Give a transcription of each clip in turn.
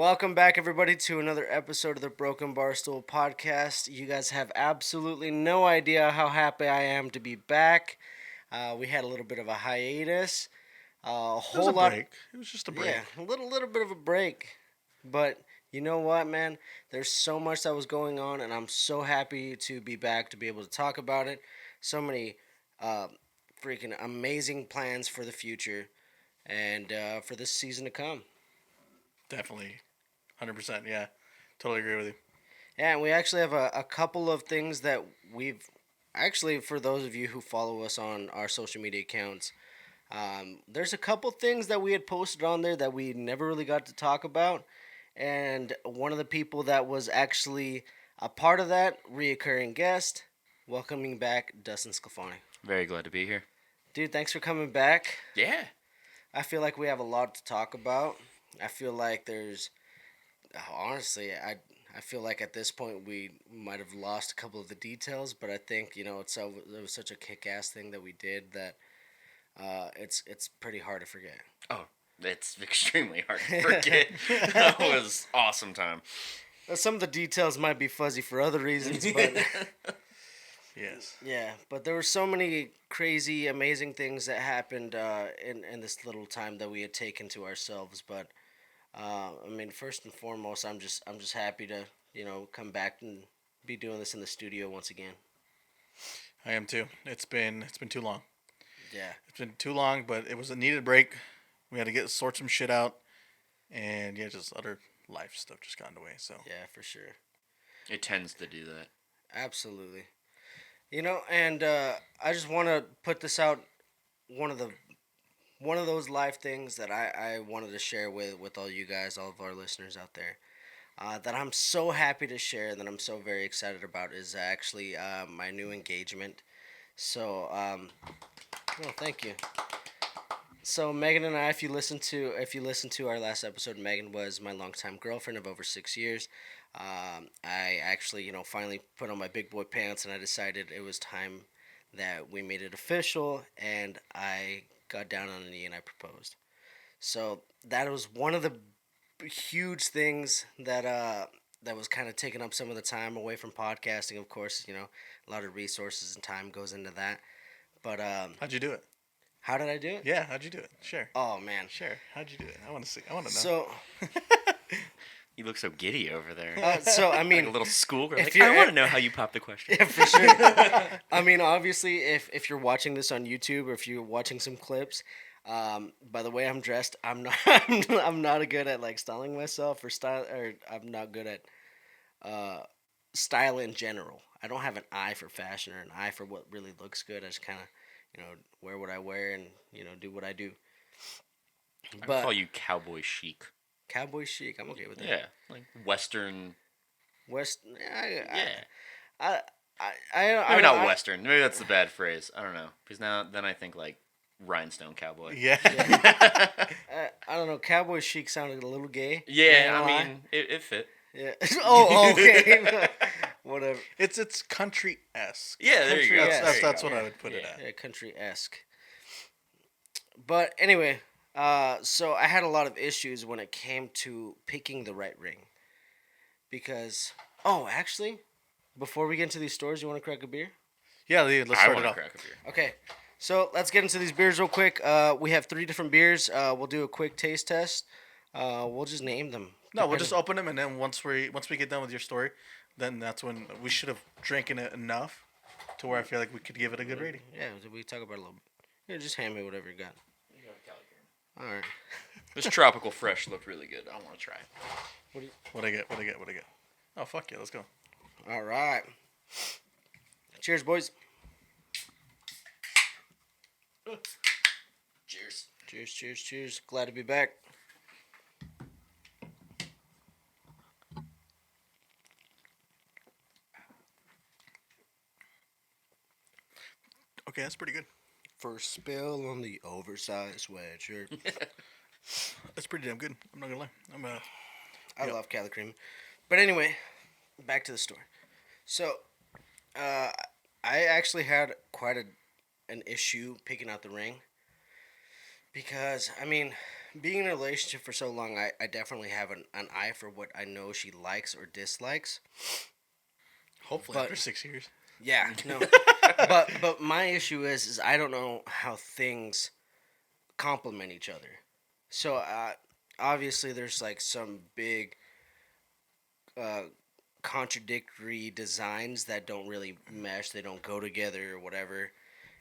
Welcome back, everybody, to another episode of the Brok'n Barstool podcast. You guys have absolutely no idea how happy I am to be back. We had a little bit of a hiatus, a It was whole a lot. break. It was just a break. Yeah, a little bit of a break. But you know what, man? There's so much that was going on, and I'm so happy to be back to be able to talk about it. So many uh, freaking amazing plans for the future and for this season to come. Definitely. 100%. Yeah. Totally agree with you. Yeah, and we actually have a couple of things that we've actually, for those of you who follow us on our social media accounts, there's a couple things that we had posted on there that we never really got to talk about. And one of the people that was actually a part of that, reoccurring guest, welcoming back Dustin Sclafani. Very glad to be here. Dude, thanks for coming back. Yeah. I feel like we have a lot to talk about. I feel like there's honestly, I feel like at this point we might have lost a couple of the details, but I think it was such a kick-ass thing that we did that it's pretty hard to forget. Oh, it's extremely hard to forget. That was awesome time. Some of the details might be fuzzy for other reasons, but Yes. yeah, but there were so many crazy, amazing things that happened in this little time that we had taken to ourselves. But I mean, first and foremost, I'm just happy to come back and be doing this in the studio once again. I am too. It's been too long. Yeah, It's been too long, but it was a needed break. We had to sort some shit out, and yeah, just other life stuff just got in the way. So yeah, for sure, It tends to do that. absolutely. And I just want to put this out. One of the one of those life things that I wanted to share with all you guys, all of our listeners out there, that I'm so happy to share and that I'm so very excited about is actually my new engagement. So, well, thank you. So Megan and I, if you listen to our last episode, Megan was my longtime girlfriend of over 6 years. I actually, finally put on my big boy pants, and I decided it was time that we made it official, and I got down on a knee and I proposed. So that was one of the huge things that was kind of taking up some of the time away from podcasting. Of course, a lot of resources and time goes into that. But how'd you do it? how did I do it? Yeah, how'd you do it? Share. Oh man. Share. How'd you do it? I want to see. I want to know. So You look so giddy over there. so I mean, Like a little schoolgirl. if Like, you're- I want to know how you popped the question. yeah, for sure. I mean, obviously, if you're watching this on YouTube or if you're watching some clips, by the way I'm dressed, I'm not I'm not good at like styling myself or I'm not good at uh, style in general. I don't have an eye for fashion or an eye for what really looks good. I just kind of wear what I wear and do what I do. I But call you cowboy chic. cowboy chic, I'm okay with that. Yeah. Like Western. West, Yeah. I, Maybe not I- Western. Maybe that's the bad phrase. I don't know. Because then I think like rhinestone cowboy. Yeah. I don't know. Cowboy chic sounded a little gay. Yeah, Not gonna I lie. mean, it fit. Yeah. Oh, okay. Whatever. It's country esque. Yeah, there you go. Country-esque. There you That's go. what I would put it Yeah. at. Yeah, country-esque. But anyway, so I had a lot of issues when it came to picking the right ring. Because, actually, before we get into these stories, you want to crack a beer? Yeah, let's I start want it to off. crack a beer. Okay. So let's get into these beers real quick. We have 3 different beers. We'll do a quick taste test. We'll just name them. No, we'll just depending- open them, and then once we get done with your story, then that's when we should have drinking it enough to where I feel like we could give it a good rating. Yeah, we talk about it a little bit. Yeah, just hand me whatever you got. All right. This tropical fresh looked really good. I want to try it. What I get? Oh fuck yeah, let's go. All right. Cheers, boys. Cheers. Cheers, cheers, cheers. Glad to be back. Okay, that's pretty good. First spill on the oversized sweatshirt. That's pretty damn good. I'm not gonna lie. I Yep. love Cali Cream. But anyway, back to the story. So, I actually had quite an issue picking out the ring. Because, I mean, being in a relationship for so long, I definitely have an eye for what I know she likes or dislikes. Hopefully But after 6 years. yeah, no. But my issue is I don't know how things complement each other. So obviously there's like some big uh, contradictory designs that don't really mesh. They don't go together or whatever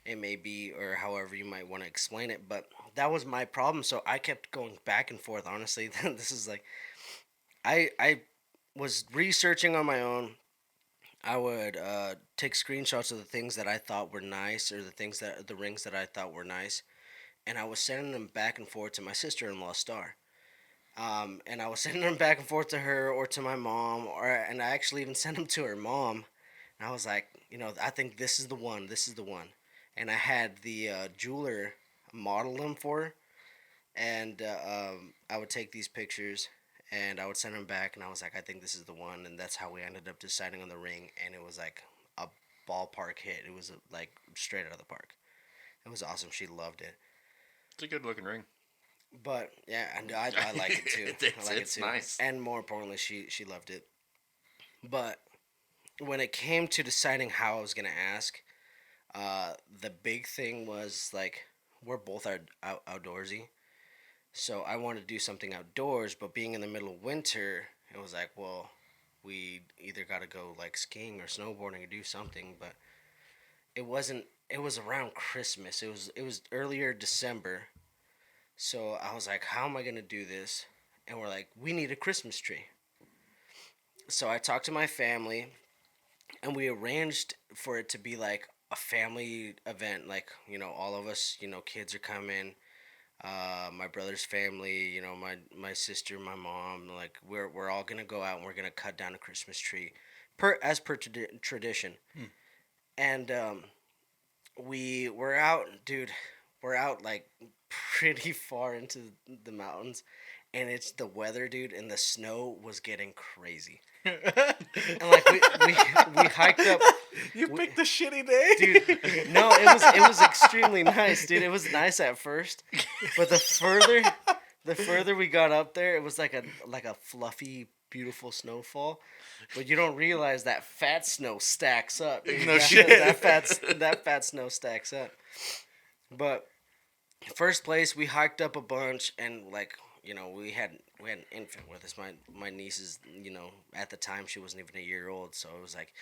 it may be, or however you might want to explain it. But that was my problem. So I kept going back and forth. Honestly, this is like I was researching on my own. I would take screenshots of the things that I thought were nice, or the rings that I thought were nice, and I was sending them back and forth to my sister-in-law Star. And I was sending them back and forth to her or to my mom, and I actually even sent them to her mom. And I was like, I think this is the one. This is the one. And I had the jeweler model them for her, and I would take these pictures and I would send them back, and I was like, I think this is the one, and that's how we ended up deciding on the ring, and it was like a ballpark hit. It was like straight out of the park. It was awesome. She loved it. It's a good looking ring. But yeah, and I like it too. I like it It's too. nice. And more importantly, she loved it. But when it came to deciding how I was gonna ask, the big thing was like we're both outdoorsy, so I wanted to do something outdoors. But being in the middle of winter, it was like, well, we either got to go like skiing or snowboarding or do something. But it wasn't. It was around Christmas. It was earlier December. So I was like, how am I gonna do this? And we're like, we need a Christmas tree. So I talked to my family, and we arranged for it to be like a family event. Like, all of us, kids are coming. My brother's family, my sister, my mom. Like, we're all gonna go out and we're gonna cut down a Christmas tree, per tradition. Hmm. And we were out, dude. We're out like pretty far into the mountains, and it's the weather, dude, and the snow was getting crazy. And like we hiked up, You we, picked the shitty day, dude. No, it was extremely nice, dude. It was nice at first, but the further we got up there, it was like a fluffy, beautiful snowfall. But you don't realize that fat snow stacks up, dude. No that, shit. that fat snow stacks up. But first place, we hiked up a bunch, and like we had an infant with us. My niece is, at the time she wasn't even a year old, so it was like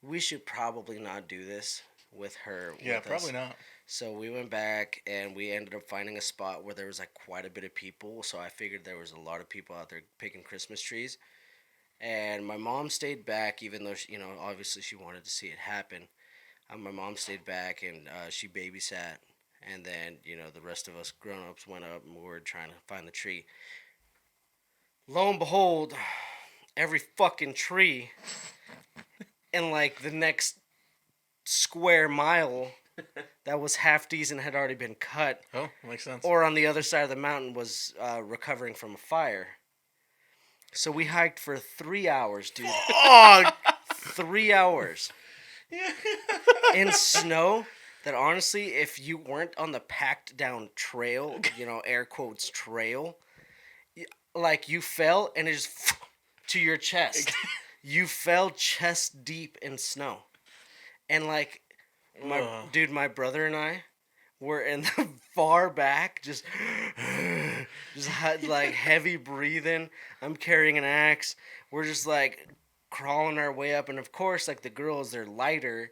we should probably not do this with her. Yeah, with probably us. not. So we went back and we ended up finding a spot where there was like quite a bit of people. So I figured there was a lot of people out there picking Christmas trees. And my mom stayed back, even though obviously she wanted to see it happen. My mom stayed back and she babysat. And then the rest of us grown ups went up and we were trying to find the tree. Lo and behold, every fucking tree in like the next square mile that was half decent had already been cut, Oh, makes sense. or on the other side of the mountain was recovering from a fire. So we hiked for 3 hours, dude. Oh, 3 hours in snow. That honestly, if you weren't on the packed down trail, air quotes trail, like you fell and it just to your chest. You fell chest deep in snow, and like Ugh. my brother and I were in the far back, just had like heavy breathing. I'm carrying an axe. We're just like crawling our way up, and of course, like the girls, they're lighter,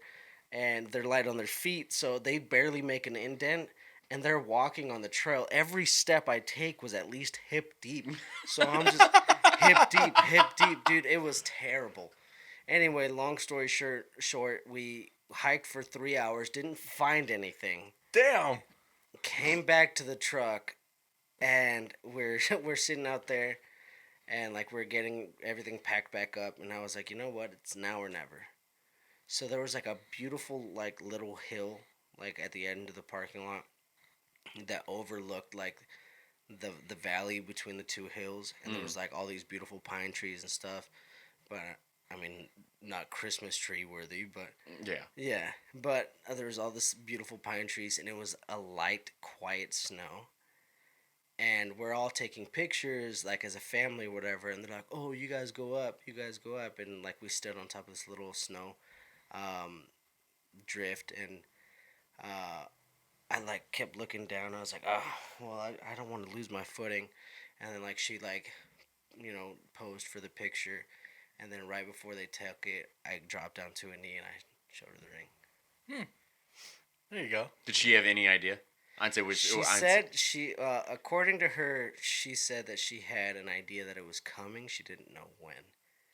and they're light on their feet, so they barely make an indent. And they're walking on the trail. Every step I take was at least hip deep. So I'm just hip deep, dude. It was terrible. Anyway, long story short, we hiked for 3 hours, didn't find anything, Damn. came back to the truck, and we're sitting out there, and like we're getting everything packed back up, and I was like, you know what, it's now or never. So there was like a beautiful like little hill like at the end of the parking lot that overlooked like the valley between the two hills, and there Mm. was like all these beautiful pine trees and stuff. But I mean, not Christmas tree worthy, but Yeah. yeah. But there was all this beautiful pine trees, and it was a light, quiet snow. and we're all taking pictures like as a family or whatever, and they're like, oh, you guys go up, and like we stood on top of this little snow um, drift, and I like kept looking down. I was like, oh, well, I don't want to lose my footing, and then like she like posed for the picture, and then right before they took it, I dropped down to a knee and I showed her the ring. There you go. Did she have any idea? I'd say She said according to her, she said that she had an idea that it was coming. She didn't know when.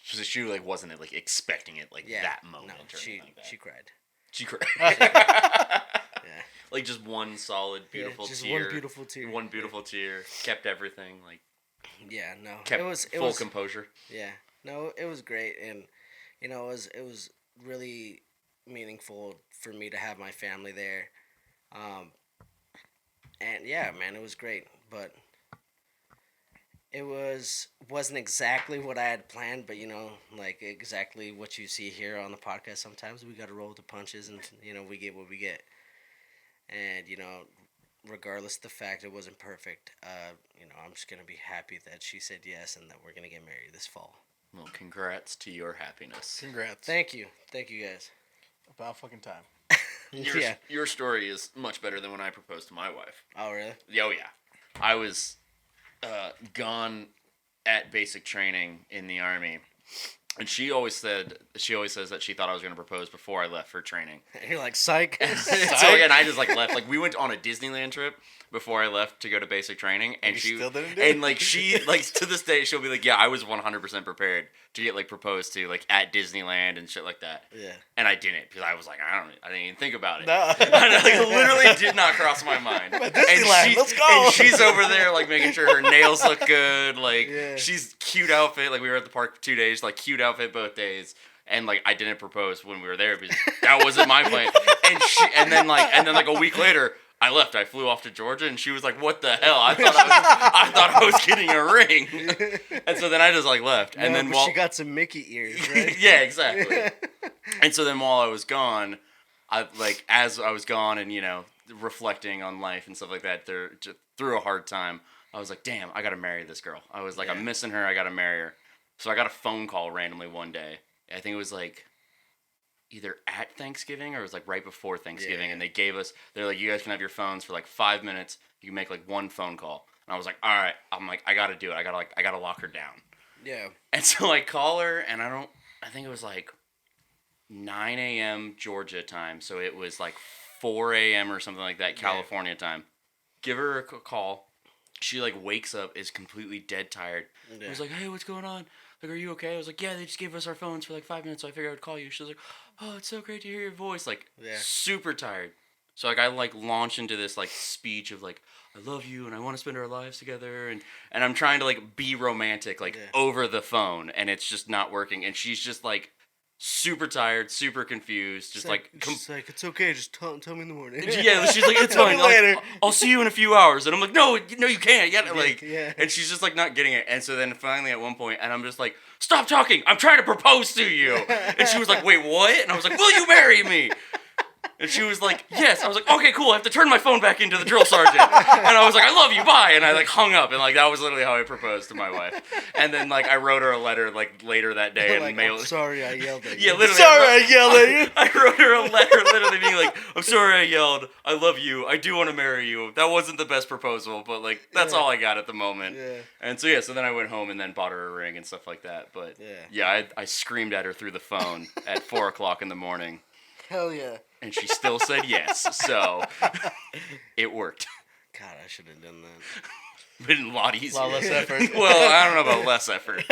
so she like wasn't like expecting it like Yeah, that moment. no, or she anything like that. she cried. She cried. Yeah, Like just one solid beautiful just tear. one beautiful tear. One beautiful tear. Kept everything like Yeah, no, kept it full was composure. yeah, no, it was great, and it was really meaningful for me to have my family there. Um, and yeah, man, it was great, but wasn't exactly what I had planned, but like exactly what you see here on the podcast. Sometimes we got to roll with the punches, and we get what we get. And regardless of the fact it wasn't perfect, I'm just gonna be happy that she said yes and that we're gonna get married this fall. Well, congrats to your happiness. Congrats. Thank you, guys. About fucking time. Your story is much better than when I proposed to my wife. Oh really? Oh yeah, I was gone at basic training in the Army, and she always says that she thought I was going to propose before I left for training. You're like psych. So again, I just like left. Like we went on a Disneyland trip before I left to go to basic training, and You she still didn't do and it? like she like to this day she'll be like, yeah, I was 100% prepared to get like proposed to like at Disneyland and shit like that. Yeah. And I didn't because I was like, I didn't even think about it. No. I like literally did not cross my mind. Disneyland, let's go. And she's over there like making sure her nails look good. Like Yeah. she's cute outfit. Like we were at the park for 2 days. Like cute outfit both days. And like I didn't propose when we were there because that wasn't my plan. And then like a week later, I left. I flew off to Georgia, and she was like, "What the hell? I thought I was getting a ring." And so then I just like left. And No, then but she got some Mickey ears, right? yeah, exactly. And so then while I was gone, as I was gone and reflecting on life and stuff like that, through a hard time, I was like, "Damn, I gotta marry this girl." I was like, Yeah. "I'm missing her. I gotta marry her." So I got a phone call randomly one day. I think it was like either at Thanksgiving or it was like right before Thanksgiving, Yeah. and they're like, you guys can have your phones for like 5 minutes. You can make like one phone call. And I was like, all right. I'm like, I gotta do it. I gotta lock her down. Yeah. And so I call her, and I think it was like 9 a.m. Georgia time, so it was like 4 a.m. or something like that California time. Give her a call. She like wakes up, is completely dead tired. Yeah. I was like, hey, what's going on? Like, are you okay? I was like, yeah, they just gave us our phones for like 5 minutes, so I figured I would call you. She was like, oh, it's so great to hear your voice. Like, Yeah. super tired. So like I like launch into this like speech of like, I love you and I want to spend our lives together, and I'm trying to like be romantic like over the phone, and it's just not working, and she's just like super tired, super confused, just she's like, it's okay, just tell me in the morning. yeah, she's like, it's Tell me fine. Like, later. I'll see you in a few hours. And I'm like, no, you can't. You gotta, like, Yeah. and she's just like not getting it. And so then finally at one point, and I'm just like, stop talking. I'm trying to propose to you. And she was like, wait, what? And I was like, will you marry me? And she was like, yes. I was like, okay, cool. I have to turn my phone back into the drill sergeant. And I was like, I love you, bye. And I like hung up, and like that was literally how I proposed to my wife. And then like I wrote her a letter like later that day and Like, mailed I'm it. sorry I yelled at you. Yeah, literally. Sorry I yelled at you. I wrote her a letter literally being like, I'm sorry I yelled. I love you. I do want to marry you. That wasn't the best proposal, but like that's Yeah. all I got at the moment. Yeah. And so so then I went home and then bought her a ring and stuff like that. But Yeah. I screamed at her through the phone at 4 o'clock in the morning, Hell yeah. and she still said yes. So it worked. God, I should have done that. Been a lot easier. Lot less effort. Well, I don't know about less effort.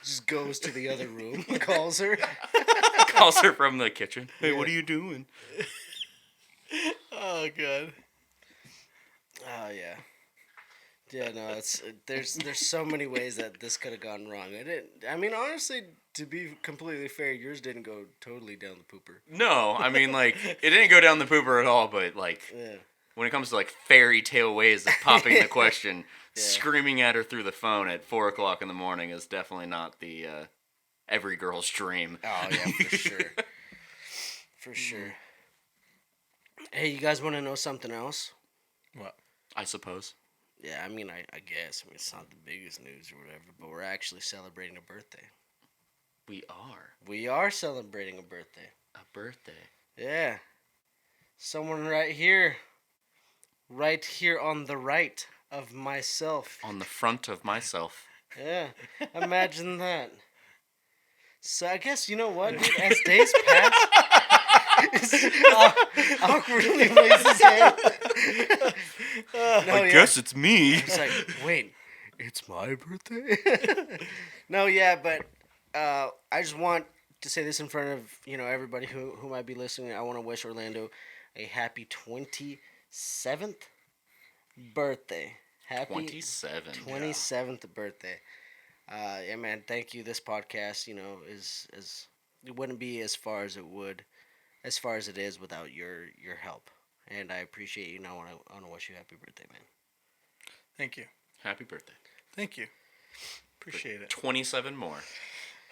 Just goes to the other room, calls her. Calls her from the kitchen. Hey, Yeah. what are you doing? Oh god. Oh yeah. Yeah, no, there's so many ways that this could have gone wrong. I mean, honestly, to be completely fair, yours didn't go totally down the pooper. No, I mean, like, it didn't go down the pooper at all, but, like, Yeah. when it comes to, like, fairy tale ways of popping the question, Yeah. screaming at her through the phone at 4 o'clock in the morning is definitely not the every girl's dream. Oh yeah, for sure. For sure. Hey, you guys want to know something else? What? I suppose. Yeah, I mean, I guess. I mean, it's not the biggest news or whatever, but we're actually celebrating a birthday. We are. We are celebrating a birthday. A birthday. Yeah. Someone right here on the right of myself. On the front of myself. Yeah. Imagine that. So I guess, you know what, dude? As days pass, awkwardly raises his hand. No, yeah. it's me. It's like, wait, it's my birthday? No, yeah, but I just want to say this in front of, everybody who might be listening. I want to wish Orlando a happy 27th birthday. Happy 27. 27th birthday. Yeah, man, thank you. This podcast, is it wouldn't be as far as it is without your help. And I appreciate you. And I want to wish you happy birthday, man. Thank you. Happy birthday. Thank you. Appreciate it. 27 more.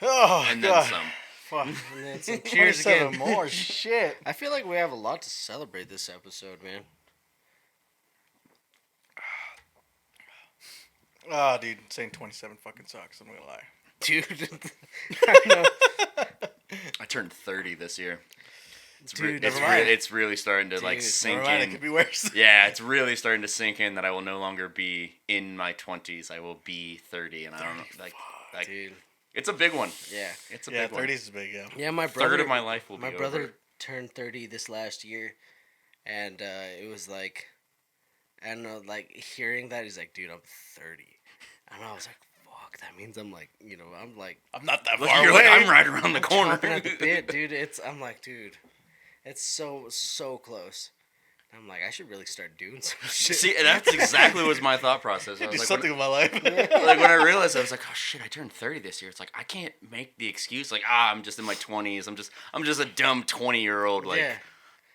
Oh, And then God. some. Fuck. And then some cheers 27 again. more. Shit. I feel like we have a lot to celebrate this episode, man. Oh, dude, saying 27 fucking sucks. I'm gonna lie. Dude, I know. I turned 30 this year. Dude, never mind. It's really starting to like Dude, sink Never mind, in. it could be worse. Yeah, it's really starting to sink in that I will no longer be in my 20s. I will be 30, and I don't know, like Dude, it's a big one. yeah. It's a Yeah, big 30s one. is big, yeah. Yeah, my brother. Third of my life will be My over. brother turned 30 this last year, and it was like, I don't know, like hearing that, he's like, dude, I'm 30. And I was like, fuck, that means I'm like, I'm like, I'm not that Look, far you're away. like, I'm right around the I'm corner. chomping at the bit, dude. I'm like, dude, it's so close. I'm like, I should really start doing some shit. See, that's exactly was my thought process. I Do was like, something with my life. like when I realized, I was like, oh shit, I turned 30 this year. It's like I can't make the excuse like, I'm just in my 20s. I'm just a dumb 20-year-old. Like Yeah.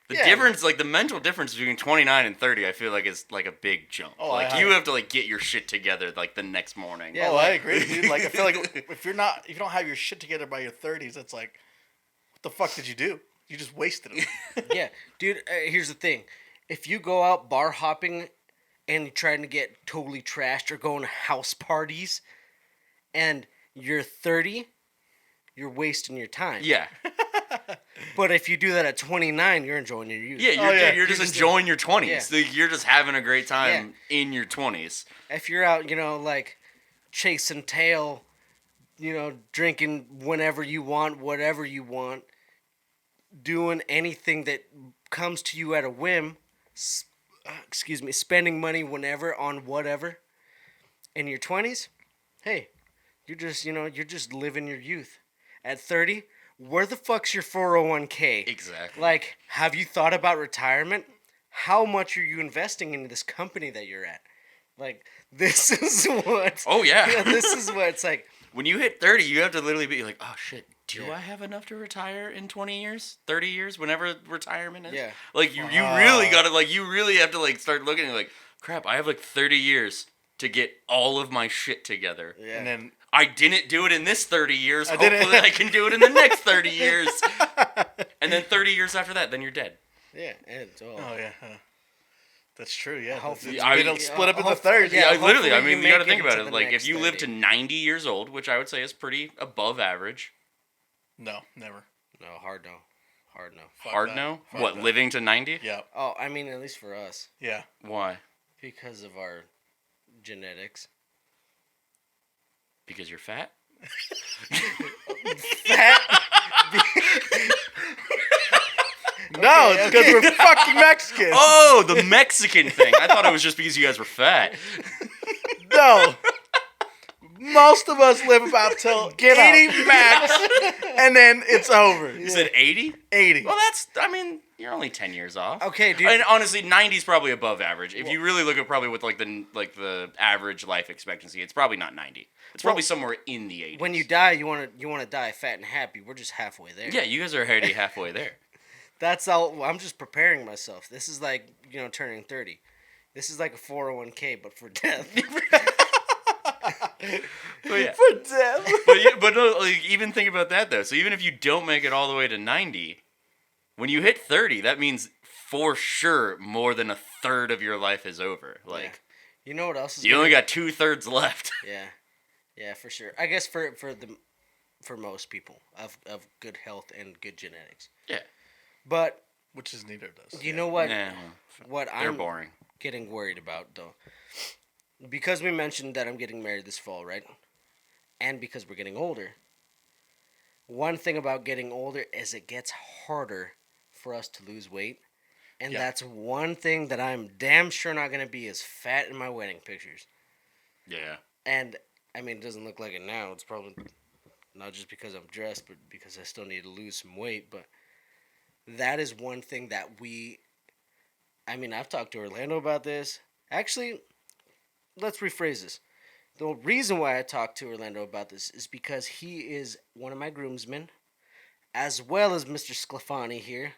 the Yeah. difference, like the mental difference between 29 and 30, I feel like is like a big jump. Oh, like I- you have to like get your shit together like the next morning. Yeah. Oh, I like- agree, dude. Like, I feel like if you don't have your shit together by your 30s, it's like, what the fuck did you do? You just wasted it. Yeah, dude. Here's the thing: if you go out bar hopping and you're trying to get totally trashed or going to house parties, and you're 30, you're wasting your time. Yeah. But if you do that at 29, you're enjoying your youth. Yeah, you're, Oh, yeah. you're just enjoying your 20s. Yeah. Like, you're just having a great time in your 20s. If you're out, like chasing tail, drinking whenever you want, whatever you want, doing anything that comes to you at a whim, spending money whenever on whatever, in your 20s, hey, you're just living your youth. At 30, where the fuck's your 401k? Exactly. Like, have you thought about retirement? How much are you investing into this company that you're at? Like, this is what. Oh, yeah. This is what it's like. When you hit 30, you have to literally be like, oh shit, do Yeah. I have enough to retire in 20 years, 30 years, whenever retirement is? Yeah. Like you really gotta you really have to like start looking at like, crap, I have like 30 years to get all of my shit together. Yeah. And then, I didn't do it in this 30 years. I didn't. Hopefully I can do it in the next 30 years. And then 30 years after that, then you're dead. Yeah, and so. oh, yeah. That's true, yeah. Hopefully- It'll split up into hope- thirds. yeah, Literally, I hopefully mean, you you gotta make think it about to it. the Like, if next you live to 30. 90 years old, which I would say is pretty above average. No, never. No, hard no. Hard no. Hard that. no? Fuck What, that. living to 90? Yeah, Oh, I mean, at least for us, yeah. Why? because of our genetics. Because you're fat? No, it's because we're fucking Mexicans. Oh, the Mexican thing. I thought it was just because you guys were fat. No. Most of us live about till Get 80 max, and then it's over. You said 80? 80. Well, that's, I mean, you're only 10 years off. Okay, dude. And honestly, 90 is probably above average. If you really look at probably with like the average life expectancy, it's probably not 90. It's probably somewhere in the 80s. When you die, you want to die fat and happy. We're just halfway there. Yeah, you guys are already halfway there. That's all. I'm just preparing myself. This is like, turning 30. This is like a 401k, but for death. But yeah. For death. But no, like, even think about that though. So even if you don't make it all the way to 90, when you hit 30, that means for sure more than a third of your life is over. Like, You know what else is? You only got 2/3 left. Yeah, yeah, for sure. I guess for most people of good health and good genetics. Yeah. But Which is neither does. you know what? Nah, What they're I'm boring. getting worried about though, because we mentioned that I'm getting married this fall, right? And because we're getting older. One thing about getting older is it gets harder for us to lose weight. And Yeah. that's one thing that I'm damn sure not going to be as fat in my wedding pictures. Yeah. And, I mean, it doesn't look like it now. It's probably not just because I'm dressed, but because I still need to lose some weight. But that is one thing that I mean, I've talked to Orlando about this. Actually, let's rephrase this. The reason why I talked to Orlando about this is because he is one of my groomsmen, as well as Mr. Sclafani here,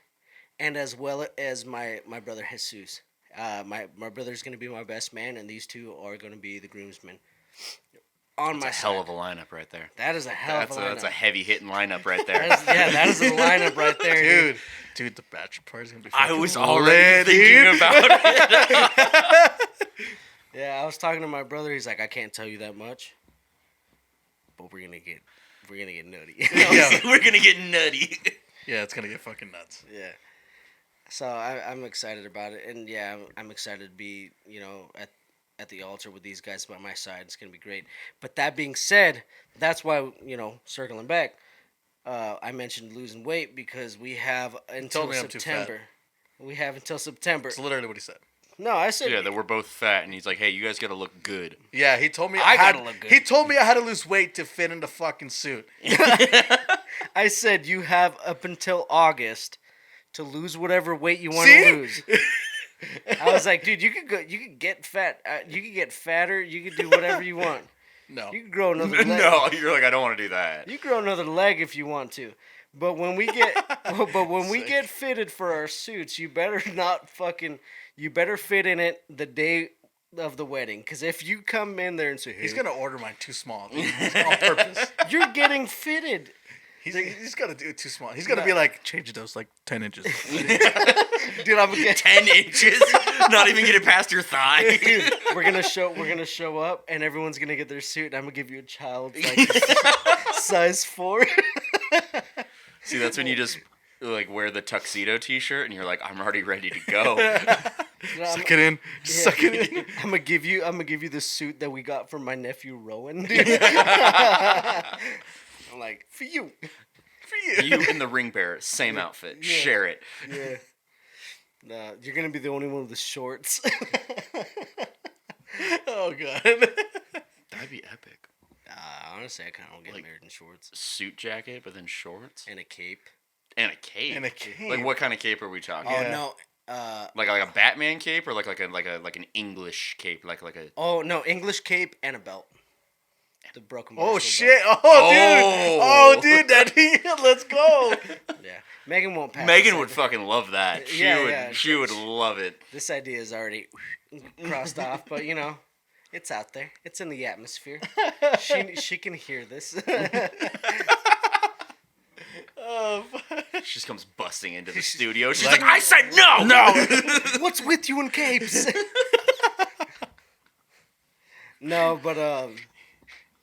and as well as my brother Jesus. My brother's gonna be my best man, and these two are gonna be the groomsmen on That's my a hell side. of a lineup right there. That is a hell of a lineup. That's a heavy hitting lineup right there. That is a lineup right there, dude. Dude, the bachelor party's gonna be. I fucking was lit, already thinking about it. Yeah, I was talking to my brother. He's like, I can't tell you that much, but we're gonna get nutty. Yeah. We're gonna get nutty. Yeah, it's gonna get fucking nuts. Yeah. So I'm excited about it, and yeah, I'm excited to be at the altar with these guys by my side. It's gonna be great. But that being said, that's why circling back, I mentioned losing weight because we have until told me I'm too September. We have until September. That's literally what he said. No, I said Yeah, that we're both fat, and he's like, "Hey, you guys gotta look good." Yeah, he told me I had, gotta look good. He told me I had to lose weight to fit in the fucking suit. I said you have up until August to lose whatever weight you want See? to lose. I was like, dude, you could get fat, you could get fatter, you could do whatever you want. No. You could grow another leg. No, you're like, I don't want to do that. You grow another leg if you want to. But when we get fitted for our suits, you better fit in it the day of the wedding. Because if you come in there and say, hey, He's gonna order mine too small on purpose. you're getting fitted. He's gonna do it too small. He's gonna be like, change those like 10 inches. Dude, I'm gonna get 10 inches, not even get it past your thigh. we're gonna show up and everyone's gonna get their suit and I'm gonna give you a child like size 4. See, that's when you just like wear the tuxedo T-shirt and you're like, I'm already ready to go. Suck it in. Suck it in. I'm gonna give you the suit that we got from my nephew Rowan, dude. I'm like, for you. You and the ring bearer, same outfit. Yeah. Share it. Yeah. Nah, you're gonna be the only one with the shorts. Oh god. That'd be epic. Honestly, I kind of want to get Like- married in shorts Suit jacket, but then shorts and a cape. and a cape. And a cape. Like what kind of cape are we talking? Oh Yeah. no. Like a Batman cape or like an English cape, like a. Oh no, English cape and a belt. The broken. Oh Barstool shit. belt. Oh dude. Let's go. Yeah, Megan won't pass. Megan this would idea. fucking love that. Yeah, She would love it. This idea is already crossed off, but it's out there. It's in the atmosphere. She can hear this. Oh, She just comes busting into the studio. She's like- like, I said no! no. What's with you and capes? No, but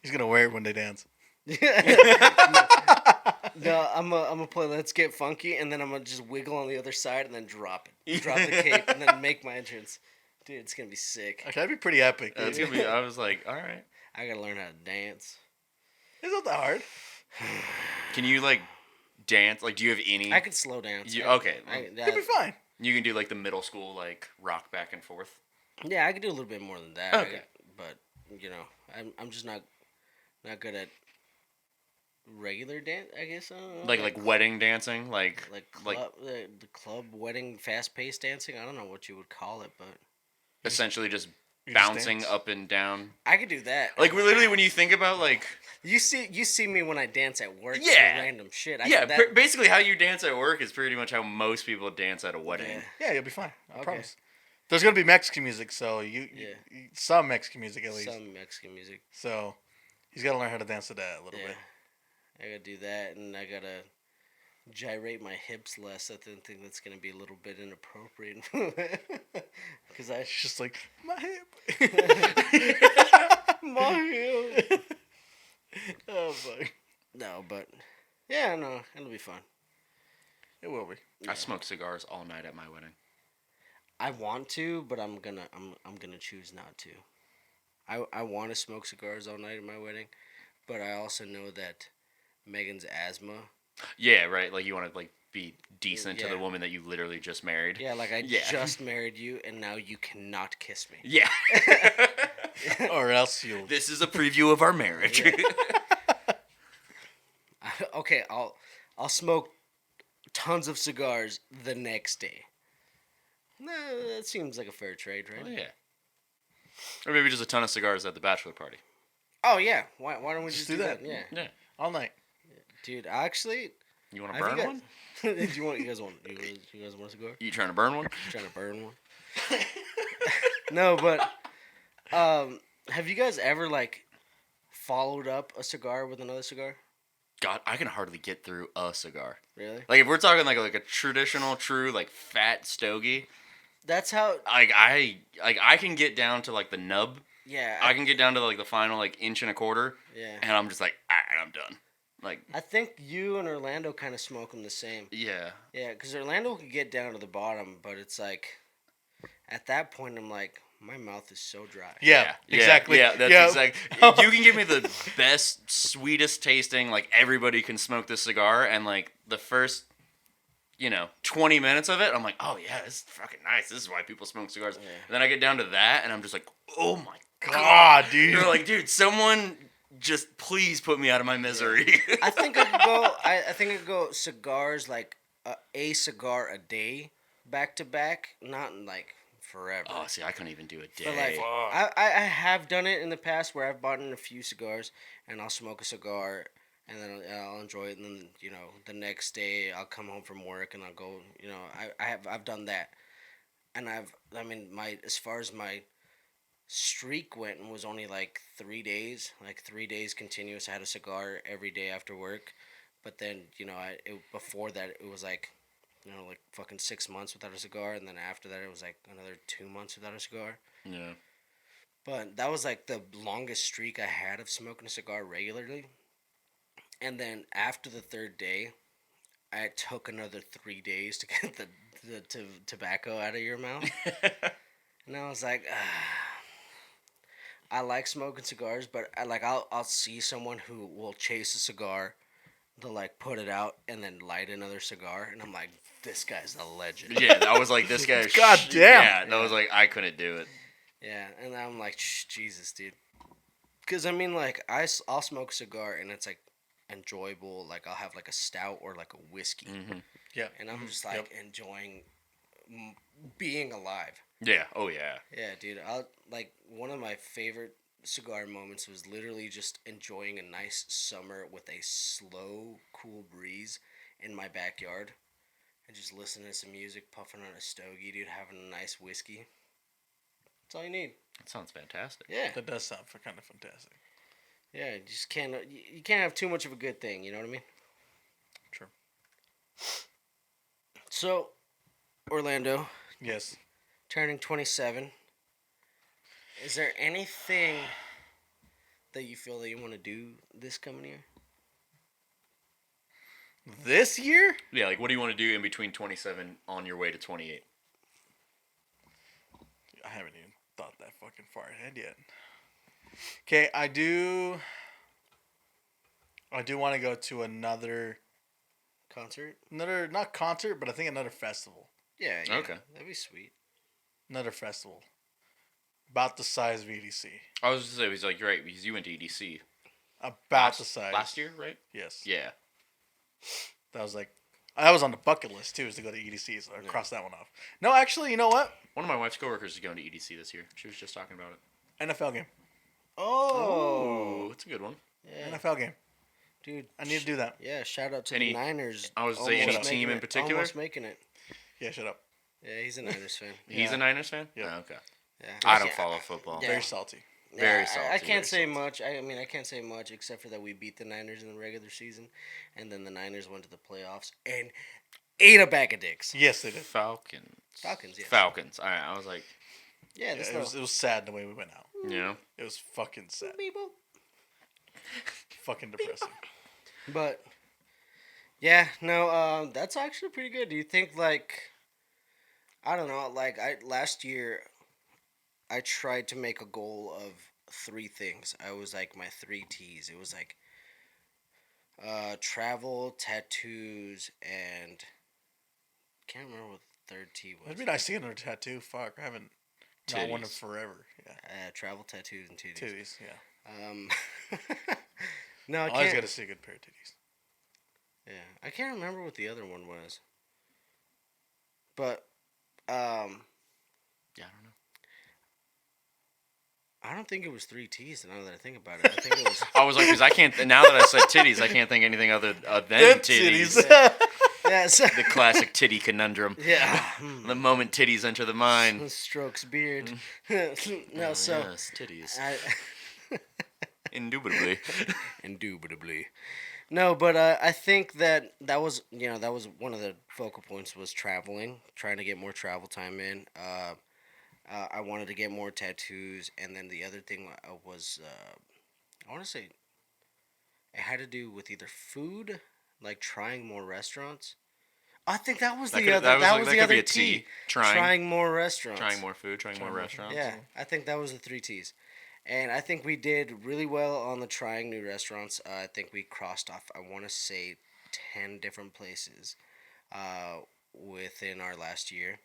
He's gonna wear it when they dance. no, I'm gonna play Let's Get Funky, and then I'm gonna just wiggle on the other side, and then drop the cape, and then make my entrance. Dude, it's gonna be sick. Okay, that'd be pretty epic. That's Dude. gonna be. I was like, all right. I gotta learn how to dance. It's not that hard. Can you like dance? Like, do you have any? I could slow dance. Okay. You'll be fine. You can do like the middle school like rock back and forth. Yeah, I could do a little bit more than that. Okay. But I'm just not good at regular dance. I guess. I don't know, Like wedding dancing, like club, the club wedding fast paced dancing. I don't know what you would call it, but essentially just You just bouncing dance. up and down. I could do that. Like literally, when you think about like you see me when I dance at work. Yeah. For random shit. basically how you dance at work is pretty much how most people dance at a wedding. Yeah. Yeah, you'll be fine. I Okay. promise. There's gonna be Mexican music, so you some Mexican music at least. Some Mexican music. So he's gotta learn how to dance to that a little Yeah. bit. I gotta do that, and I gotta gyrate my hips less, I think that's gonna be a little bit inappropriate. Because I It's just like my hip. my hip. Oh fuck. No, but yeah, no, it'll be fun. It will be. I smoke cigars all night at my wedding. I want to, but I'm gonna choose not to. I want to smoke cigars all night at my wedding, but I also know that Megan's asthma. Yeah, right. Like you want to like be decent to Yeah. the woman that you literally just married. Yeah, like I Yeah. just married you, and now you cannot kiss me. Yeah. Or else you'll. This is a preview of our marriage. Okay, I'll smoke tons of cigars the next day. No, that seems like a fair trade, right? Oh, yeah. Or maybe just a ton of cigars at the bachelor party. Oh yeah, why don't we Just just do do that. that? Yeah, Yeah. All night. dude. Actually, You want to have burn you one? guys, you guys want a cigar? You trying to burn one? Trying to burn one? No, but have you guys ever like followed up a cigar with another cigar? God, I can hardly get through a cigar. Really? Like if we're talking like a traditional, true like fat stogie, That's how. I can get down to like the nub. Yeah. I can get down to like the final like inch and a quarter, Yeah. and I'm just like, alright, I'm done. Like, I think you and Orlando kind of smoke them the same. yeah, Yeah, because Orlando could get down to the bottom, but it's like, at that point, I'm like, my mouth is so dry. Yeah, exactly. Yeah, that's Yeah. exactly. You can give me the best, sweetest tasting, like everybody can smoke this cigar, and like the first, 20 minutes of it, I'm like, oh yeah, this is fucking nice. This is why people smoke cigars. Yeah. And then I get down to that, and I'm just like, oh my god, God, dude. You're like, dude, someone just please put me out of my misery. I think I could go. I think I could go cigars like a cigar a day, back to back, not like forever. Oh, see, I couldn't even do a day. But like, I have done it in the past where I've bought in a few cigars and I'll smoke a cigar and then I'll enjoy it, and then the next day I'll come home from work and I'll go. I've done that, and as far as my streak went was only like 3 days, like 3 days continuous. I had a cigar every day after work, but then before that it was like like fucking 6 months without a cigar, and then after that it was like another 2 months without a cigar. Yeah. But that was like the longest streak I had of smoking a cigar regularly. And then after the third day, I took another 3 days to get the tobacco out of your mouth. And I was like, I like smoking cigars, but I'll see someone who will chase a cigar, they'll like put it out and then light another cigar, and I'm like, this guy's a legend. Yeah, that was like this guy. God damn. Yeah, that was like I couldn't do it. Yeah, and I'm like, Jesus, dude. Because like I'll smoke a cigar and it's like enjoyable. Like I'll have like a stout or like a whiskey, Yeah. and I'm just like enjoying being alive. Yeah. Oh yeah. Yeah, dude. One of my favorite cigar moments was literally just enjoying a nice summer with a slow, cool breeze in my backyard, and just listening to some music, puffing on a stogie, dude, having a nice whiskey. That's all you need. That sounds fantastic. Yeah, That does sound kind of fantastic. yeah. You just can't. You can't have too much of a good thing. You know what I mean? True. So, Orlando, Yes. turning 27. Is there anything that you feel that you want to do this coming year? This year? Yeah, like what do you want to do in between 27 on your way to 28? I haven't even thought that fucking far ahead yet. Okay, I do want to go to another Concert? not concert, but I think another festival. Yeah. Okay. That'd be sweet. Another festival. About the size of EDC. I was just say he's like you're right because you went to EDC About the size. last year, right? Yes. Yeah. That was on the bucket list too, is to go to EDC, so I crossed that one off. No, actually, you know what? One of my wife's coworkers is going to EDC this year. She was just talking about it. NFL game. Oh. That's a good one. Yeah. NFL game. Dude. I need to do that. Yeah, shout out to Any- the Niners. I was saying any Almost team making in it. particular? Almost making it. Yeah, shut up. Yeah, he's a Niners fan. He's Yeah. a Niners fan? Yeah. Oh, okay. Yeah. I don't follow football. Yeah. Very salty. Very Yeah, salty. I can't say very salty. much. I mean, I can't say much except for that we beat the Niners in the regular season, and then the Niners went to the playoffs and ate a bag of dicks. Yes, they did. Falcons. Falcons, yes. Falcons. I was like, Yeah, Yeah, that's it was sad the way we went out. you know, It was fucking sad. people. Fucking depressing. But yeah, no, that's actually pretty good. Do you think like I don't know, like I last year I tried to make a goal of three things. I was like my three T's. It was like travel, tattoos, and can't remember what the third T was. It'd be nice to get another tattoo. Fuck, I haven't got one in Titties. forever. Yeah. Travel, tattoos, and titties. Titties, yeah. No, I Always can't. got to see a good pair of titties. Yeah, I can't remember what the other one was. But yeah, I don't know. I don't think it was three T's. Now that I think about it, I think it was. I was like, because I can't. Now that I said titties, I can't think anything other than Them titties. Yeah, so, The classic titty conundrum. yeah. The moment titties enter the mind. Strokes beard. Mm. No, so yes, titties. I, Indubitably. indubitably. No, but I think that was that was one of the focal points was traveling, trying to get more travel time in. I wanted to get more tattoos, and then the other thing was I want to say it had to do with either food, like trying more restaurants. I think that was the other. That was the could be other a T. T. Trying more restaurants. Trying more food, trying more restaurants. Yeah, I think that was the three T's. And I think we did really well on the trying new restaurants. I think we crossed off, I want to say, 10 different places within our last year.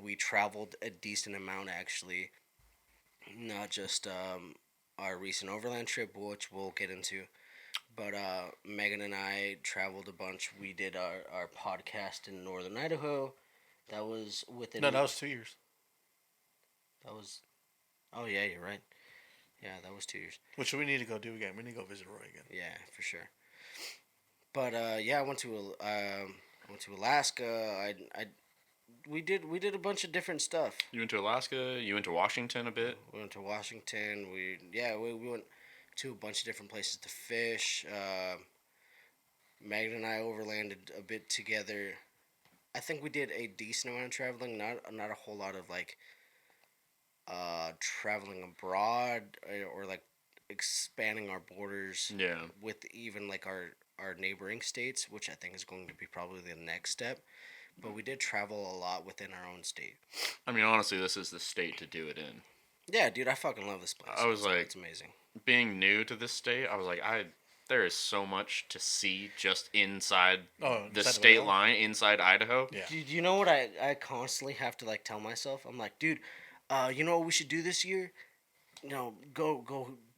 We traveled a decent amount, actually. Not just our recent overland trip, which we'll get into. But Megan and I traveled a bunch. We did our podcast in northern Idaho. That was within. No, that was 2 years. That was. Oh yeah, you're right. Yeah, that was 2 years. Which we need to go do again. We need to go visit Roy again. Yeah, for sure. But yeah, I went to Alaska. We did a bunch of different stuff. You went to Alaska. You went to Washington a bit. We went to Washington. We went to a bunch of different places to fish. Megan and I overlanded a bit together. I think we did a decent amount of traveling. Not a whole lot of like traveling abroad or like expanding our borders Yeah. with even like our neighboring states, which I think is going to be probably the next step. But we did travel a lot within our own state. I mean, honestly, this is the state to do it in. Yeah, dude, I fucking love this place. I was like, it's amazing. Being new to this state, I was like, there is so much to see just inside the inside state Idaho? line, inside Idaho. Yeah. Do you know what I constantly have to like tell myself? I'm like, dude, you know what we should do this year? You know, go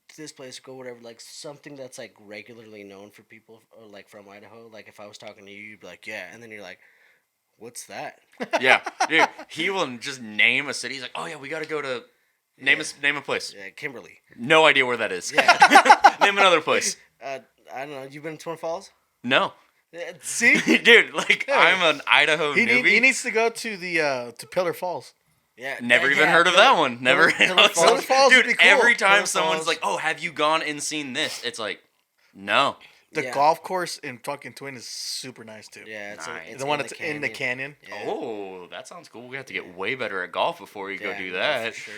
to this place, go whatever, like something that's like regularly known for people or like from Idaho. Like if I was talking to you, you'd be like, yeah, and then you're like, what's that? Yeah, dude, he will just name a city. He's like, oh yeah, we got to go to name a place. Yeah, Kimberly. No idea where that is. Yeah. Name another place. I don't know. You've been to Twin Falls? No. See? Dude, like I'm an Idaho newbie. He needs to go to the to Pillar Falls. Yeah. Never yeah, even heard of Pillar- that one. Never. Pillar Falls. Pillar Falls would Dude, be cool. every time Pillar someone's Falls. like, "Oh, have you gone and seen this?" It's like, no. The Yeah. golf course in fucking Twin is super nice too. Yeah, it's, Nice. it's The one that's in the canyon. Yeah. Oh, that sounds cool. We have to get way better at golf before you go Yeah, do no, that. for sure.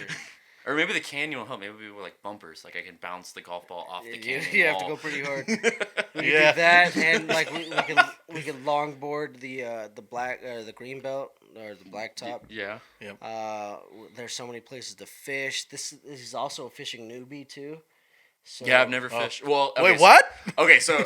Or maybe the canyon will help. Maybe we were like bumpers. Like I can bounce the golf ball off the You, canyon you have to wall. go pretty hard. We can Yeah. do that, and like we can longboard the black the green belt or the black top. Yeah. There's so many places to fish. This is also a fishing newbie too. So, Yeah, I've never fished. Well, okay, Wait, what? Okay, so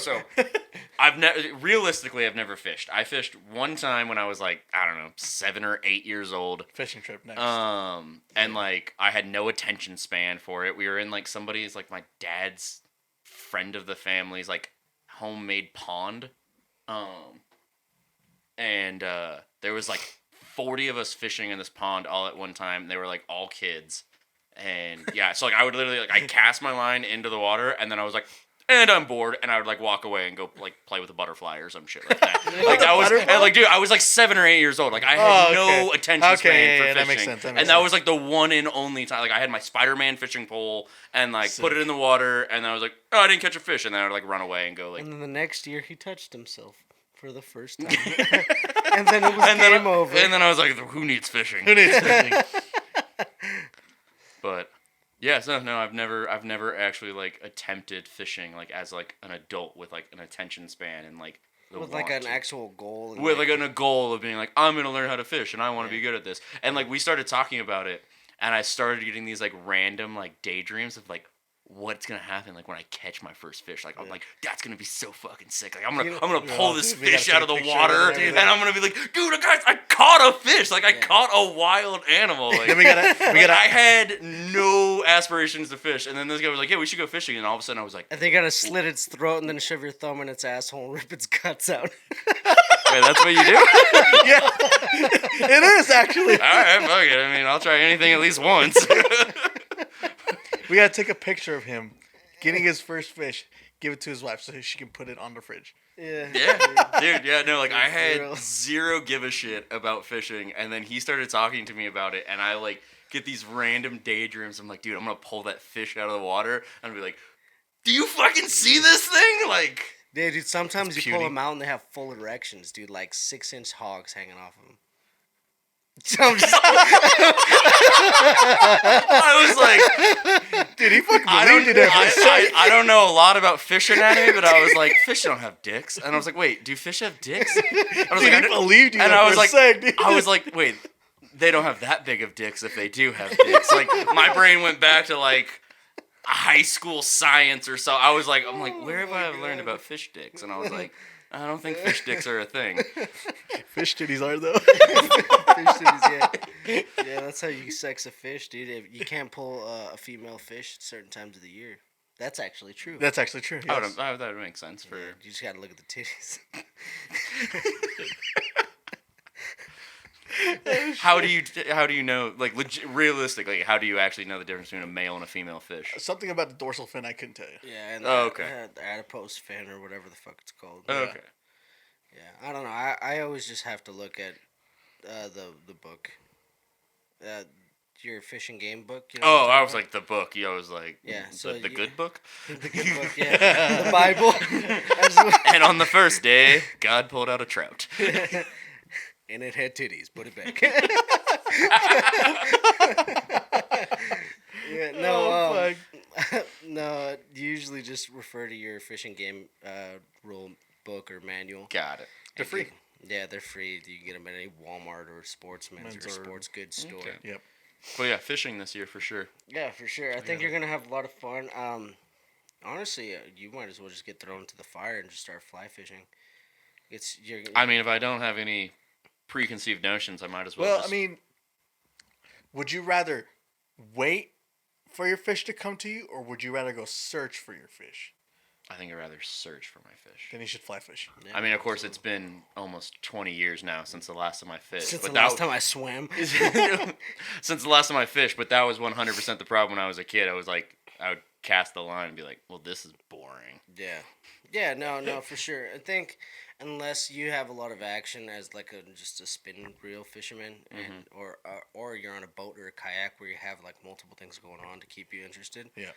I've never fished. I fished one time when I was like, I don't know, 7 or 8 years old. Fishing trip next. And like I had no attention span for it. We were in like somebody's like my dad's friend of the family's like homemade pond. And there was like 40 of us fishing in this pond all at one time. They were like all kids. And yeah, so like I would literally like I cast my line into the water and then I was like, and I'm bored, and I would like walk away and go like play with a butterfly or some shit like that. Like that was and, like, dude, I was like 7 or 8 years old. Like I had no attention span for fishing. That makes sense. And that was like the one and only time. Like I had my Spider-Man fishing pole and like put it in the water, and I was like, oh, I didn't catch a fish, and then I would like run away and go like. And then the next year he touched himself for the first time, and then it was game over. And then I was like, who needs fishing? Who needs fishing? But yeah, so no, I've never actually like attempted fishing like as like an adult with like an attention span and like with like an actual goal. With like a goal of being like, I'm gonna learn how to fish and I want to be good at this. And like we started talking about it, and I started getting these like random like daydreams of like what's gonna happen like when I catch my first fish. Like I'm like, that's gonna be so fucking sick. Like I'm gonna pull this fish out of the water, and I'm gonna be like, dude, guys, I caught a fish. Like I caught a wild animal. Like I had no aspirations to fish, and then this guy was like, yeah, we should go fishing, and all of a sudden I was like, I think I gotta slit its throat and then shove your thumb in its asshole and rip its guts out. wait, that's what you do? Yeah, it is actually. All right, fuck it. I mean, I'll try anything at least once. We gotta take a picture of him getting his first fish, give it to his wife so she can put it on the fridge. Yeah, dude, yeah, no, like I had zero give a shit about fishing, and then he started talking to me about it, and I like get these random daydreams. I'm like, dude, I'm gonna pull that fish out of the water, and I'll be like, do you fucking see this thing? Like, yeah, dude, sometimes you pull them out and they have full erections, dude, like 6-inch hogs hanging off of them. I was like, dude, he fucking believed it every second. I don't know a lot about fish anatomy, but I was like, fish don't have dicks. And I was like, wait, do fish have dicks? I was dude, like, he believed you. And I was like, dude. I was like, wait, they don't have that big of dicks if they do have dicks. Like my brain went back to like high school science or so. I was like, I'm like, where have I learned about fish dicks? And I was like, I don't think fish dicks are a thing. Fish titties are though. Fish titties, yeah. Yeah, that's how you sex a fish, dude. You can't pull a female fish at certain times of the year. That's actually true. That's actually true. Yes. That would make sense for. Yeah, you just gotta look at the titties. How do you know, like, realistically, how do you actually know the difference between a male and a female fish? Something about the dorsal fin I couldn't tell you. Yeah, and okay. The adipose fin or whatever the fuck it's called. Okay. Yeah, I don't know. I always just have to look at the book. Your fishing game book. You know I was like the book. I was like, yeah, so the good book. The good book, yeah, the Bible. And on the first day, God pulled out a trout. And it had titties. Put it back. Yeah, no, no. You usually just refer to your fishing game rule book or manual. Got it. They're free. Yeah, they're free. You can get them at any Walmart or Sportsman's or sports goods store. Okay. Yep. Well, yeah, fishing this year for sure. Yeah, for sure. I think you're gonna have a lot of fun. Honestly, you might as well just get thrown into the fire and just start fly fishing. I mean, if I don't have any preconceived notions, I might as well. Well, I mean, would you rather wait for your fish to come to you, or would you rather go search for your fish? I think I'd rather search for my fish. Then you should fly fish. Yeah, I mean, of course, it's been almost 20 years now since the last time I fished. Since the last time I swam. Since the last time I fished, but that was 100% the problem when I was a kid. I would cast the line and be like, well, this is boring. Yeah. Yeah, no, for sure. I think unless you have a lot of action as like just a spin reel fisherman, and or you're on a boat or a kayak where you have like multiple things going on to keep you interested. Yeah.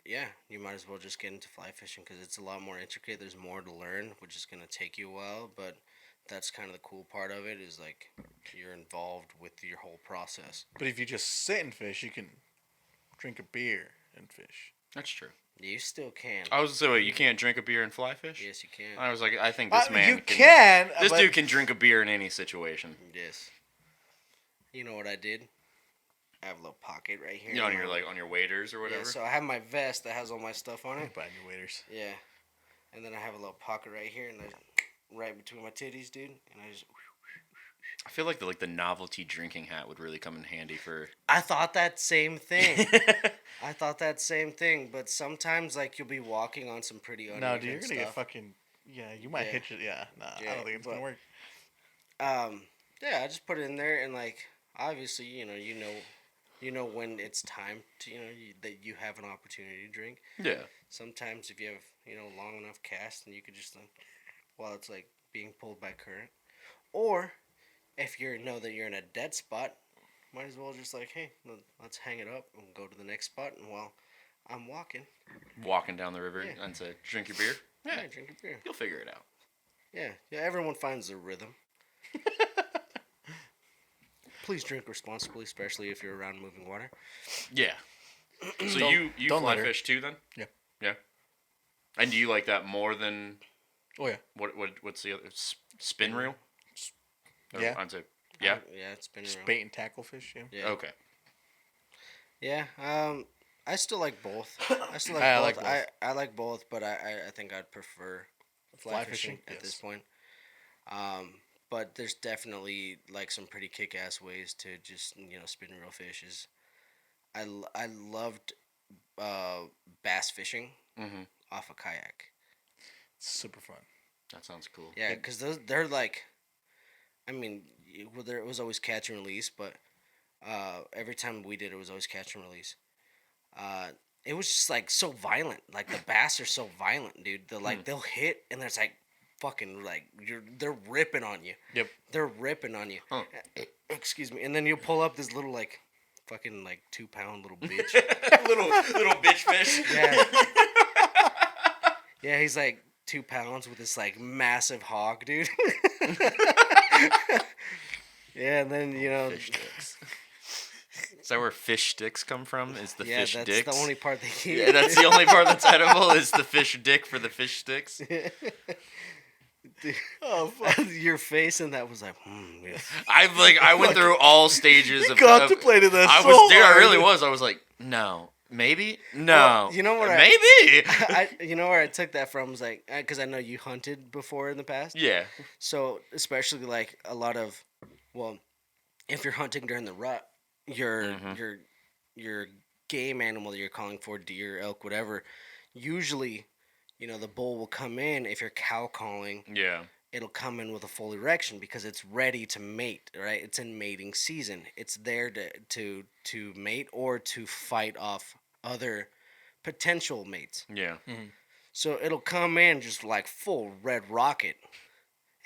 Yeah, you might as well just get into fly fishing because it's a lot more intricate. There's more to learn, which is gonna take you a while, but that's kind of the cool part of it is like you're involved with your whole process. But if you just sit and fish, you can drink a beer and fish. That's true. You still can. I was gonna say, wait, you can't drink a beer and fly fish? Yes, you can. I was like, I think this man you can. This dude can drink a beer in any situation. Yes. You know what I did? I have a little pocket right here. You know, on your waders or whatever. Yeah, so I have my vest that has all my stuff on it. Buy new waders. Yeah, and then I have a little pocket right here, and right between my titties, dude. And I just. I feel like the novelty drinking hat would really come in handy for. I thought that same thing. But sometimes like you'll be walking on some pretty uneven No, dude, you're gonna stuff. get fucking. Yeah, you might hit it. Yeah, nah, I don't think it's gonna work. Yeah, I just put it in there, and like obviously, you know you know when it's time to that you have an opportunity to drink. Yeah. Sometimes if you have long enough cast, and you could just while it's like being pulled by current, or if you know that you're in a dead spot, might as well just like, hey, let's hang it up and go to the next spot. And while I'm Walking down the river Yeah. and say, drink your beer. Yeah. drink a beer. You'll figure it out. Yeah. Everyone finds their rhythm. Please drink responsibly, especially if you're around moving water. Yeah. So you don't fly let her. fish too then? Yeah. Yeah. And do you like that more than Oh yeah. what's the other spin reel? Or, Yeah. I'd say yeah. Yeah, it's been Just around. bait and tackle fish. Yeah. Yeah. Okay. Yeah. I still like both. I still like I both. like both. I like both, but I think I'd prefer fly fishing at this Yes. point. But there's definitely like some pretty kick-ass ways to just spin and reel fish. I loved bass fishing Mhm. off a kayak. Super fun. That sounds cool. Yeah, because they're like, I mean, it was always catch and release, but every time we did it was always catch and release. It was just like so violent. Like the bass are so violent, dude. They'll hit and there's like fucking like they're ripping on you. Yep. They're ripping on you. Huh. Excuse me. And then you'll pull up this little like fucking like 2-pound little bitch. little bitch fish. Yeah. Yeah, he's like 2 pounds with this like massive hog, dude. Yeah, and then Fish sticks. Is that where fish sticks come from? Is the yeah, fish that's dicks? the only part they eat. Yeah, that's the only part that's edible is the fish dick for the fish sticks. Dude, Oh fuck. your face and that was like, yeah. I went through all stages of Contemplated that I so was dude, I hard. really was. I was like, no, maybe, no. Well, you know what maybe. You know where I took that from was like, because I know you hunted before in the past. Yeah. So especially like a lot of, well, if you're hunting during the rut, your game animal that you're calling for, deer, elk, whatever, usually, the bull will come in if you're cow calling. Yeah. It'll come in with a full erection because it's ready to mate, right? It's in mating season. It's there to mate or to fight off other potential mates. Yeah. So it'll come in just like full red rocket.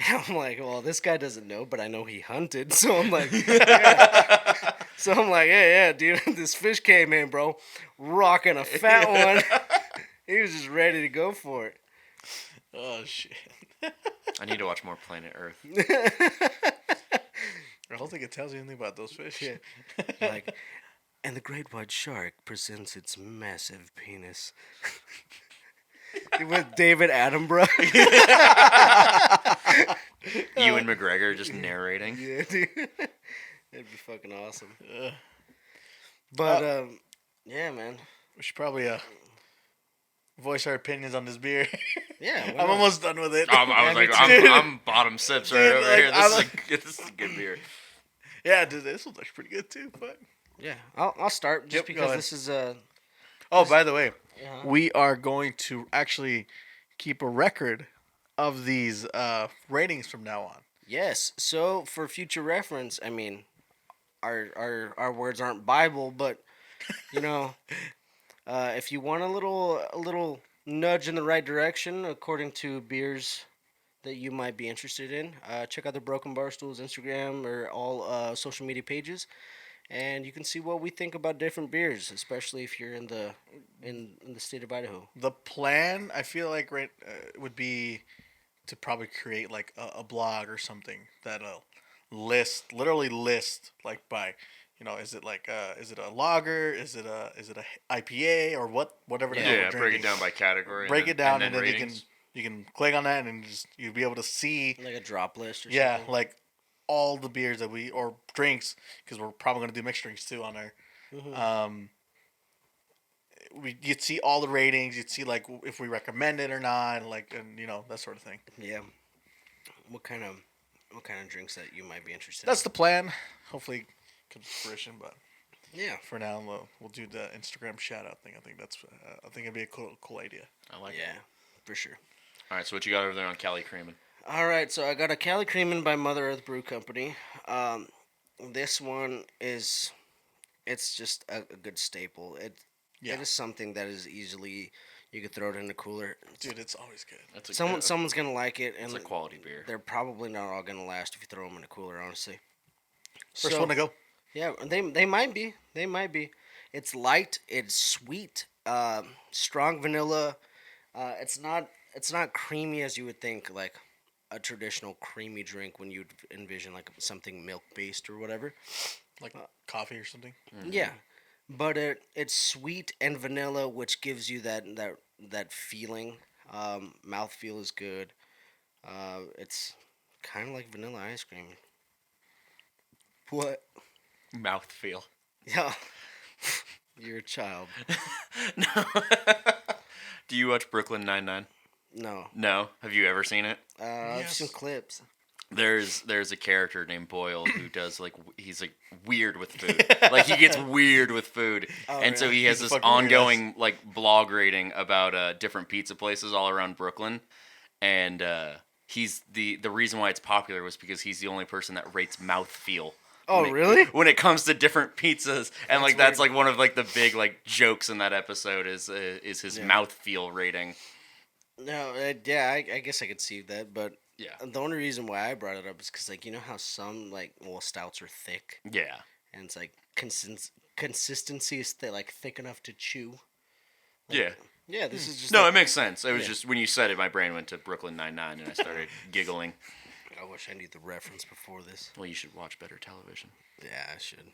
And I'm like, well, this guy doesn't know, but I know he hunted. So I'm like, yeah. So I'm like, yeah, dude, this fish came in, bro, rocking a fat one. He was just ready to go for it. Oh shit. I need to watch more Planet Earth. I don't think it tells you anything about those fish. Yeah. Like, and the great white shark presents its massive penis. With David Attenborough. Ewan McGregor just narrating. Yeah, dude. That'd be fucking awesome. But yeah, man. We should probably voice our opinions on this beer. Yeah, why I'm not? almost done with it. I was me like, too. I'm bottom sips right Dude, over like, here. I'm This is a good beer. Yeah, dude, this one's actually pretty good too. But Yeah, I'll start just Yep, go because ahead. this is oh, by the way, yeah. we are going to actually keep a record of these ratings from now on. Yes. So for future reference, I mean, our words aren't Bible, but if you want a little nudge in the right direction according to beers that you might be interested in, check out the Brok'n Barstool's Instagram or all social media pages, and you can see what we think about different beers, especially if you're in the state of Idaho. The plan, I feel like, would be to probably create like a blog or something that'll literally list like by, is it like is it a lager, is it a IPA or whatever the hell Yeah, we're break it drinking. down by category. Break it down and then ratings. you can click on that and just you'll be able to see Like a drop list or yeah something. like all the beers that we or drinks because we're probably gonna do mixed drinks too on our Mhm. you'd see all the ratings, you'd see like if we recommend it or not, like and that sort of thing. Yeah. What kind of drinks that you might be interested That's the plan. Hopefully it comes to fruition, but in? Yeah. for now we'll do the Instagram shout out thing. I think it'd be a cool idea. I like Yeah, it. for sure. All right, so what you got over there on Cali Creamin'? All right, so I got a Cali Creamin' by Mother Earth Brew Company. This one is it's just a good staple. Yeah. It is something that is easily you could throw it in the cooler. Dude, it's always good. That's a Someone's gonna like it, and It's a quality beer. they're probably not all gonna last if you throw them in the cooler. Honestly, First one to go. yeah, they might be. They might be. It's light. It's sweet. Strong vanilla. It's not creamy as you would think, like a traditional creamy drink when you'd envision like something milk based or whatever. Like coffee or something. Yeah, but it's sweet and vanilla, which gives you that feeling. Mouthfeel is good. It's kind of like vanilla ice cream. What? Mouthfeel. Yeah, you're a child. No. Do you watch Brooklyn Nine-Nine? No, No. Have you ever seen it? I've Yes. seen clips. There's a character named Boyle who does like he's like weird with food. Like he gets weird with food, Oh, and so really? he has He's a this fucking weird ongoing like blog rating about different pizza places all around Brooklyn, and he's the reason why it's popular was because he's the only person that rates mouthfeel. Oh, when it- really? When it comes to different pizzas, and like that's weird. like one of like the big like jokes in that episode is his Yeah. mouthfeel rating. No, yeah, I guess I could see that, but Yeah. the only reason why I brought it up is because like you know how some like stouts are thick, Yeah. and it's like consistency is like thick enough to chew. Yeah. Yeah, this is just No, like, it makes sense. It was Yeah. just when you said it, my brain went to Brooklyn Nine-Nine, and I started giggling. I wish I knew the reference before this. Well, you should watch better television. Yeah, I should.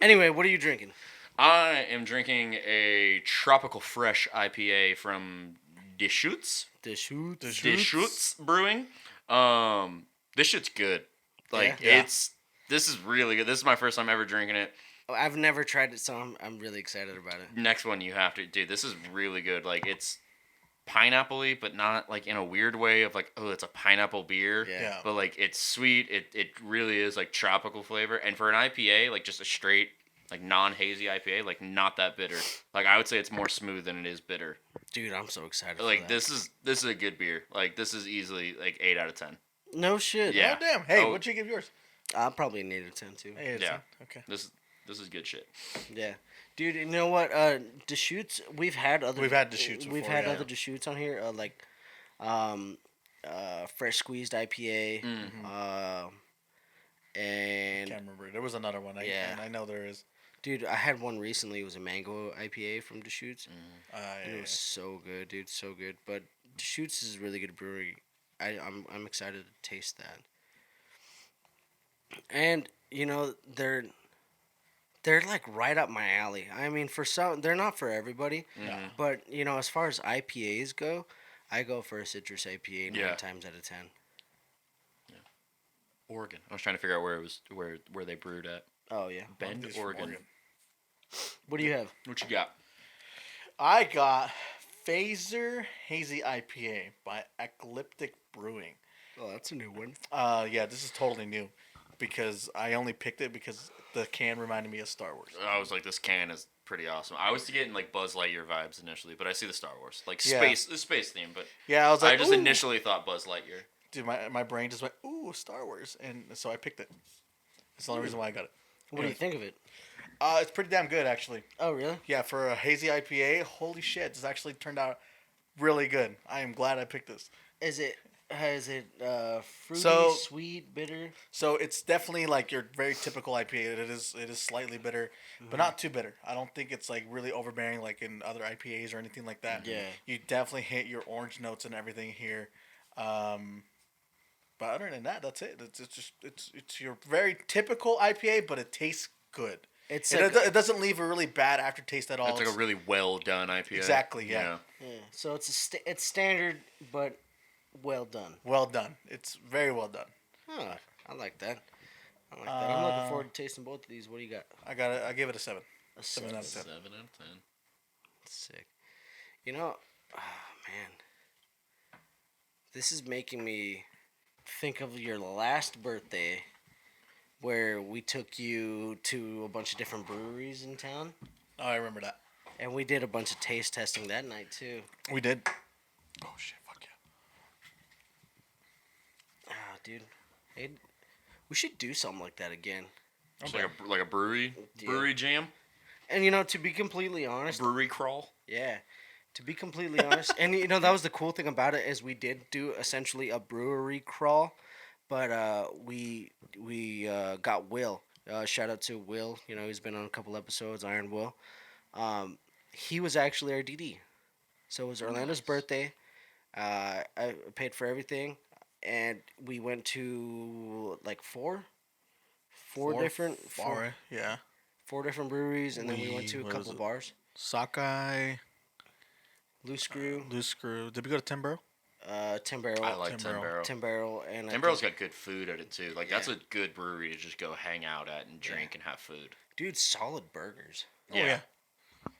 Anyway, what are you drinking? I am drinking a tropical fresh IPA from Deschutes. Deschutes. Deschutes Brewing. This shit's good. Like Yeah? this is really good. This is my first time ever drinking it. Oh, I've never tried it, so I'm really excited about it. Next one you have to, dude. This is really good. Like it's pineapple-y, but not like in a weird way of like, oh, it's a pineapple beer. Yeah. Yeah. But like it's sweet. It really is like tropical flavor. And for an IPA, like just a straight like non-hazy IPA, like not that bitter. Like I would say it's more smooth than it is bitter. Dude, I'm so excited. Like for that. this is a good beer. Like this is easily like 8 out of 10. No shit. Yeah. Oh damn! Hey, Oh. what'd you give yours? I'll probably need a 10 too. Hey, it's Yeah. Okay. This is good shit. Yeah, dude. You know what? Deschutes. We've had other. We've had Deschutes We've before, had yeah. other Deschutes on here. Fresh squeezed IPA. And Can't remember. There was another one. Yeah. I know there is. dude, I had one recently. It was a mango IPA from Deschutes, and it Yeah. was so good, dude. So good. But Deschutes is a really good brewery. I'm excited to taste that. And you know they're like right up my alley. I mean, for some, they're not for everybody, but you know, as far as IPAs go, I go for a citrus IPA 9 Yeah. times out of 10. Oregon. I was trying to figure out where it was where they brewed at. Oh yeah. Bend, These from Oregon. What do you have? What you got? I got Phaser Hazy IPA by Ecliptic Brewing. Oh, that's a new one. Yeah, this is totally new because I only picked it because the can reminded me of Star Wars. I was like, this can is pretty awesome. I was getting like Buzz Lightyear vibes initially, but I see the Star Wars, like Yeah. space theme. But Yeah, I was like, I just "Ooh." initially thought Buzz Lightyear. Dude, my brain just went, ooh, Star Wars, and so I picked it. That's the only reason why I got it. What do you think of it? It's pretty damn good, actually. Oh, really? Yeah, for a hazy IPA, holy shit, this actually turned out really good. I am glad I picked this. Is it fruity, So- sweet, bitter? So it's definitely like your very typical IPA. It is slightly bitter, but not too bitter. I don't think it's like really overbearing like in other IPAs or anything like that. Yeah. You definitely hit your orange notes and everything here. But other than that, that's it. It's your very typical IPA, but it tastes good. It's It, like, it doesn't leave a really bad aftertaste at all. It's like a really well done IPA. Exactly, yeah. yeah. So it's standard, but well done. Well done. It's very well done. Huh. I like that. I'm looking forward to tasting both of these. What do you got? I gave it a 7. A 7 out of 10. 7 out of 10. Sick. You know, man, this is making me think of your last birthday, where we took you to a bunch of different breweries in town, Oh, I remember that. and we did a bunch of taste testing that night too. We did. Oh shit! Fuck yeah. Ah, dude, hey, we should do something like that again. It's like a brewery jam, And you know, to be completely honest, brewery crawl. yeah, to be completely honest, and you know that was the cool thing about it is we did do essentially a brewery crawl, but we got Will. Shout out to Will. You know he's been on a couple episodes. Iron Will. He was actually our DD. So it was Orlando's Nice. birthday. I paid for everything, and we went to like four different Yeah. four different breweries, and then we went to a What was couple it? bars. Sockeye, Loose Screw, Loose Screw. Did we go to Timbro? Tin Barrel, I like Tin Ten Barrel. Barrel. Tin Barrel, and Ten Barrel's got good food at it too. Like that's Yeah. a good brewery to just go hang out at and drink and have food. dude, solid burgers. Oh yeah.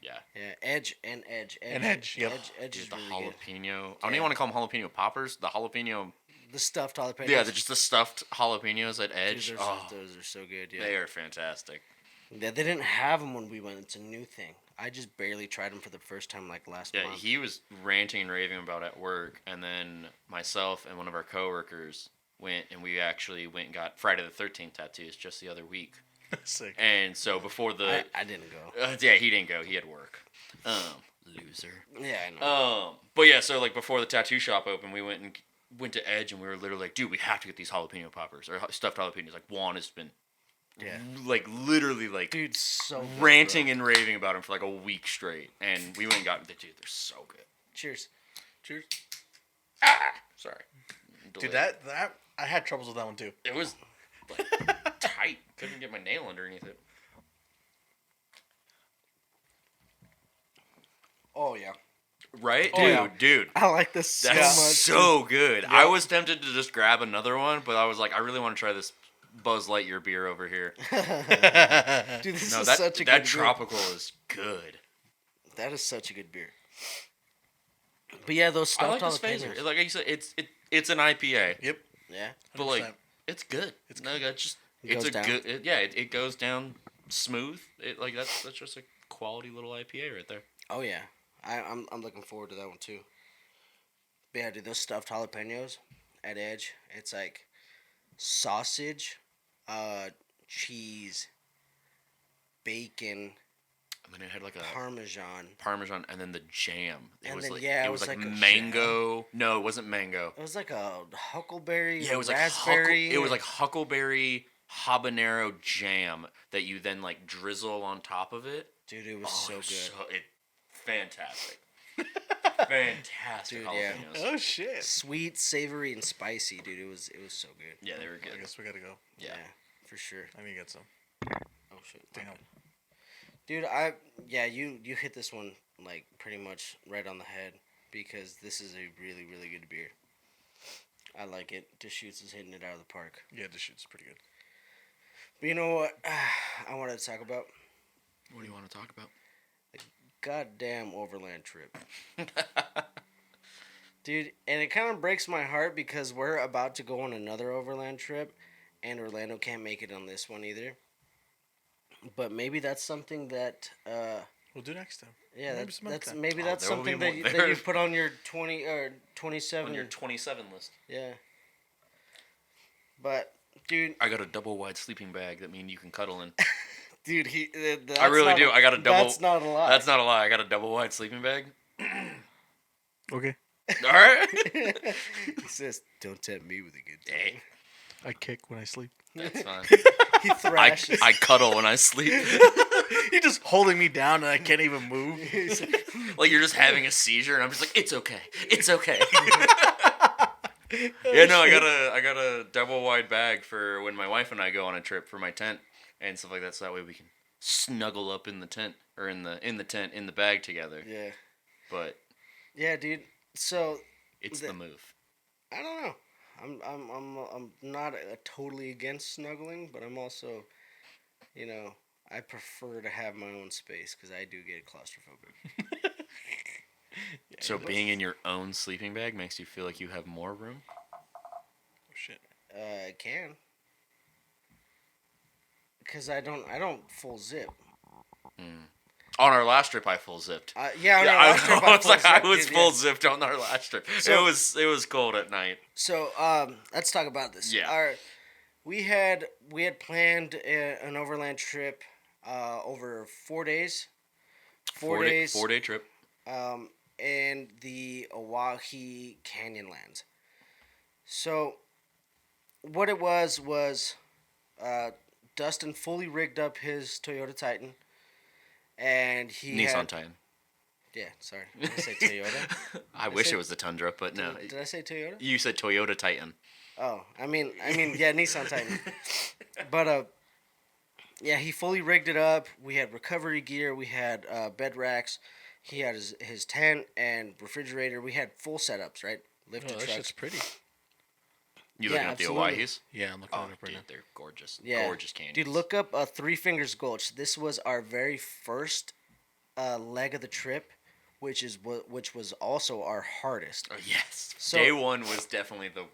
Yeah. Yeah, Edge and Edge. And Edge, yep. Edge Dude, is the really good. jalapeno. I don't Yeah. even want to call them jalapeno poppers. The jalapeno. The stuffed jalapenos. Yeah, they're just the stuffed jalapenos at Dude, Edge. those are so good. Yeah. They are fantastic. Yeah, they didn't have them when we went. It's a new thing. I just barely tried them for the first time like last Yeah, month. he was ranting and raving about it at work, and then myself and one of our coworkers went, and we actually went and got Friday the 13th tattoos just the other week. Sick. And so before the I didn't go. yeah, he didn't go. He had work. Loser. Yeah, I know. But yeah, so like before the tattoo shop opened, we went to Edge, and we were literally like, dude, we have to get these jalapeno poppers or stuffed jalapenos. Like Juan has been, Yeah. like literally like Dude, so good, ranting bro. and raving about them for like a week straight, and we went and got them. Dude, they're so good. Cheers. Cheers. Sorry, Dude, that I had troubles with that one too. it was like, tight. Couldn't get my nail underneath it. Oh yeah. Right, Oh, yeah. dude. I like this so That's much. so good. I was tempted to just grab another one, but I was like, I really want to try this Buzz Lightyear beer over here. Dude, this No, is that such a that good tropical is good. beer. That is such a good beer. But yeah, those I stuffed like this jalapenos. phaser. Like you said, it's an IPA, Yep. Yeah. but like 100%. it's good. It's no, that's just It it's goes a down. good. It goes down smooth. It like that's just a quality little IPA right there. Oh yeah. I'm looking forward to that one too. But yeah, dude, those stuffed jalapenos at Edge, it's like sausage, cheese, bacon, And then it had like a parmesan. and then the jam. It And was then, like yeah, it it was was like like a mango. No, it wasn't mango. It was like a huckleberry, Yeah, it was like raspberry. it was like huckleberry habanero jam that you then like drizzle on top of it. dude, it was so good. Fantastic. Fantastic Dude, yeah. jalapenos. Oh shit. Sweet, savory, and spicy, dude. It was so good. Yeah, they were I good. guess we gotta go. Yeah. For sure. I need to get some. Oh shit. Damn. Dude, you hit this one like pretty much right on the head because this is a really, really good beer. I like it. Deschutes is hitting it out of the park. Yeah, this shit's pretty good. But you know what I wanted to talk about? What do you want to talk about? Goddamn overland trip. Dude, and it kind of breaks my heart because we're about to go on another overland trip and Orlando can't make it on this one either. But maybe that's something that We'll do next time. yeah, Maybe that's some other that's time. maybe Oh, that's there will be something that more that there. you put on your 20 or 27 On your 27 list. yeah. But dude, I got a double wide sleeping bag that means you can cuddle in. dude, I really do. I got a double. That's not a lie. That's not a lie. I got a double wide sleeping bag. Okay. All right. He says, "Don't tempt me with a good Hey, time." I kick when I sleep. that's fine. He thrashes. I cuddle when I sleep. You're just holding me down and I can't even move. Like you're just having a seizure, and I'm just like, it's okay. It's okay. Yeah, no, I got a double wide bag for when my wife and I go on a trip for my tent and stuff like that, so that way we can snuggle up in the tent or in the tent in the bag together. Yeah. But Yeah, dude. So it's the move. I don't know. I'm not totally against snuggling, but I'm also, you know, I prefer to have my own space because I do get claustrophobic. So being in your own sleeping bag makes you feel like you have more room. Oh, shit. I can. Because I don't full zip. On our last trip, I full zipped. Yeah, on Yeah, our last trip, I was full like, I zipped, was dude, full yeah. zipped on our last trip. So- it was cold at night. So let's talk about this. Yeah. we had planned an overland trip over 4 days. Four days 4 day trip. in the Oahe Canyonlands. So what it was uh, Dustin fully rigged up his Toyota Titan, and he Nissan had Titan. yeah. Sorry, did I say Toyota? I wish it was the Tundra, but no. Did I say Toyota? You said Toyota Titan. Oh, I mean, yeah, Nissan Titan. But yeah, he fully rigged it up. We had recovery gear. We had bed racks. He had his tent and refrigerator. We had full setups, right? Lifted Oh, that trucks. shit's pretty. You Yeah, looking up absolutely. the Oahes? Yeah, I'm looking Oh, at it right dude, now. they're gorgeous. Yeah, Gorgeous canyons. dude, look up Three Fingers Gulch. This was our very first leg of the trip, which was also our hardest. Oh, yes. So- Day one was definitely the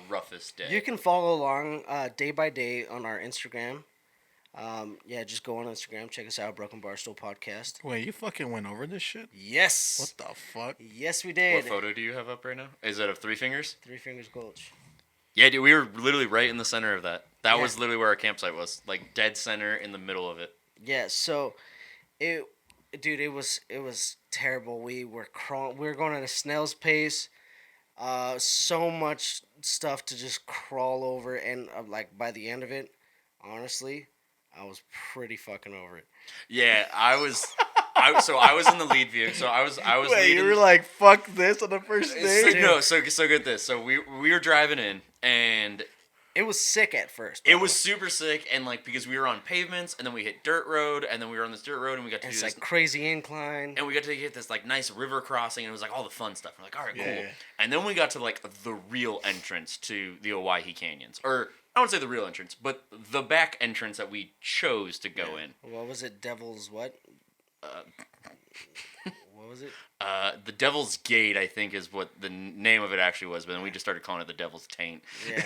roughest day. You can follow along day by day on our Instagram. Yeah, just go on Instagram, check us out, Brok'n Barstool Podcast. Wait, you fucking went over this shit? Yes. What the fuck? Yes, we What did. photo do you have up right now? Is that of Three Fingers? Three Fingers Gulch. Yeah, dude, we were literally right in the center of that. That Yeah. was literally where our campsite was, like dead center in the middle of it. Yeah, so it, dude, it was terrible. We were crawling. We were going at a snail's pace. So much stuff to just crawl over, and like by the end of it, honestly, I was pretty fucking over it. Yeah, I was. I was in the lead view. So I was Wait, leading. you were like, fuck this on the first day? So get this. So we were driving in, and It was sick at first. by it the was way. super sick, and like because we were on pavements, and then we hit dirt road, and then we were on this dirt road, and we got to And do it's this, like crazy incline. and we got to get this like nice river crossing, and it was like all the fun stuff. We're like, all right, cool. Yeah. And then we got to like the real entrance to the Oahe Canyons, or I don't say the real entrance, but the back entrance that we chose to go in. What was it? Devil's what? What was it? The Devil's Gate, I think, is what the name of it actually was, but then we just started calling it the Devil's Taint. Yeah.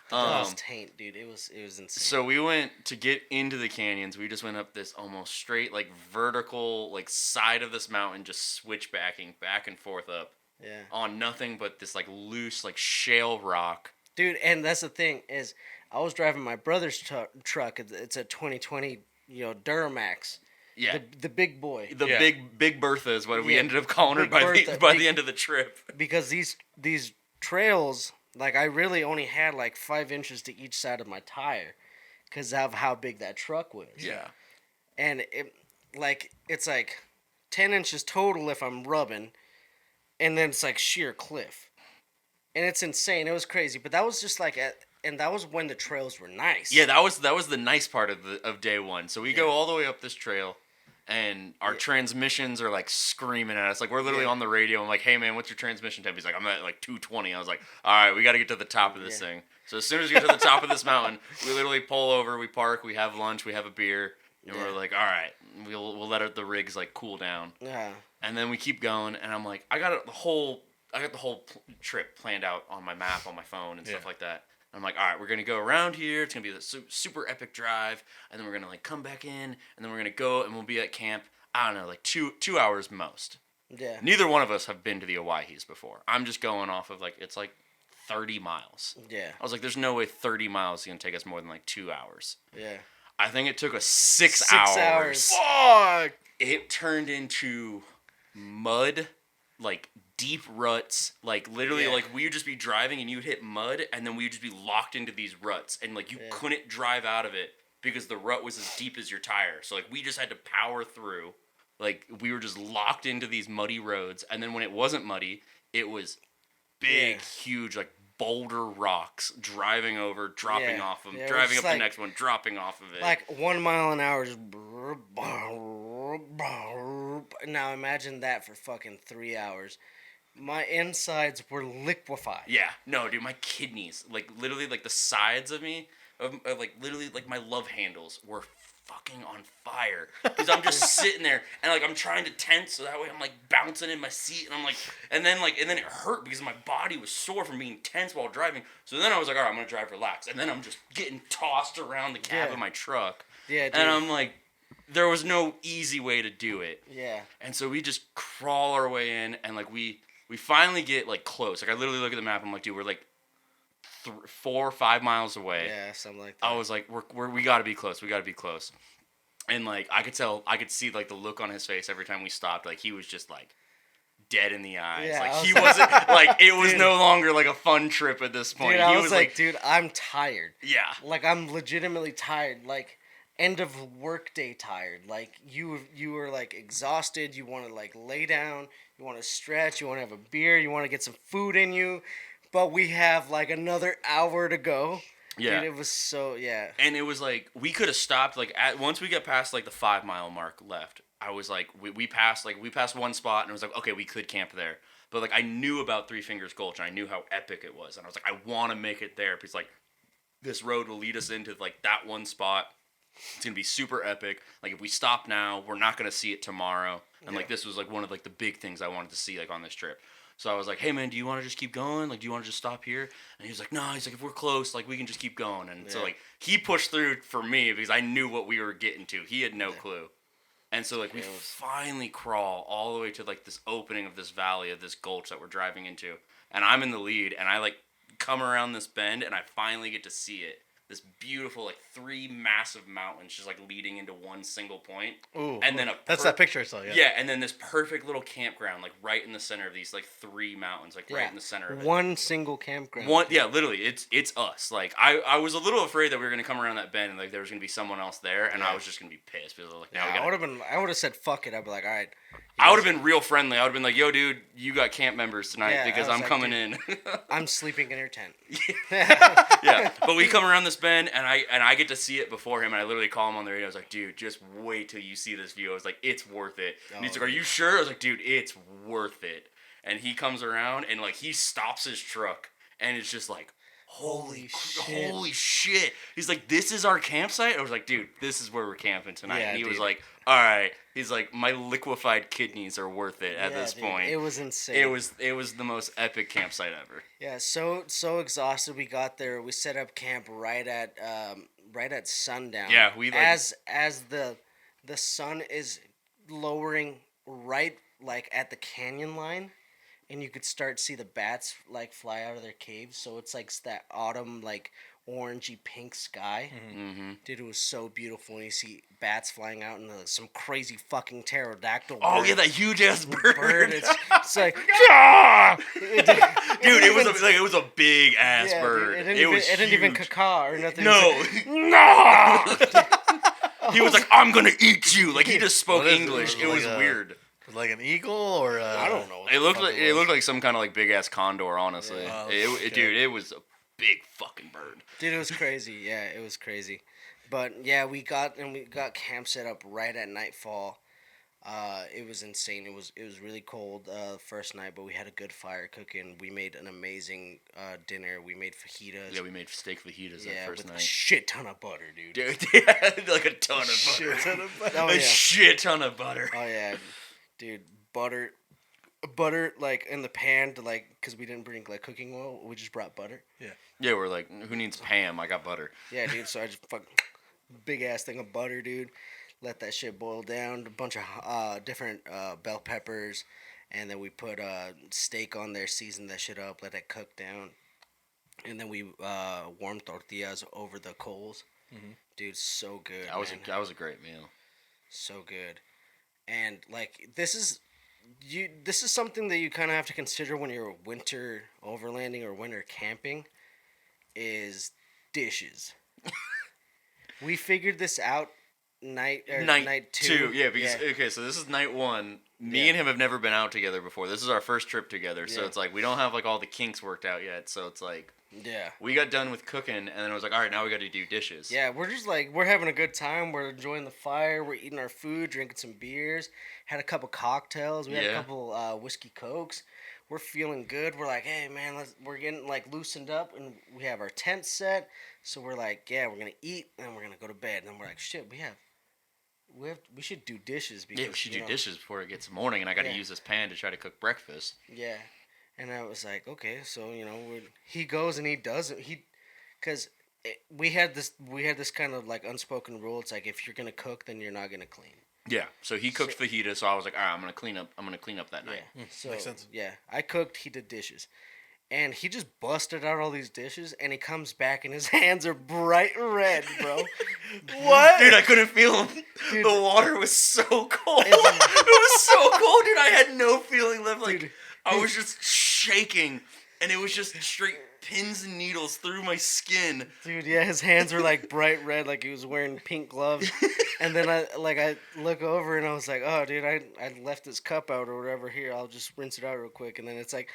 The Devil's Taint, dude. It was insane. So we went to get into the canyons. We just went up this almost straight, like vertical, like side of this mountain, just switchbacking back and forth up yeah. on nothing but this like loose, like shale rock. Dude, and that's the thing is, I was driving my brother's truck. It's a 2020, Duramax. Yeah, The big boy. the Yeah. big Bertha is what we Yeah, ended up calling her Big by Bertha, by big- the end of the trip. Because these trails, like I really only had like 5 inches to each side of my tire, because of how big that truck was. Yeah, And it's like 10 inches total if I'm rubbing, and then it's like sheer cliff, and it's insane. It was crazy, but that was just like and that was when the trails were nice. yeah. That was the nice part of day one. So we go all the way up this trail. And our transmissions are like screaming at us. Like we're literally Yeah. on the radio. I'm like, "Hey man, what's your transmission temp?" He's like, "I'm at like 220." I was like, "All right, we got to get to the top of this Yeah. thing." So as soon as we get to the top of this mountain, we literally pull over, we park, we have lunch, we have a beer, and Yeah. we're like, "All right, we'll let the rigs like cool down." Yeah. And then we keep going, and I'm like, I got the whole trip planned out on my map on my phone and stuff Yeah. like that. I'm like, all right, we're gonna go around here. It's gonna be this super epic drive, and then we're gonna like come back in, and then we're gonna go, and we'll be at camp. I don't know, like two hours most. Yeah. Neither one of us have been to the Oahes before. I'm just going off of like it's like 30 miles. Yeah. I was like, there's no way 30 miles is gonna take us more than like 2 hours. Yeah. I think it took us 6 6 hours. hours. Fuck! It turned into mud, like deep ruts. Like literally, Yeah. like we would just be driving and you'd hit mud, and then we would just be locked into these ruts, and like you Yeah. couldn't drive out of it because the rut was as deep as your tire. So like we just had to power through. Like we were just locked into these muddy roads, and then when it wasn't muddy, it was big, Yeah. huge, like boulder rocks driving over, dropping Yeah. off them, Yeah, it was driving just up the like- next one, dropping off of it. Like 1 mile an hour. Just now imagine that for fucking 3 hours. My insides were liquefied. Yeah, no, dude, my kidneys, like literally, like the sides of me, of like literally, like my love handles were fucking on fire because I'm just sitting there and like I'm trying to tense so that way I'm like bouncing in my seat and I'm like, and then it hurt because my body was sore from being tense while driving. So then I was like, all right, I'm gonna drive relaxed, and then I'm just getting tossed around the cab Yeah. of my truck, Yeah, dude. and I'm like, there was no easy way to do it. Yeah. And so we just crawl our way in, and like we finally get like close. Like I literally look at the map. I'm like, dude, we're like 4 or 5 miles away. Yeah, something like that. I was like, we got to be close. We got to be close. And like I could see like the look on his face every time we stopped. Like he was just like dead in the eyes. Yeah, like I he was wasn't like it was Dude. no longer like a fun trip at this point. Dude, He I was like, dude, I'm tired. yeah. Like I'm legitimately tired. Like end of work day tired. Like you were like exhausted. You want to like lay down. You want to stretch. You want to have a beer. You want to get some food in you. But we have like another hour to go. Yeah. Dude, it was so And it was like we could have stopped like once we get past like the 5 mile mark left. I was like we passed one spot and it was like okay we could camp there. But like I knew about Three Fingers Gulch and I knew how epic it was and I was like I want to make it there because like this road will lead us into like that one spot. It's gonna be super epic. Like if we stop now, we're not gonna see it tomorrow. And like this was like one of like the big things I wanted to see like on this trip. So I was like, hey man, do you want to just keep going? Like, do you want to just stop here? And he was like, no. He's like, if we're close, like we can just keep going. And so like he pushed through for me because I knew what we were getting to. He had no clue. And so like we finally crawl all the way to like this opening of this valley of this gulch that we're driving into. And I'm in the lead and I like come around this bend and I finally get to see it. This beautiful like 3 massive mountains just like leading into one single point. Ooh, and then that's that picture I saw. Yeah. Yeah, and then this perfect little campground like right in the center of these like 3 mountains, like right in the center of it. One single campground. Literally, it's us. Like I was a little afraid that we were gonna come around that bend and like there was gonna be someone else there, and I was just gonna be pissed because like now I would have said fuck it. I'd be like, all right. I would have been real friendly. I would have been like, yo, dude, you got camp members tonight because I'm like, coming dude, in. I'm sleeping in your tent. Yeah, but we come around this bend and I get to see it before him and I literally call him on the radio. I was like, dude, just wait till you see this view. I was like, it's worth it. And he's like, are you sure? I was like, dude, it's worth it. And he comes around and like he stops his truck and it's just like, holy shit. He's like, this is our campsite? I was like, dude, this is where we're camping tonight. Yeah, and he was dude. like, all right. He's like, my liquefied kidneys are worth it at this point. It was insane. It was the most epic campsite ever. Yeah, so exhausted. We got there. We set up camp right at sundown. Yeah, we like, as the sun is lowering right like at the canyon line, and you could start to see the bats like fly out of their caves. So it's like that autumn like orangey pink sky. Mm-hmm. Dude, it was so beautiful. And you see bats flying out and some crazy fucking pterodactyl bird. Oh yeah, that huge ass bird. It's like, dude, it was a big ass bird. Dude, it didn't even caw or nothing. No, no. He was like, I'm gonna eat you. Like he just spoke English. It was like weird. Like an eagle or I don't know. It looked like some kind of like big ass condor. Honestly, Yeah. Dude, it was a big fucking bird. Dude, it was crazy. Yeah, it was crazy. But yeah, we got camp set up right at nightfall. It was insane. It was really cold first night, but we had a good fire cooking. We made an amazing dinner. We made fajitas. Yeah, we made steak fajitas that first with night. a shit ton of butter, dude. Dude, yeah, like a ton of butter. Shit ton of butter. Oh, A yeah. shit ton of butter. Oh yeah, dude, butter like in the pan to like, cause we didn't bring like cooking oil. We just brought butter. Yeah, we're like, who needs Pam? I got butter. Yeah, dude. So I just big ass thing of butter, dude. Let that shit boil down. A bunch of different bell peppers, and then we put steak on there. Seasoned that shit up. Let it cook down, and then we warmed tortillas over the coals. Mm-hmm. Dude, so good. That was a great meal. So good, and like this is something that you kind of have to consider when you're winter overlanding or winter camping, is dishes. We figured this out night two. Yeah, because okay, so this is night 1. Me and him have never been out together before. This is our first trip together, so it's like we don't have like all the kinks worked out yet. So it's like we got done with cooking, and then it was like, all right, now we got to do dishes. Yeah, we're just like, we're having a good time. We're enjoying the fire. We're eating our food, drinking some beers. Had a couple cocktails. We had a couple whiskey cokes. We're feeling good. We're like, hey man, we're getting like loosened up, and we have our tent set. So we're like, yeah, we're gonna eat, and then we're gonna go to bed. And then we're like, shit, we should do dishes. Because, we should do dishes before it gets morning, and I got to use this pan to try to cook breakfast. Yeah, and I was like, okay, so he goes and he does it. Because we had this kind of like unspoken rule. It's like, if you're gonna cook, then you're not gonna clean. Yeah, so he cooked fajita, so I was like, all right, I'm gonna clean up that night. Yeah, so makes sense. yeah, I cooked, he did dishes, And he just busted out all these dishes, and he comes back, and his hands are bright red, bro. What? Dude, I couldn't feel him. Dude. The water was so cold. It was so cold, dude. I had no feeling left. Like, Dude. I was just shaking, and it was just straight pins and needles through my skin. Dude, yeah, his hands were like bright red, like he was wearing pink gloves. And then I look over and I was like, oh, dude, I left this cup out or whatever. Here, I'll just rinse it out real quick. And then it's like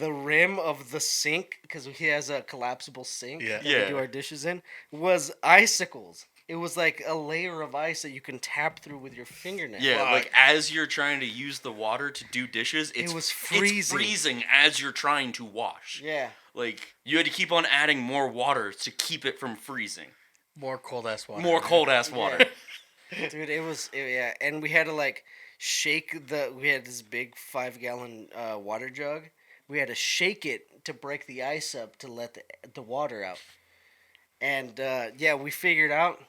the rim of the sink, because he has a collapsible sink Yeah. that Yeah. we do our dishes in, was icicles. It was like a layer of ice that you can tap through with your fingernail. Yeah, Fuck. like as you're trying to use the water to do dishes, was it's freezing. freezing as you're trying to wash. Yeah. Like, you had to keep on adding more water to keep it from freezing. More cold ass water. More cold ass water. Dude, yeah, and we had to like shake we had this big 5-gallon water jug. We had to shake it to break the ice up to let the water out. And yeah, we figured out,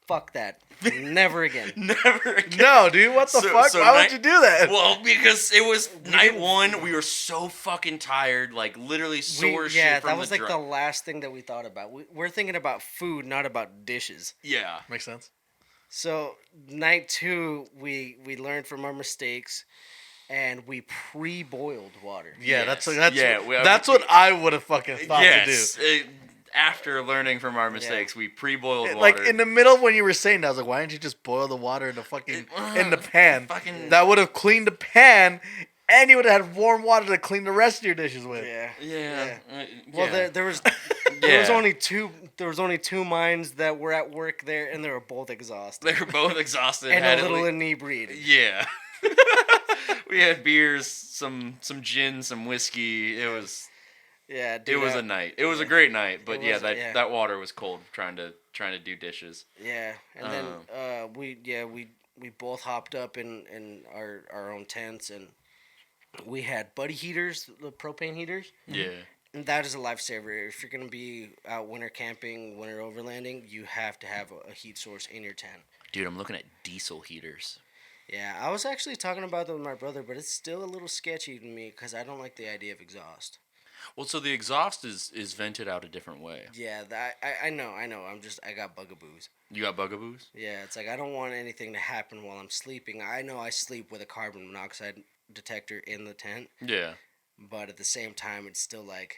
fuck that, never again. Never again. No, dude, what the fuck? Why would you do that? Well, because it was night one. We were so fucking tired, like literally sore shit Yeah, from that was the like the last thing that we thought about. We're thinking about food, not about dishes. Yeah. Makes sense. So night 2, we learned from our mistakes, and we pre-boiled water. Yeah, Yes. that's what I would have fucking thought Yes. to do. After learning from our mistakes, we pre-boiled water. Like in the middle when you were saying that, I was like, why didn't you just boil the water in the fucking in the pan? fucking- That would have cleaned the pan, and you would have had warm water to clean the rest of your dishes with. Yeah. Yeah. Well, yeah. there was Yeah. only two minds that were at work there, and they were both exhausted They were both exhausted. and had a at little least- inebriated. Yeah. We had beers, some gin, some whiskey. It was Yeah, dude, it was a night. It was a great night, but It yeah, was, that yeah. that water was cold trying to do dishes. Yeah, and then we both hopped up in our own tents, and we had buddy heaters, the propane heaters. Yeah. And that is a lifesaver. If you're gonna be out winter camping, winter overlanding, you have to have a heat source in your tent. Dude, I'm looking at diesel heaters. Yeah, I was actually talking about that with my brother, but it's still a little sketchy to me because I don't like the idea of exhaust. Well, so the exhaust is vented out a different way. Yeah, I know. I got bugaboos. You got bugaboos? Yeah, it's like I don't want anything to happen while I'm sleeping. I know I sleep with a carbon monoxide detector in the tent, Yeah. but at the same time, it's still like,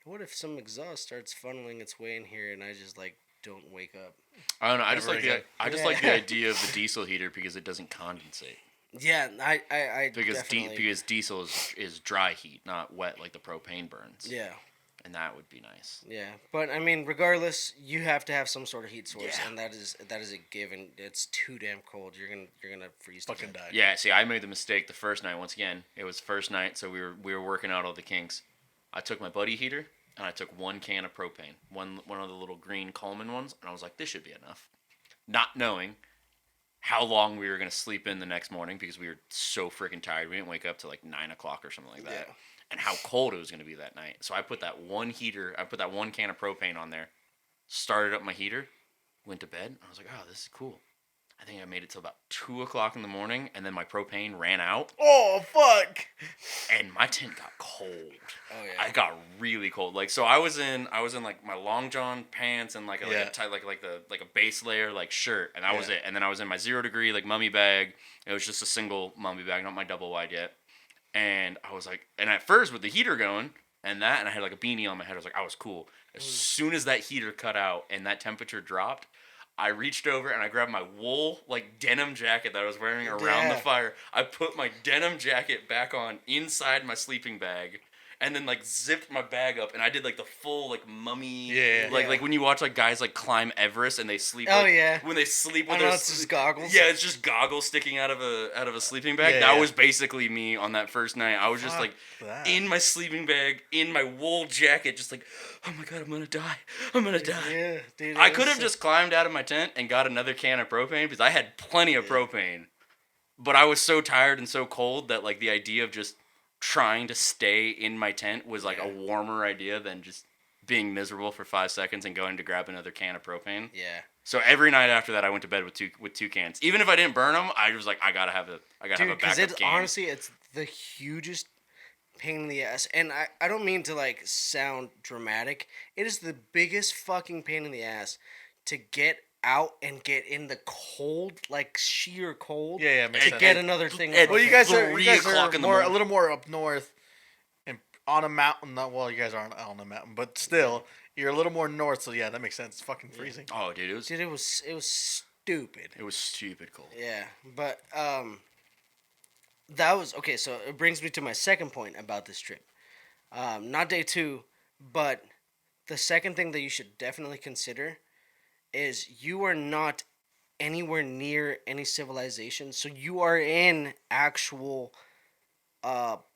what if some exhaust starts funneling its way in here and I just like don't wake up? I don't know. I just Never like the again. I just Yeah. like the idea of the diesel heater because it doesn't condensate. Yeah, I Because definitely. because diesel is dry heat, not wet like the propane burns. Yeah, And that would be nice. yeah, but I mean, regardless, you have to have some sort of heat source, Yeah. and that is a given. It's too damn cold. You're gonna freeze. to Fucking death. die. Yeah, see, I made the mistake the first night. Once again, it was first night, so we were working out all the kinks. I took my buddy heater and I took 1 can of propane, one of the little green Coleman ones, and I was like, this should be enough. Not knowing how long we were gonna sleep in the next morning because we were so freaking tired. We didn't wake up till like 9 o'clock or something like that. Yeah. And how cold it was gonna be that night. So I put that 1 can of propane on there, started up my heater, went to bed, and I was like, oh, this is cool. I think I made it till about 2 o'clock in the morning, and then my propane ran out, Oh fuck! and my tent got cold. Oh yeah. I got really cold. Like, so I was in like my long john pants and like a Yeah. tight like a base layer like shirt, and that was Yeah. it. And then I was in my 0 degree like mummy bag. It was just a single mummy bag, not my double wide yet. And I was like, and at first with the heater going and I had like a beanie on my head. I was like, I was cool. As soon as that heater cut out and that temperature dropped, I reached over and I grabbed my wool like denim jacket that I was wearing around the Yeah. fire. I put my denim jacket back on inside my sleeping bag, and then like zipped my bag up, and I did like the full like mummy, Yeah. like when you watch like guys like climb Everest and they sleep. Oh, like, yeah. when they sleep with I know, their it's just goggles. Yeah, it's just goggles sticking out of a sleeping bag. Yeah, That yeah. was basically me on that first night. I was just Fuck like that. in my sleeping bag, in my wool jacket, just like, oh my god, I'm gonna die. I'm gonna die. Yeah, dude. I it could was have just climbed out of my tent and got another can of propane because I had plenty of propane. But I was so tired and so cold that like the idea of just trying to stay in my tent was like a warmer idea than just being miserable for 5 seconds and going to grab another can of propane. Yeah. So every night after that, I went to bed with two cans. Even if I didn't burn them, I was like, I gotta have a Dude, backup because can. honestly, it's the hugest pain in the ass, and I don't mean to like sound dramatic. It is the biggest fucking pain in the ass to get out and get in the cold, like sheer cold. Yeah, makes to sense. get another thing. Well, Well, you guys are 3 o'clock in the more a morning. little more up north, and on a mountain. Not well, you guys aren't on a mountain, but still, you're a little more north. So yeah, that makes sense. It's fucking freezing. Oh, dude, Dude, it was stupid. it was stupid cold. Yeah, but that was okay. So it brings me to my second point about this trip. Not day 2, but the second thing that you should definitely consider is you are not anywhere near any civilization, so you are in actual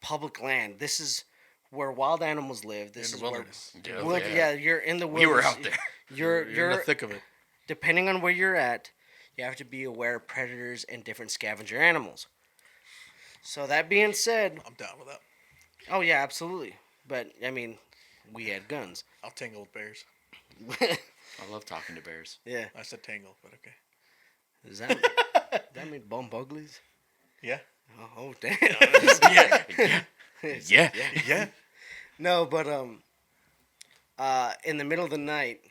public land. This is where wild animals live. This In is the wilderness. Yeah, where, yeah. you're in the We wilderness. were out there. You're in the thick of it. depending on where you're at, you have to be aware of predators and different scavenger animals. So that being said, I'm down with that. oh yeah, absolutely. But I mean, we had guns. I'll tangle with bears. I love talking to bears. Yeah. I said tangle, but okay. Does that that mean bump uglies? Yeah. Oh damn. Yeah. Yeah. Yeah. No, but in the middle of the night,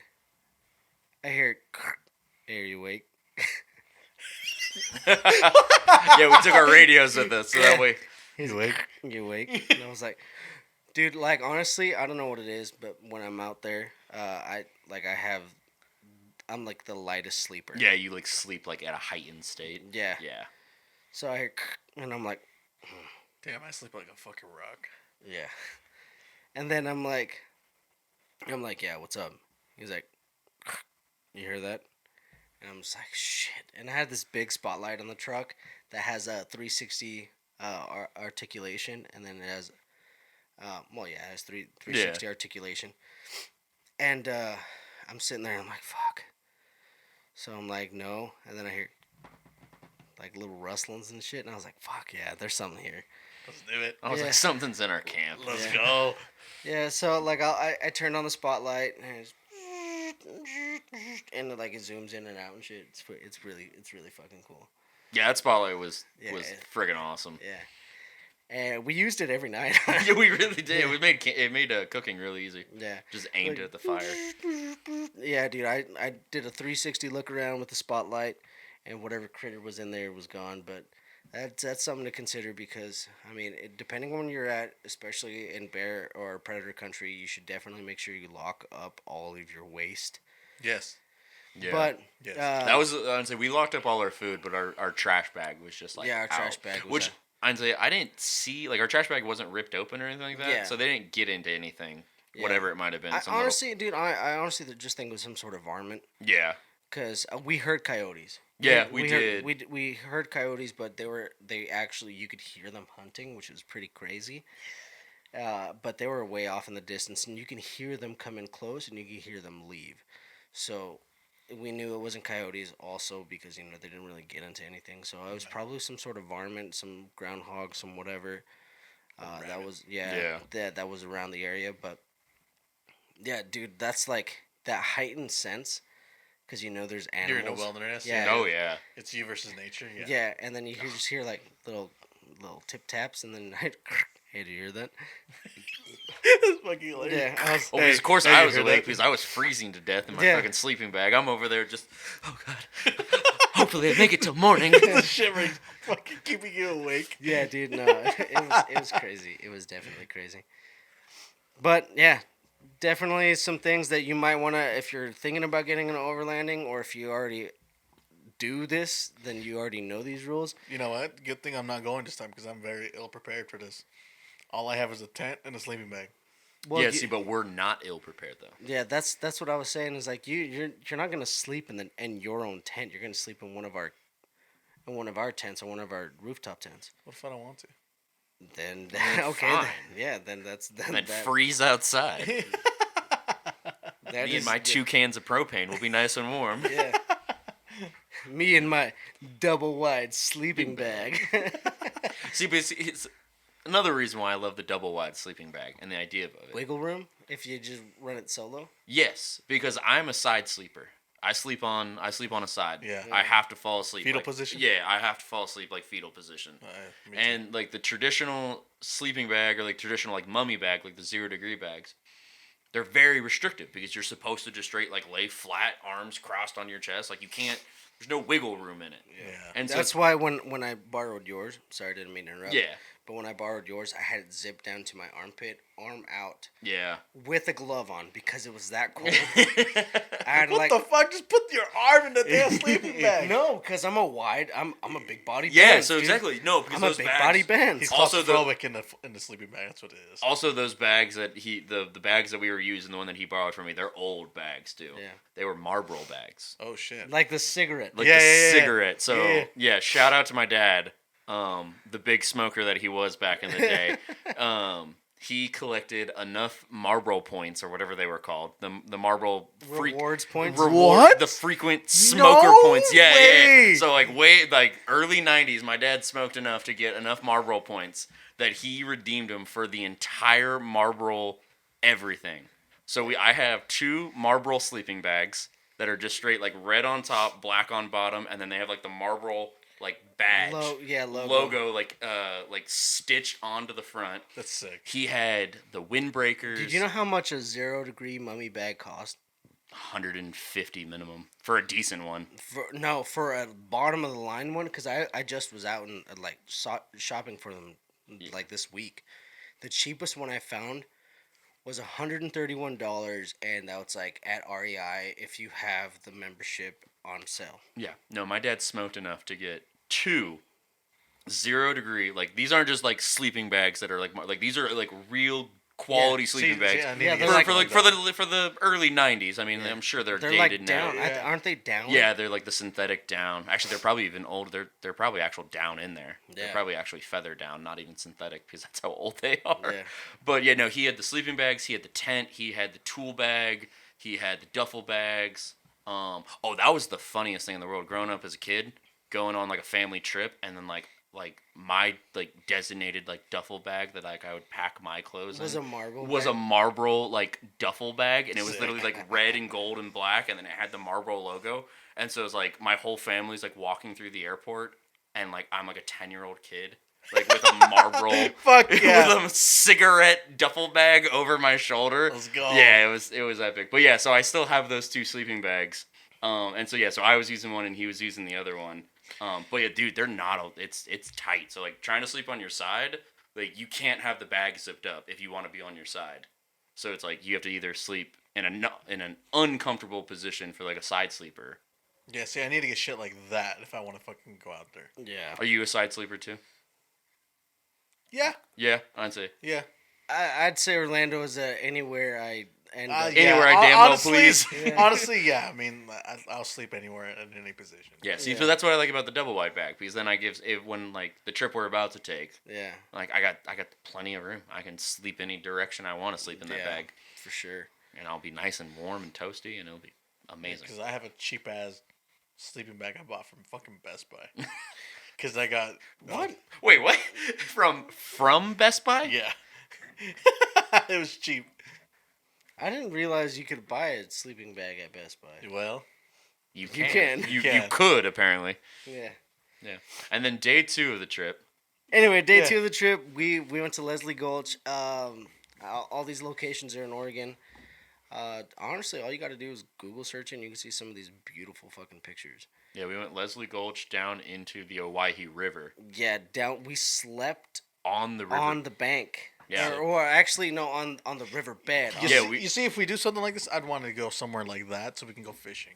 I hear, "Are you awake?" Yeah, we took our radios with us, so that way. He's like, "You awake?" And I was like, "Dude, like honestly, I don't know what it is, but when I'm out there, I'm like the lightest sleeper." Yeah, you like sleep like at a heightened state. Yeah. Yeah. So I hear, and I'm like, Damn, I sleep like a fucking rock. yeah. And then I'm like, yeah, what's up? He's like, you hear that? And I'm just like, shit. And I had this big spotlight on the truck that has a 360 articulation, and then it has, it has 360 articulation. And I'm sitting there, and I'm like, fuck. So I'm like, no. And then I hear like little rustlings and shit, and I was like, fuck yeah, there's something here. Let's do it. I was Yeah. like, something's in our camp. Let's Yeah. go. Yeah, so like I turned on the spotlight and like it zooms in and out and shit. It's really fucking cool. Yeah, that spotlight was Yeah. friggin' awesome. Yeah, and we used it every night. Yeah, we really did. It made cooking really easy. Yeah, Just aimed Like- at the fire. yeah, dude. I did a 360 look around with the spotlight, and whatever critter was in there was gone. But that's something to consider because I mean, depending on where you're at, especially in bear or predator country, you should definitely make sure you lock up all of your waste. Yes. Yeah. But Yes. That was I'd say we locked up all our food, but our trash bag was just like Yeah, our out. trash bag was which out. I'd say I didn't see like our trash bag wasn't ripped open or anything like that, Yeah. so they didn't get into anything, Yeah. whatever it might have been. I some little- honestly, dude, I honestly just think it was some sort of varmint. yeah, Because we heard coyotes. Yeah, we heard, did. we heard coyotes, but they actually you could hear them hunting, which was pretty crazy. But they were way off in the distance, and you can hear them come in close, and you can hear them leave. So we knew it wasn't coyotes, also because they didn't really get into anything. So it was probably some sort of varmint, some groundhog, some whatever. That was that was around the area, but yeah, dude, that's like that heightened sense. Because there's animals. You're in a wilderness. Yeah. oh yeah, It's you versus nature. Yeah. Yeah, and then you just hear like little tip taps, and then hey, do you hear that? It's fucking hilarious. Yeah, I was, well, because of course hey, I you was heard awake that? because I was freezing to death in my Yeah. fucking sleeping bag. I'm over there just oh god, hopefully I make it till morning. The shivering, fucking keeping you awake. yeah, dude, no, it was crazy. It was definitely crazy. But yeah, definitely some things that you might want to, if you're thinking about getting into overlanding, or if you already do this, then you already know these rules. You know what? Good thing I'm not going this time because I'm very ill prepared for this. All I have is a tent and a sleeping bag. Well, yeah, you- see, but we're not ill prepared though. yeah, that's what I was saying. Is like you're not gonna sleep in your own tent. You're gonna sleep in one of our tents or one of our rooftop tents. What if I don't want to? Then Then okay, fine. then, yeah, then that's And then that, freeze outside. that Me is- and my 2 cans of propane will be nice and warm. Yeah. Me and my double wide sleeping bag. See, but it's another reason why I love the double wide sleeping bag and the idea of it. Wiggle room if you just run it solo. Yes, because I'm a side sleeper. I sleep on a side. Yeah. I have to fall asleep. Fetal like, position? Yeah, I have to fall asleep like fetal position. Me too. And like the traditional sleeping bag or like traditional like mummy bag, like the 0 degree bags, they're very restrictive because you're supposed to just straight like lay flat, arms crossed on your chest. Like you can't. There's no wiggle room in it. Yeah. And That's so why when I borrowed yours, sorry, I didn't mean to interrupt. yeah, But when I borrowed yours, I had it zipped down to my armpit, arm out, yeah. with a glove on because it was that cold. I had What like the fuck? Just put your arm in the damn sleeping bag. no, because I'm a big body. Yeah, Benz, so dude. exactly. No, because I'm a those big bags, body Benz. He's Also, claustrophobic in the sleeping bag. That's what it is. Also, those bags that the bags that we were using, the one that he borrowed from me, they're old bags too. Yeah. They were Marlboro bags, Oh shit. Like the cigarette. like Yeah, the yeah, yeah. cigarette. So Yeah. yeah, shout out to my dad, the big smoker that he was back in the day. He collected enough Marlboro points or whatever they were called, the Marlboro Rewards points. What? the frequent smoker No points. Yeah, way. yeah. So like early '90s, my dad smoked enough to get enough Marlboro points that he redeemed them for the entire Marlboro everything. So I have 2 Marlboro sleeping bags that are just straight like red on top, black on bottom, and then they have like the Marlboro like badge, logo like stitched onto the front. That's sick. He had the windbreakers. Did you know how much a 0 degree mummy bag cost? 150 minimum for a decent one. For a bottom of the line one, because I just was out and like shopping for them like this week. The cheapest one I found was $131, and that was like at REI if you have the membership on sale. Yeah. No, my dad smoked enough to get 2 0 degree. Like these aren't just like sleeping bags that are like these are like real quality sleeping bags. I need Yeah, to they're get like- something for the early '90s. I mean, Yeah. I'm sure they're They're dated like down, now. Yeah. aren't they down? Yeah, they're like the synthetic down. Actually, they're probably even older. They're probably actual down in there. They're Yeah. probably actually feather down, not even synthetic, because that's how old they are. Yeah. But yeah, no, he had the sleeping bags. He had the tent. He had the tool bag. He had the duffel bags. Oh, that was the funniest thing in the world. Growing up as a kid, going on like a family trip, and then like my like designated like duffel bag that like I would pack my clothes Was in a Marlboro was bag? a Marlboro like duffel bag, and it was Sick. literally like red and gold and black, and then it had the Marlboro logo. And so it was like my whole family's like walking through the airport, and like I'm like a 10-year-old kid like with a Marlboro Fuck yeah. with a cigarette duffel bag over my shoulder. Let's go. Yeah, it was epic. But yeah, so I still have those 2 sleeping bags. And so yeah, so I was using one and he was using the other one. But yeah, dude, they're not. It's tight. So like trying to sleep on your side, like you can't have the bag zipped up if you want to be on your side. So it's like you have to either sleep in an uncomfortable position for like a side sleeper. Yeah, see, I need to get shit like that if I want to fucking go out there. Yeah. Are you a side sleeper too? Yeah. Yeah, I'd say. Yeah. I'd say Orlando is anywhere I end up. Anywhere I damn well please. Honestly, yeah. I mean, I'll sleep anywhere in any position. Yeah, see, Yeah. so that's what I like about the double wide bag, because then when like the trip we're about to take, Yeah, like I got plenty of room. I can sleep any direction I want to sleep in that Yeah. bag, for sure. and I'll be nice and warm and toasty, and it'll be amazing. Because I have a cheap ass sleeping bag I bought from fucking Best Buy. Because I got What? Wait, what? From Best Buy? Yeah. It was cheap. I didn't realize you could buy a sleeping bag at Best Buy. Well, You You can. can. You can. could apparently. Yeah. Yeah. And then day 2 of the trip. Anyway, day Yeah. 2 of the trip, we went to Leslie Gulch. All these locations are in Oregon. Honestly, all you got to do is Google search and you can see some of these beautiful fucking pictures. Yeah, we went Leslie Gulch down into the Owyhee River Yeah, down. We slept on the river. on the bank. Yeah. Or actually, no, on the river bed. Yeah, you see, if we do something like this, I'd want to go somewhere like that so we can go fishing.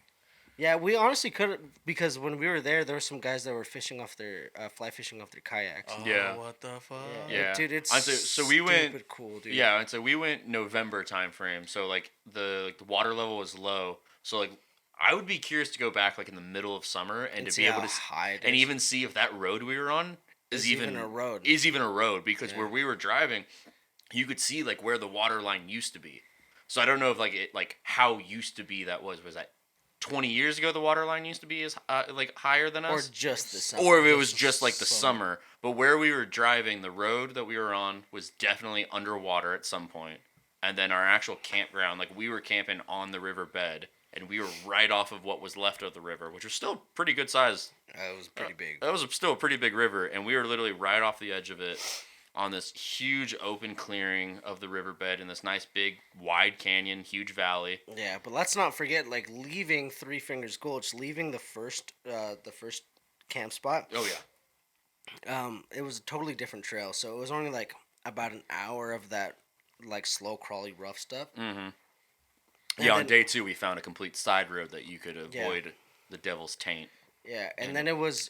Yeah, we honestly could, because when we were there were some guys that were fishing off their fly fishing off their kayaks. Oh, Yeah. what the fuck? Yeah. dude, it's So we went- stupid cool, dude. Yeah, and so we went November time frame. So like the water level was low. So like I would be curious to go back like in the middle of summer and to see be able how to high it and is. even see if that road we were on is even a road. Is even a road, because Yeah. where we were driving, you could see like where the water line used to be. So I don't know if like how used to be that was that 20 years ago the water line used to be as like higher than Or us, just the summer. or if it was Just just like the summer. summer. But where we were driving, the road that we were on was definitely underwater at some point. And then our actual campground, like we were camping on the riverbed, and we were right off of what was left of the river, which was still pretty good size. It was pretty big. That was still a pretty big river, and we were literally right off the edge of it on this huge open clearing of the riverbed in this nice big wide canyon, huge valley. Yeah, but let's not forget, like, leaving Three Fingers Gulch, leaving the first camp spot. Oh yeah. It was a totally different trail, so it was only like about an hour of that like slow crawly rough stuff. Mm-hmm. And Yeah, on then- day 2 we found a complete side road that you could avoid the devil's taint. Yeah, and then it was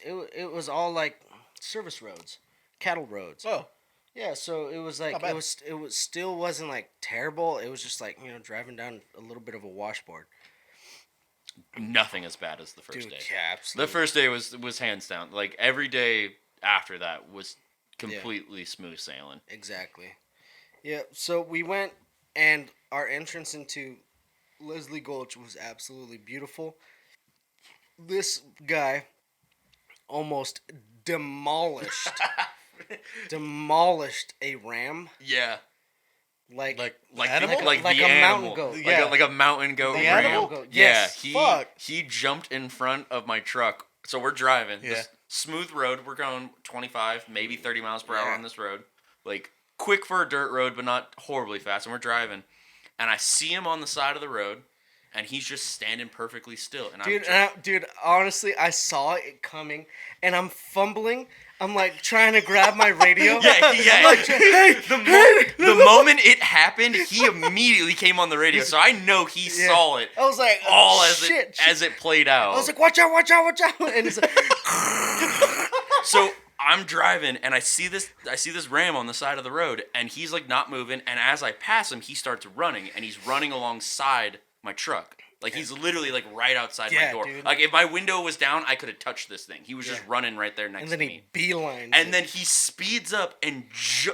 all like service roads, cattle roads. Oh, Yeah, so it was like Not bad. it was still wasn't like terrible. It was just like, you know, driving down a little bit of a washboard. Nothing as bad as the first Dude, day. yeah, The absolutely. first day was hands down. Like every day after that was completely smooth sailing. Exactly. Yeah, so we went, and our entrance into Leslie Gulch was absolutely beautiful. This guy almost demolished a ram Yeah. like Like Animal? the, like Like the a mountain animal. goat. Like, Yeah. like a mountain goat The ram. animal goat, Yeah, yes. Fuck. he jumped in front of my truck. So we're driving. Yeah. This smooth road. We're going 25, maybe 30 miles per hour Yeah. on this road. Like quick for a dirt road, but not horribly fast. And we're driving. And I see him on the side of the road. And he's just standing perfectly still. And dude, honestly, I saw it coming, and I'm fumbling. I'm like trying to grab my radio. The moment it happened, he immediately came on the radio. So I know he saw it I was like, all shit, as it played out. I was like, watch out, watch out, watch out, and it's like, So I'm driving and I see this ram on the side of the road, and he's like not moving, and as I pass him he starts running, and he's running alongside my truck. Like he's literally like right outside my Yeah, door. dude. Like if my window was down, I could have touched this thing. He was just Yeah. running right there next and then to he me. beelines And it. then he speeds up and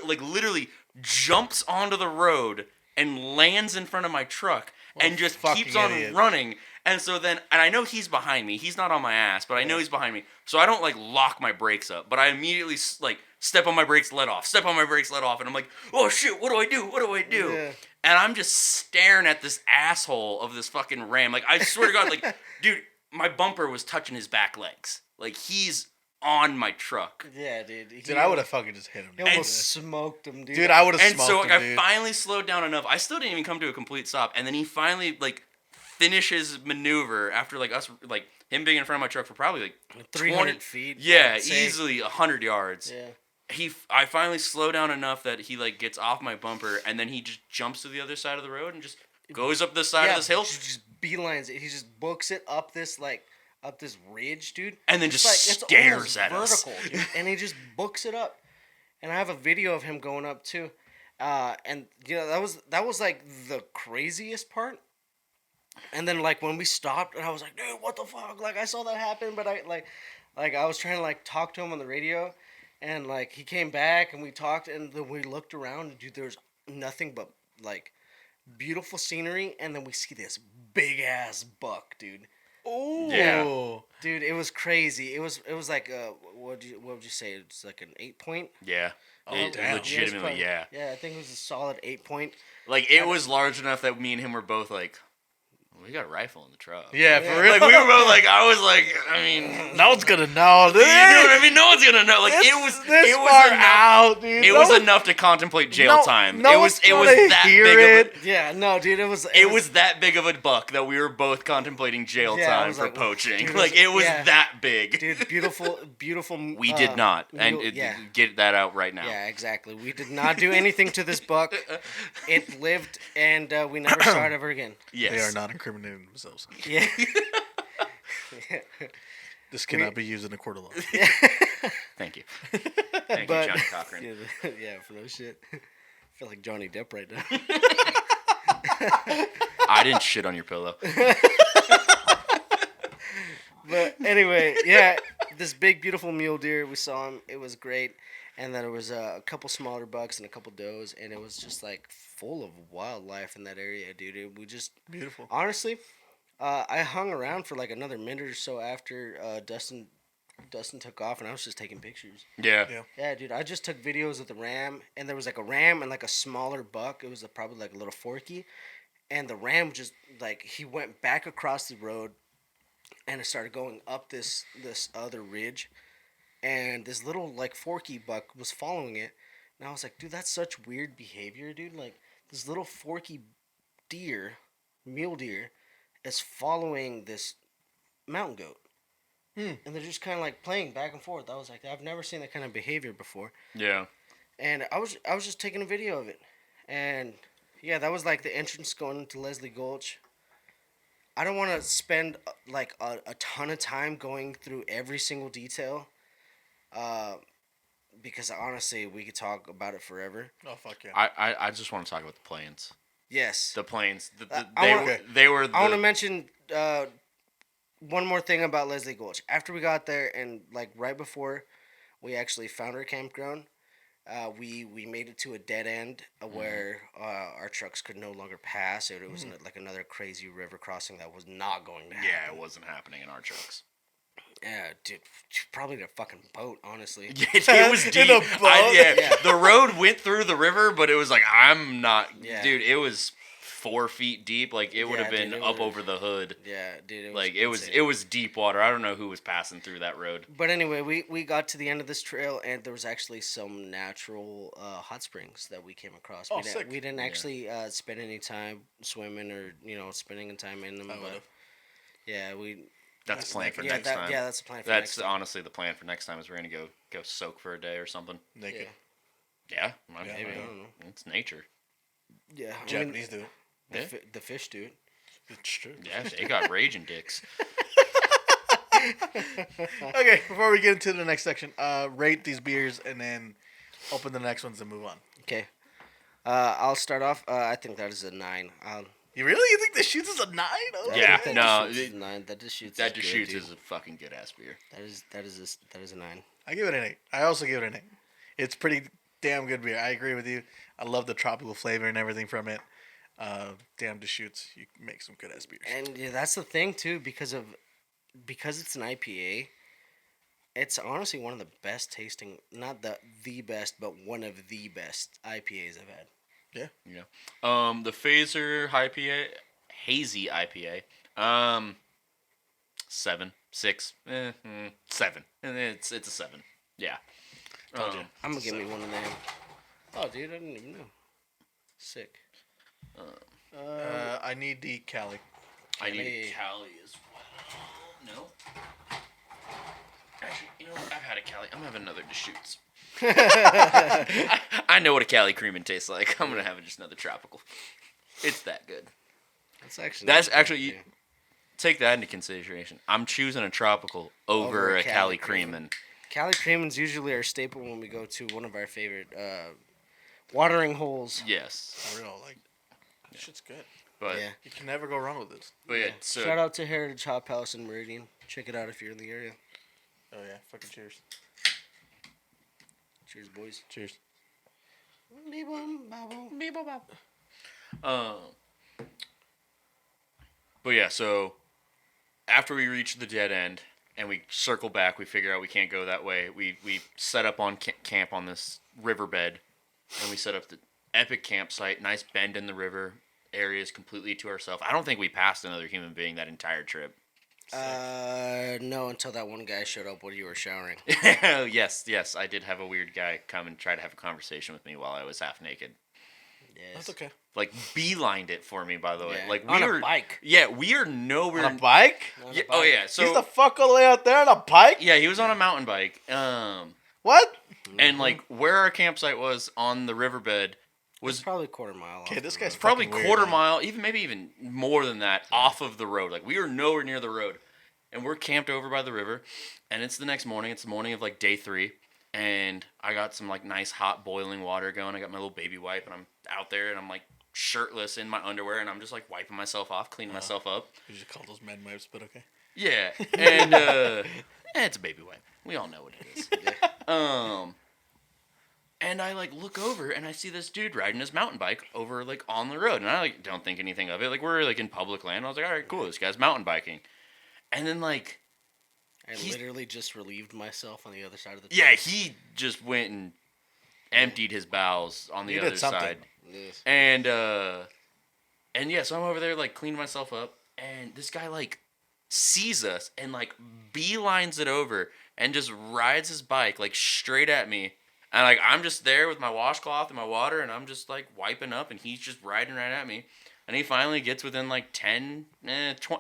like literally jumps onto the road and lands in front of my truck and just fucking keeps on idiot. running. And so then, and I know he's behind me. He's not on my ass, but I know he's behind me. So I don't like lock my brakes up, but I immediately like step on my brakes, let off, step on my brakes, let off. And I'm like, oh shit, what do I do? What do I do? Yeah. And I'm just staring at this asshole of this fucking ram. Like, I swear to God, like, dude, my bumper was touching his back legs. Like, he's on my truck. Yeah, dude. dude, I would have fucking just hit him. He almost smoked him, dude. Dude, I would have And smoked so him, I dude. finally slowed down enough. I still didn't even come to a complete stop. And then he finally, like, finishes maneuver after, like, us, like, him being in front of my truck for probably, like, 300 20 feet. Yeah, I'd say. easily 100 yards. Yeah. I finally slow down enough that he like gets off my bumper, and then he just jumps to the other side of the road and just goes up the side of this hill, Just beelines it. He just books it up this ridge, dude. and then It's just it's stares almost at us. vertical, dude. And he just books it up. And I have a video of him going up too. And you know that was like the craziest part. And then like when we stopped, and I was like, dude, what the fuck? Like I saw that happen, but I I was trying to like talk to him on the radio, and like he came back and we talked, and then we looked around, and dude, there's nothing but like beautiful scenery, and then we see this big ass buck, dude. Ooh. Yeah. Dude, it was crazy. It was like what would you say? It's like an 8-point. Yeah, Oh, it, damn. legitimately, yeah. Yeah, I think it was a solid 8-point. Like it was large enough that me and him were both like, we got a rifle in the truck. Yeah, Yeah. for real. Like we were both like, I was like, I mean, no one's gonna know, dude. you know what I mean? No one's gonna know. Like it was far enough. out, dude. It was enough to contemplate jail time. No it was one's gonna that hear big it. of Yeah, no, dude, it was it was that big of a buck that we were both contemplating jail Yeah, I time was for like, poaching. dude, Like it was yeah. that big. dude, beautiful. We did not, and yeah. get that out right now. Yeah, exactly. We did not do anything to this buck. It lived, and we never saw it ever again. Yes. They are not incriminating themselves. Yeah. This cannot be used in a court of law. Thank you. Thank But- you, Johnny Cochran. Yeah, for no shit. I feel like Johnny Depp right now. I didn't shit on your pillow. But anyway, yeah, this big beautiful mule deer, we saw him. It was great, and then there was a couple smaller bucks and a couple does, and it was just like full of wildlife in that area, dude. We just Beautiful. honestly, I hung around for like another minute or so after Dustin took off, and I was just taking pictures. Yeah. Yeah. Yeah, dude, I just took videos of the ram, and there was like a ram and like a smaller buck. It was probably like a little forky, and the ram just like he went back across the road, and it started going up this other ridge, and this little like forky buck was following it, and I was like, dude, that's such weird behavior, dude. Like this little forky deer, mule deer, is following this mountain goat. And they're just kind of like playing back and forth. I was like, I've never seen that kind of behavior before. Yeah. And I was just taking a video of it, and yeah, that was like the entrance going into Leslie Gulch. I don't want to spend like a ton of time going through every single detail, uh, because honestly, we could talk about it forever. Oh fuck yeah. I just want to talk about the planes. Yes, The planes. I They were. I want to mention one more thing about Leslie Gulch. After we got there, and like right before we actually found our campground, we made it to a dead end where our trucks could no longer pass. It was like another crazy river crossing that was not going to happen. Yeah, it wasn't happening in our trucks. Yeah, dude, probably the fucking boat, honestly. It was In deep. a boat? Yeah. The road went through the river, but it was like I'm not. Yeah. Dude, it was 4 feet deep. Like it would Yeah, have been dude, it up was- over the hood. Yeah, dude, it was Like it was insane. deep water. I don't know who was passing through that road. But anyway, we got to the end of this trail, and there was actually some natural hot springs that we came across. Oh, we, didn't, sick. we didn't actually spend any time swimming or spending time in them. I But would've. yeah, we That's the plan for yeah next that time. yeah that's the plan for That's next time. honestly the plan for next time is we're gonna go soak for a day or something. Naked. Yeah, Yeah, Maybe, I don't know. It's nature. Yeah, I mean, Japanese do it. the, Yeah. the fish dude. It's true. Yeah, they got raging dicks. Okay, before we get into the next section, rate these beers and then open the next ones and move on. Okay, I'll start off. I think that is a 9. You really? You think the shoots is a 9? Oh, Yeah, that no, Just shoots is a 9. That just shoots. That is just good, shoots dude. is a fucking good ass beer. That is a 9. I give it an 8. I also give it an 8. It's pretty damn good beer. I agree with you. I love the tropical flavor and everything from it. Damn Deschutes, you make some good ass beers. And yeah, that's the thing too, because it's an IPA. It's honestly one of the best tasting, not the best, but one of the best IPAs I've had. Yeah. The Phaser hazy IPA. 7, 6, 7, and it's a 7. Yeah. Told you. I'm gonna give me one of them. Oh, dude, I didn't even know. Sick. I need the Cali. I need Cali. a Cali as well. No. Actually, you know what? I've had a Cali. I'm having another Deschutes. I know what a Cali creamin' tastes like. I'm gonna have just another tropical. It's that good. That's That's not bad, actually- yeah. Take that into consideration. I'm choosing a tropical over a Cali creamin'. Cali Creamin's usually our staple when we go to one of our favorite watering holes. Yes, For real, like, this shit's good. but Yeah. You can never go wrong with this. yeah. So Shout out to Heritage Hop House in Meridian. Check it out if you're in the area. Oh yeah, fucking cheers. Cheers, boys. Cheers. Um, but yeah, so after we reach the dead end and we circle back, we figure out we can't go that way. We set up on camp on this riverbed, and we set up the epic campsite. Nice bend in the river. Areas completely to ourselves. I don't think we passed another human being that entire trip. No, until that one guy showed up while you were showering. yes, I did have a weird guy come and try to have a conversation with me while I was half naked. Yes. That's okay. Like beelined it for me, by the way. Yeah. Like On we a were bike. Yeah, we are nowhere. On a bike? On a Yeah, bike. oh yeah, so He's the fuck all the way out there on a bike? yeah, he was on a mountain bike. What? And like where our campsite was on the riverbed Was was probably a quarter mile. Okay, off this the guy's road. probably fucking weird, quarter man. mile, maybe even more than that, off of the road. Like we were nowhere near the road, and we're camped over by the river. And it's the next morning. It's the morning of like day 3, and I got some like nice hot boiling water going. I got my little baby wipe, and I'm out there, and I'm like shirtless in my underwear, and I'm just like wiping myself off, cleaning myself up. You just call those men wipes, but okay. Yeah, and it's a baby wipe. We all know what it is. And I like look over and I see this dude riding his mountain bike over like on the road, and I like don't think anything of it. Like we're like in public land. I was like, all right, cool. This guy's mountain biking, and then like I He's- literally just relieved myself on the other side of the yeah, trail. he just went and emptied his bowels on the He other did something. side, Yes. and And yeah, so I'm over there like cleaning myself up, and this guy like sees us and like beelines it over and just rides his bike like straight at me. And like I'm just there with my washcloth and my water, and I'm just like wiping up, and he's just riding right at me. And he finally gets within like 10,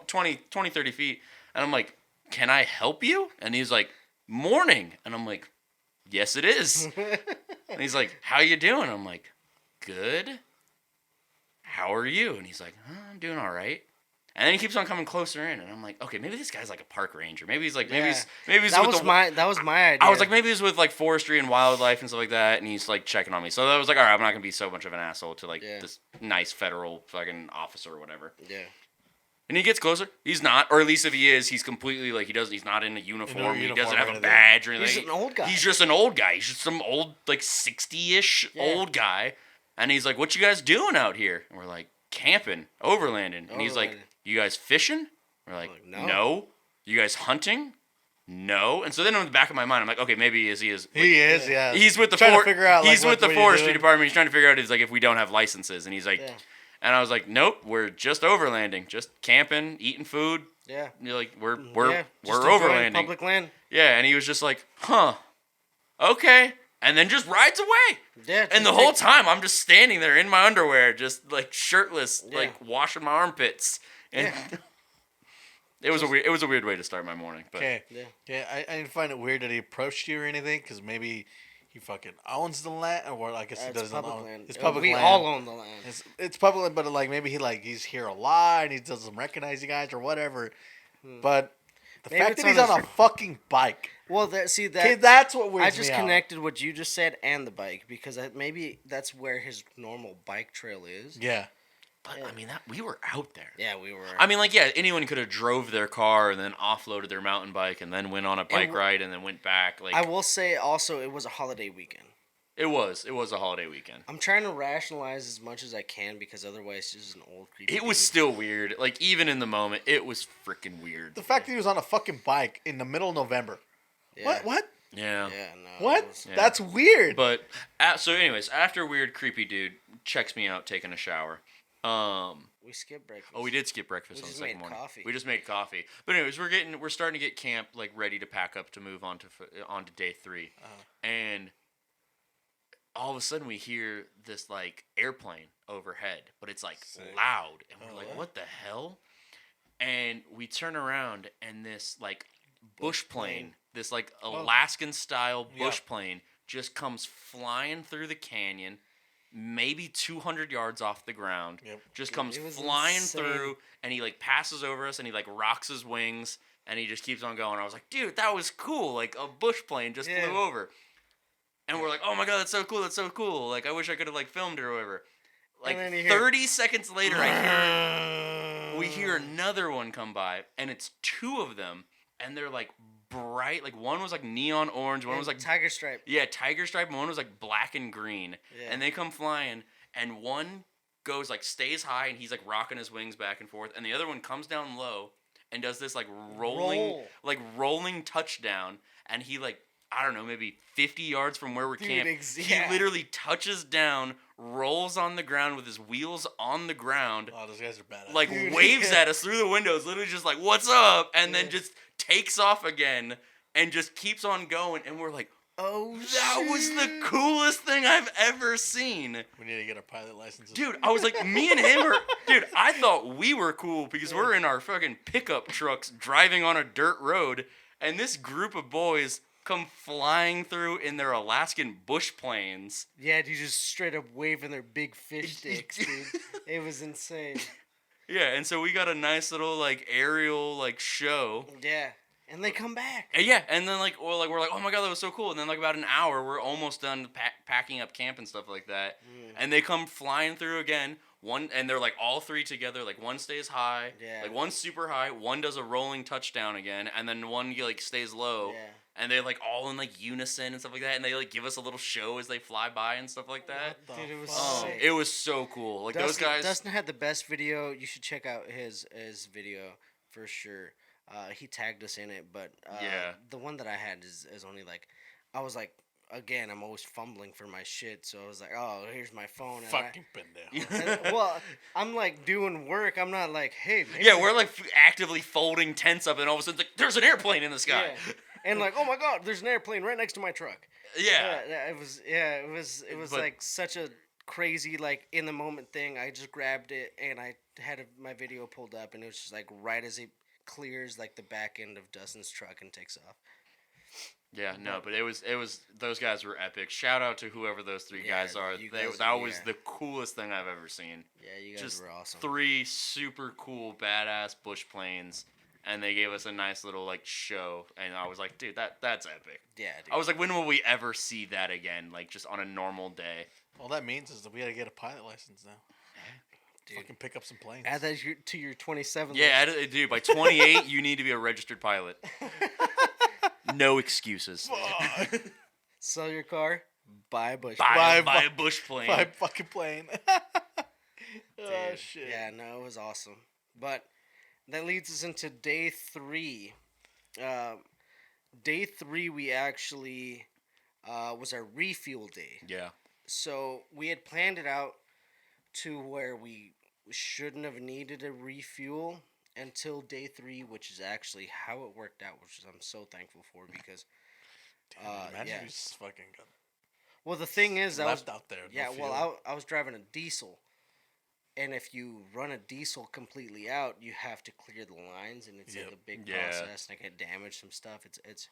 20, 30 feet. And I'm like, can I help you? And he's like, morning. And I'm like, yes, it is. And he's like, how you doing? I'm like, good. How are you? And he's like, I'm doing all right. And then he keeps on coming closer in, and I'm like, okay, maybe this guy's like a park ranger. Maybe he's like, maybe he's that with was my idea. I was like, maybe he's with like forestry and wildlife and stuff like that, and he's like checking on me. So I was like, all right, I'm not gonna be so much of an asshole to like this nice federal fucking officer or whatever. Yeah. And he gets closer. He's not, or at least if he is, he's completely like he's not in a uniform. He doesn't have a badge or anything. He's an old guy. He's just an old guy. He's just some old like 60-ish old guy. And he's like, what you guys doing out here? And we're like, camping, overlanding. And he's like, you guys fishing? We're like, no. You guys hunting? No. And so then in the back of my mind, I'm like, okay, maybe he is. He is. Yeah. He's with the he's with the forestry department. He's trying to figure out is like if we don't have licenses. And he's like, and I was like, nope, we're just overlanding, just camping, eating food. Yeah. You're like, we're just overlanding. Public land. Yeah, and he was just like, huh, okay. And then just rides away. Yeah. And the whole time I'm just standing there in my underwear, just like shirtless, like washing my armpits. And it was a weird way to start my morning. But I didn't find it weird that he approached you or anything, because maybe he fucking owns the land, or I guess he doesn't own. Land. It's public land. We all own the land. It's public land, but like maybe he's here a lot and he doesn't recognize you guys or whatever. But the fact that he's on a fucking bike. Well, that's what weirds me out. I just connected what you just said and the bike, because maybe that's where his normal bike trail is. Yeah. But I mean, we were out there. Yeah, we were. I mean, like, anyone could have drove their car and then offloaded their mountain bike and then went on a bike ride and then went back. Like, I will say also, it was a holiday weekend. It was a holiday weekend. I'm trying to rationalize as much as I can, because otherwise it's just an old creepy It was still weird. Like, even in the moment, it was freaking weird. The fact that he was on a fucking bike in the middle of November. Yeah. What? Yeah. Yeah, no. What? That's weird. But, so anyways, after weird creepy dude checks me out taking a shower. We skipped breakfast. Oh, we did skip breakfast on the second morning. Coffee. We just made coffee. But anyways, we're starting to get camp like ready to pack up to move on to day 3. And all of a sudden we hear this like airplane overhead, but it's like loud, and we're like, what the hell? And we turn around, and this like bush plane, this like Alaskan style bush plane just comes flying through the canyon, maybe 200 yards off the ground, just comes flying through, and he like passes over us, and he like rocks his wings, and he just keeps on going. I was like, dude, that was cool. Like a bush plane just flew over. And we're like, oh my god, that's so cool, that's so cool. Like, I wish I could have like filmed it or whatever. Like 30 seconds later, we hear another one come by, and it's 2 of them, and they're like bright. Like, one was like neon orange, one was like tiger stripe. Yeah, tiger stripe, and one was like black and green. Yeah. And they come flying, and one goes like stays high, and he's like rocking his wings back and forth, and the other one comes down low and does this like rolling touchdown, and he like, I don't know, maybe 50 yards from where we're camped. He literally touches down, rolls on the ground with his wheels on the ground. Oh, those guys are badass. Like, waves at us through the windows, literally just like, what's up? And then just takes off again and just keeps on going. And we're like, oh, that was the coolest thing I've ever seen. We need to get our pilot licenses. Dude, I was like, me and him dude, I thought we were cool because we're in our fucking pickup trucks driving on a dirt road. And this group of boys come flying through in their Alaskan bush planes. Yeah, dude, just straight up waving their big fish sticks, dude. It was insane. Yeah, and so we got a nice little like aerial like show. Yeah, and they come back. And yeah, and then like we're like, oh my god, that was so cool. And then like about an hour, we're almost done packing up camp and stuff like that. And they come flying through again. And they're like all 3 together. Like one stays high, like one's super high, one does a rolling touchdown again, and then one like stays low. Yeah. And they're like all in like unison and stuff like that, and they like give us a little show as they fly by and stuff like that. Dude, it was sick. It was so cool. Like those guys. Dustin had the best video. You should check out his video for sure. He tagged us in it, but the one that I had is only like, I was like, again, I'm always fumbling for my shit. So I was like, oh, here's my phone. Fucking pendejo. Well, I'm like doing work. I'm not like, hey, maybe Yeah, we're like actively folding tents up, and all of a sudden, like, there's an airplane in the sky. Yeah. And like, oh my god, there's an airplane right next to my truck. Yeah. It was But- like such a crazy like in the moment thing. I just grabbed it and I had my video pulled up, and it was just like right as it clears like the back end of Dustin's truck and takes off. Yeah, no, but it was those guys were epic. Shout out to whoever those three Yeah, guys are. you guys- That was yeah. the coolest thing I've ever seen. Yeah, you guys Just were awesome. 3 super cool badass bush planes, and they gave us a nice little like show, and I was like, dude, that's epic. Yeah, dude. I was like, when will we ever see that again? Like just on a normal day. All that means is that we gotta get a pilot license now. Dude. Fucking pick up some planes. Add that to your 27. Yeah, dude, by 28 you need to be a registered pilot. No excuses. Fuck. Sell your car, buy a bush. Buy Buy a bush plane. My fucking plane. Oh Dude, shit. Yeah, no, it was awesome. But that leads us into day 3. Day 3, we actually was our refuel day. Yeah. So we had planned it out to where we shouldn't have needed a refuel until day 3, which is actually how it worked out, which I'm so thankful for because. Damn, imagine yeah. if you just fucking got Well, the thing is, left out there. yeah, no well, fuel. I was driving a diesel, and if you run a diesel completely out, you have to clear the lines, and it's like Yep. a big Yeah. process, and I get damaged some stuff. It's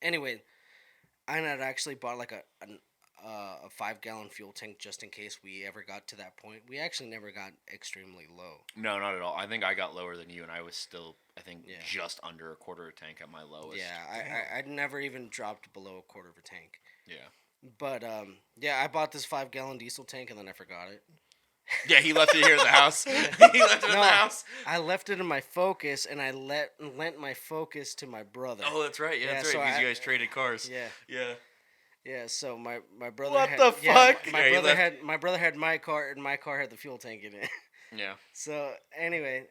anyway. I had actually bought like a 5-gallon fuel tank just in case we ever got to that point. We actually never got extremely low. No, not at all. I think I got lower than you, and I was still, I think, Yeah. just under a quarter of tank at my lowest. Yeah, I'd never even dropped below a quarter of a tank. Yeah. But yeah, I bought this 5-gallon diesel tank and then I forgot it. Yeah, he left it here at the house. He left it at No. the house. I left it in my Focus, and I lent my Focus to my brother. Oh, that's right. Yeah, Yeah, that's so right. Because I- you guys traded cars. Yeah, Yeah. yeah. So my brother. What had, the yeah, fuck? My Yeah, he brother left- had my brother had my car, and my car had the fuel tank in it. Yeah. So anyway,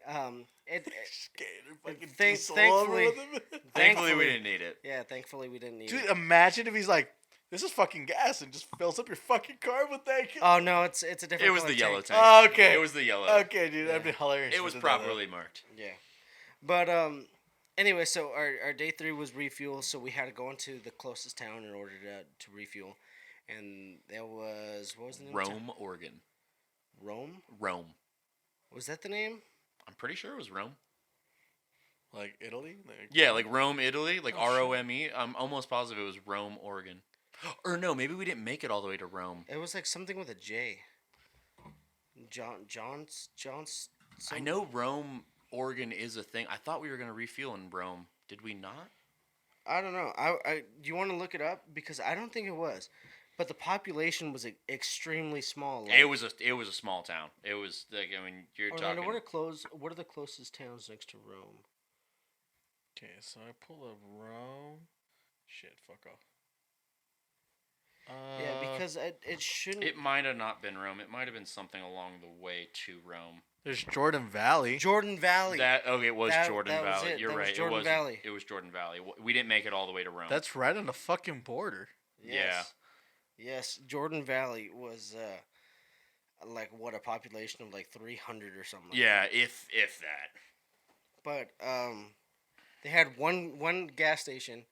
it Skater fucking Thank- diesel all over thankfully- with him. Thankfully, Thankfully- we didn't need it. yeah. Thankfully, we didn't need Dude, it. imagine if he's like, "This is fucking gas," and just fills up your fucking car with that. Oh no, it's a different. It was color the yellow tank. tank. Oh, okay. It was the yellow. Okay, dude, that'd be hilarious. It if was they did that. properly marked. Yeah, but anyway, so our day 3 was refuel, so we had to go into the closest town in order to refuel, and there was what was the name? of the town? Rome, Oregon. Rome. Rome. Was that the name? I'm pretty sure it was Rome. Like Italy. Like, Yeah, like Rome, Italy, like Oh, shit. Rome. I'm almost positive it was Rome, Oregon. Or no, maybe we didn't make it all the way to Rome. It was like something with a J. John's. I know Rome, Oregon is a thing. I thought we were gonna refuel in Rome. Did we not? I don't know. Do you want to look it up because I don't think it was, but the population was extremely small. Like, It was a small town. It was like, I mean, you're Orlando, talking. what are the closest towns next to Rome? Okay, so I pull up Rome. Shit, fuck off. Yeah, because it shouldn't. It might have not been Rome. It might have been something along the way to Rome. there's Jordan Valley. Jordan Valley. It was That- Jordan that was Valley. it. You're That was right. Jordan Valley. It was Jordan Valley. We didn't make it all the way to Rome. That's right on the fucking border. Yes. Yes, Jordan Valley was like what a population of like 300 or something. Like yeah, that. if that. But they had one gas station,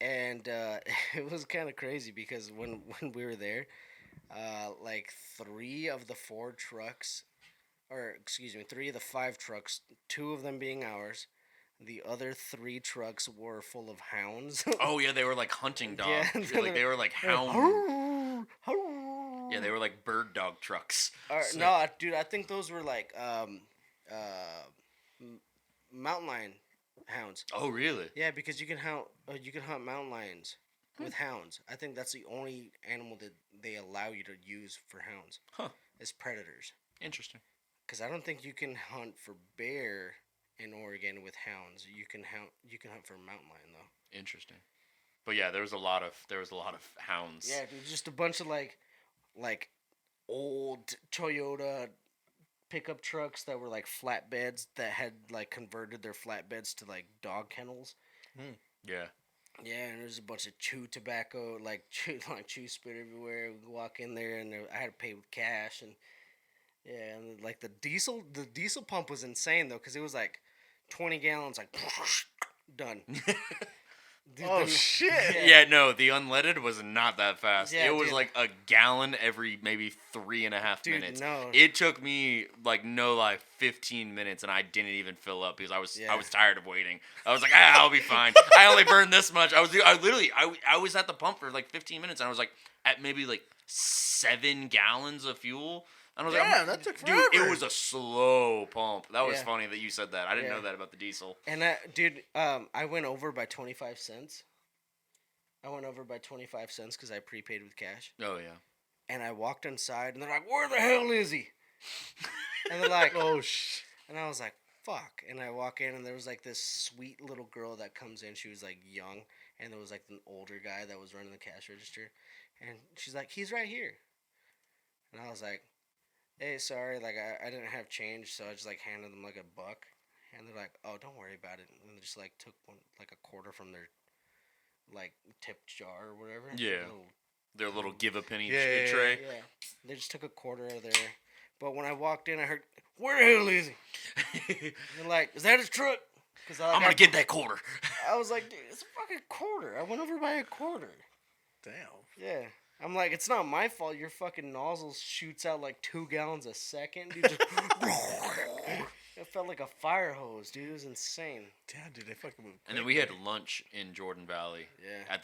and it was kind of crazy because when we were there, like 3 of the 4 trucks, or excuse me, 3 of the 5 trucks, 2 of them being ours, the other 3 trucks were full of hounds. Oh yeah, they were like hunting dogs. Yeah, Like they were like hound. Yeah, they were like bird dog trucks. So- No, dude, I think those were like mountain lion hounds. Oh really? Yeah, because you can hunt mountain lions with hounds. I think that's the only animal that they allow you to use for hounds. Huh. Is predators. Interesting. Because I don't think you can hunt for bear in Oregon with hounds. You can hunt for mountain lion though. Interesting. But yeah, there was a lot of hounds. Yeah, dude, just a bunch of like old Toyota pickup trucks that were like flatbeds that had like converted their flatbeds to like dog kennels. Yeah. Yeah, and there's a bunch of chew tobacco, like chew spit everywhere. We walk in there, and I had to pay with cash, and yeah, and like the diesel pump was insane though, because it was like 20 gallons, like done. Dude, Oh shit! yeah, Yeah, no, the unleaded was not that fast. Yeah, It was dude. like a gallon every maybe 3.5 Dude, minutes. no. It took me like no lie 15 minutes, and I didn't even fill up because I Yeah. was tired of waiting. I was like, I'll be fine. I only burned this much. I was at the pump for like 15 minutes, and I was like at maybe like 7 gallons of fuel. And I was Damn, like, that took dude, forever. it was a slow pump. That was Yeah. funny that you said that. I didn't Yeah. know that about the diesel. And I went over by 25 cents. I went over by 25 cents because I prepaid with cash. Oh yeah. And I walked inside, and they're like, "Where the hell is he?" And they're like, Oh sh. and I was like, "Fuck!" And I walk in, and there was like this sweet little girl that comes in. She was like young, and there was like an older guy that was running the cash register, and she's like, "He's right here." And I was like, "Hey, sorry, like I didn't have change, so I just like handed them like a buck." And they're like, "Oh, don't worry about it." And they just like took one like a quarter from their like tipped jar or whatever. Yeah. Their little give a penny Yeah, tray. Yeah, they just took a quarter of there. But when I walked in, I heard, "Where the hell is he?" And they're like, "Is that his truck?" Because I'm gonna get that quarter. I was like, "Dude, it's a fucking quarter. I went over by a quarter." Damn. Yeah. I'm like, it's not my fault. Your fucking nozzle shoots out like 2 gallons a second, dude. Just it felt like a fire hose, dude. It was insane. Damn, dude, they fucking moved. And then we had lunch in Jordan Valley Yeah. at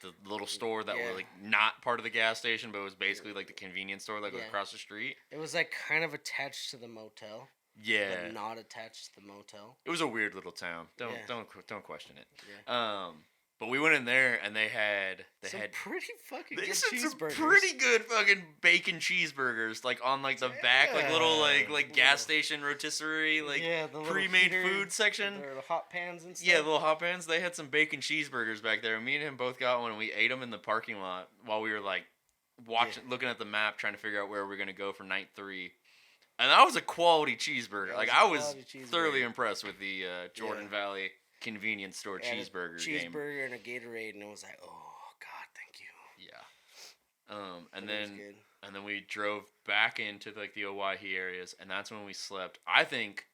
the little store that Yeah. were like not part of the gas station, but it was basically like the convenience store that was Yeah. across the street. It was like kind of attached to the motel, Yeah, but not attached to the motel. it was a weird little town. Yeah. Don't question it. Yeah. But we went in there and they had Some pretty fucking they good said some cheeseburgers. pretty good fucking bacon cheeseburgers, like on like the back, like little like gas station rotisserie, like Yeah, the little pre-made heater, food section. The hot pans and stuff. Yeah, little hot pans. They had some bacon cheeseburgers back there. Me and him both got one, and we ate them in the parking lot while we were like watching, looking at the map, trying to figure out where we're gonna go for night 3. And that was a quality cheeseburger. That Like was a I was quality cheeseburger. thoroughly impressed with the Jordan Yeah. Valley convenience store And a cheeseburger game. cheeseburger and a Gatorade, and it was like, oh god, thank you. Yeah. And But it was then good. and then we drove back into like the Owyhee areas, and that's when we slept. I think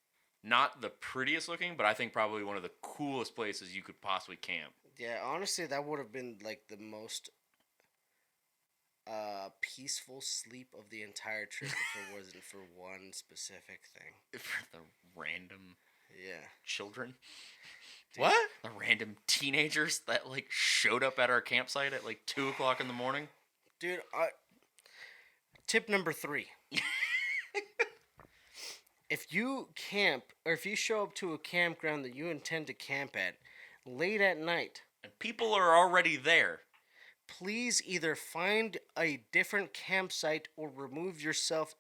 not the prettiest looking, but I think probably one of the coolest places you could possibly camp. Yeah, honestly, that would have been like the most peaceful sleep of the entire trip if it wasn't for one specific thing. For the random Yeah. children, What? the random teenagers that like showed up at our campsite at like 2 o'clock in the morning. Dude, tip number 3. If you camp, or if you show up to a campground that you intend to camp at late at night, And people are already there. please either find a different campsite or remove yourself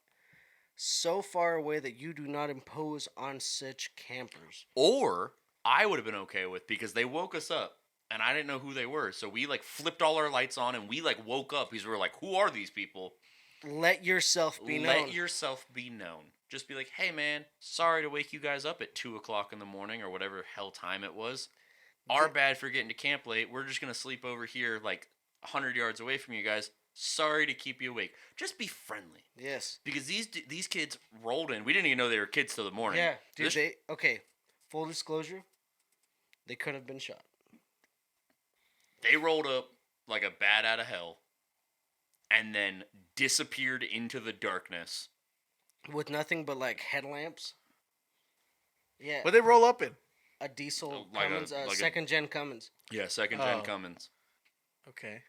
so far away that you do not impose on such campers. Or I would have been okay with, because they woke us up and I didn't know who they were. So we like flipped all our lights on and we like woke up because we were like, who are these people? Let yourself be known. Let yourself be known. Just be like, hey man, sorry to wake you guys up at 2 o'clock in the morning or whatever hell time it was. Our bad for getting to camp late. We're just going to sleep over here like 100 yards away from you guys. Sorry to keep you awake. Just be friendly. Yes. Because these kids rolled in. We didn't even know they were kids till the morning. Yeah, dude. This- Okay. Full disclosure, they could have been shot. They rolled up like a bat out of hell and then disappeared into the darkness. With nothing but like headlamps. Yeah. What they roll up in? A diesel Like a- Cummins, like a- second gen Cummins. Yeah, second gen Oh. Cummins. Okay.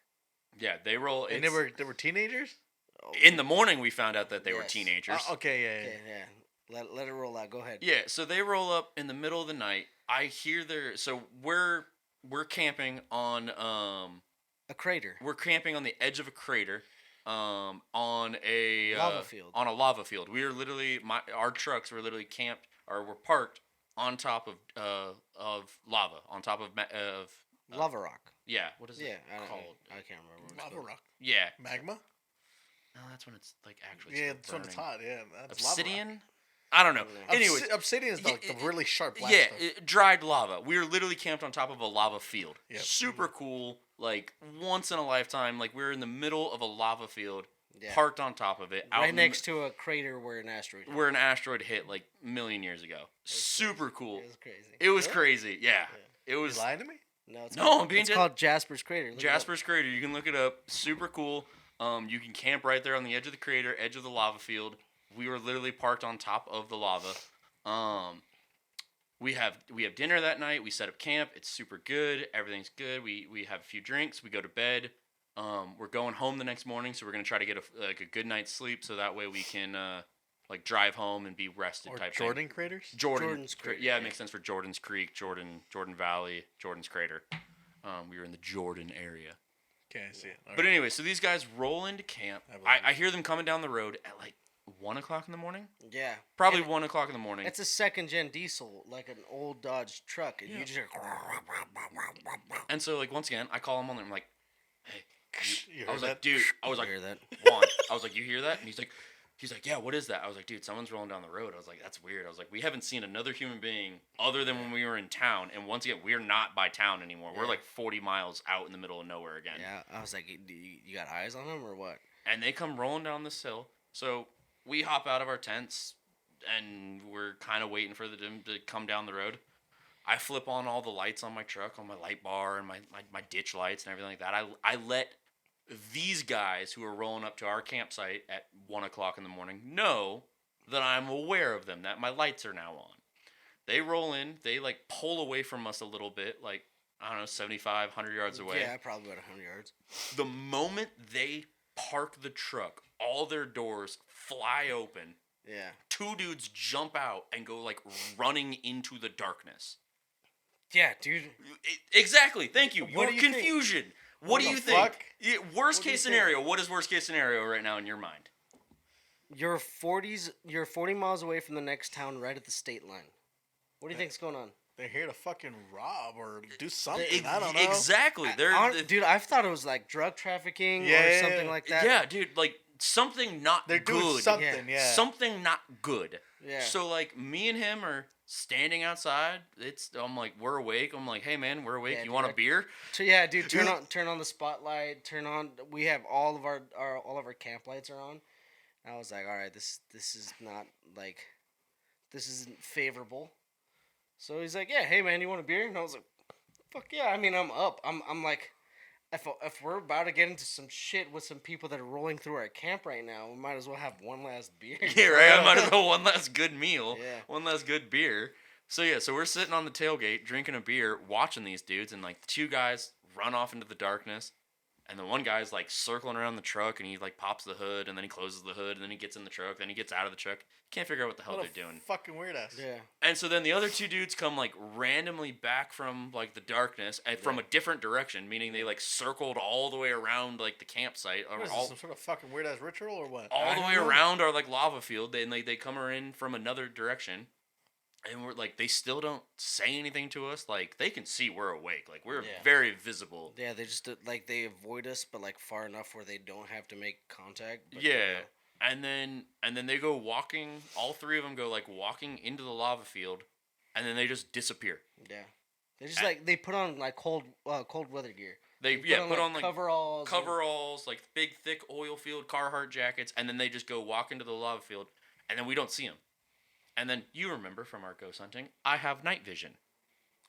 Yeah, they roll. And they were teenagers. Oh, in the morning. We found out that they were Yes. teenagers. Okay, yeah. Okay, yeah. Let it roll out. Go ahead. Yeah, so they roll up in the middle of the night. I hear so we're camping on A crater. we're camping on the edge of a crater on a Lava field. On a lava field. We are literally our trucks were literally camped or were parked on top of lava, on top of Lava rock. yeah, what is Yeah, it I called? can't remember. What it's Lava called. rock. Yeah. Magma. No, that's when it's like actually Yeah, still that's when it's burning. hot. Yeah, that's lava rock. Obsidian? I don't know. Yeah. Anyways, Obsidian is like the really sharp black yeah, stuff. dried lava. We were literally camped on top of a lava field. Yep. Super cool. Like once in a lifetime. Like we're in the middle of a lava field, Yeah. parked on top of it, Right next to a crater where an asteroid hit. where an asteroid hit like a million years ago. Super cool. It was crazy. It was crazy. Yeah. It You was lying to me? No, it's No, called, I'm being it's dead- called Jasper's Crater. Look it up. Jasper's Crater. You can look it up. Super cool. You can camp right there on the edge of the crater, edge of the lava field. We were literally parked on top of the lava. We have dinner that night. We set up camp. It's super good. Everything's good. We have a few drinks. We go to bed. We're going home the next morning, so we're gonna try to get a good night's sleep, so that way we can like drive home and be rested. Or type Jordan thing. craters? Jordan's Crater, Yeah, it yeah. makes sense for Jordan's Creek, Jordan Valley, Jordan's Crater. We were in the Jordan area. Okay, I see it. All But right. anyway, so these guys roll into camp. I believe I hear them coming down the road at like 1 o'clock in the morning. Yeah. Probably And 1 o'clock in the morning. It's a second gen diesel, like an old Dodge truck. And Yeah. you just hear, And so like once again, I call him on there. I'm like, hey, You I was heard like, that? dude, I was like, hear that? Juan, I was like, you hear that? And he's like, yeah, what is that? I was like, dude, someone's rolling down the road. I was like, that's weird. I was like, we haven't seen another human being other than when we were in town. And once again, we're not by town anymore. We're Yeah. like 40 miles out in the middle of nowhere again. Yeah. I was like, you got eyes on him or what? And they come rolling down this hill. So we hop out of our tents and we're kind of waiting for them to come down the road. I flip on all the lights on my truck, on my light bar and my ditch lights and everything like that. I let these guys who are rolling up to our campsite at 1 o'clock in the morning know that I'm aware of them, that my lights are now on. They roll in, they like pull away from us a little bit, like, I don't know, 75, 100 yards away. Yeah, probably about 100 yards. The moment they park the truck, all their doors fly open. Yeah. Two dudes jump out and go like running into the darkness. Yeah, dude. Exactly. Thank you. What Your do you think? confusion. What What do the you think? fuck? Yeah, worst What do you case think? scenario. What is worst case scenario right now in your mind? You're 40 miles away from the next town, right at the state line. What do you think's going on? They're here to fucking rob or do something. I don't know. Exactly. They're Dude, I thought it was like drug trafficking or Yeah. something like that. yeah, dude. Like something not They're good. doing something, yeah. Something not good. Yeah. So like me and him are standing outside. I'm like, we're awake. I'm like, hey man, we're awake. Yeah, You dude, want a I- beer? So yeah, dude, Dude. turn on the spotlight. Turn on. We have all of our all of our camp lights are on. I was like, all right, this is not like, this isn't favorable. So he's like, yeah, hey man, you want a beer? And I was like, fuck yeah. I mean, I'm up. I'm like, if we're about to get into some shit with some people that are rolling through our camp right now, we might as well have one last beer. Yeah, right. I might as well one last good meal. Yeah. One last good beer. So yeah, so we're sitting on the tailgate drinking a beer, watching these dudes, and like the two guys run off into the darkness, and the one guy's like circling around the truck, and he like pops the hood, and then he closes the hood, and then he gets in the truck, then he gets out of the truck. Can't figure out what the hell What a they're doing. fucking weird ass. Yeah. And so then the other two dudes come like randomly back from like the darkness and from a different direction, meaning they like circled all the way around like the campsite, or What is this, all, some sort of fucking weird ass ritual or what? all I the don't way know. around our like lava field. They come in from another direction, and we're like, they still don't say anything to us. Like they can see we're awake. Like we're Yeah. very visible. Yeah, they just like they avoid us, but like far enough where they don't have to make contact. But, Yeah. And then they go walking. All three of them go like walking into the lava field, and then they just disappear. Yeah. They just like they put on like cold weather gear. They put on like coveralls. and- coveralls, like big thick oil field Carhartt jackets, and then they just go walk into the lava field, and then we don't see them. And then you remember from our ghost hunting, I have night vision.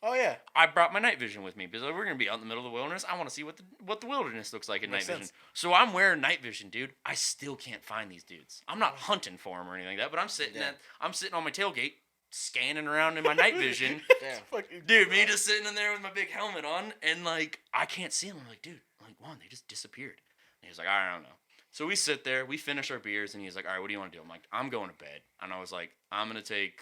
Oh yeah. I brought my night vision with me because we're gonna be out in the middle of the wilderness. I want to see what the wilderness looks like in Makes night vision. sense. So I'm wearing night vision, dude. I still can't find these dudes. I'm not hunting for them or anything like that, but I'm sitting Yeah. I'm sitting on my tailgate, scanning around in my night vision. Yeah. Fucking Dude, me just sitting in there with my big helmet on, and like I can't see them. I'm like, dude, I'm like, Juan, they just disappeared. And he's like, I don't know. So we sit there, we finish our beers, and he's like, all right, what do you want to do? I'm like, I'm going to bed. And I was like, I'm gonna take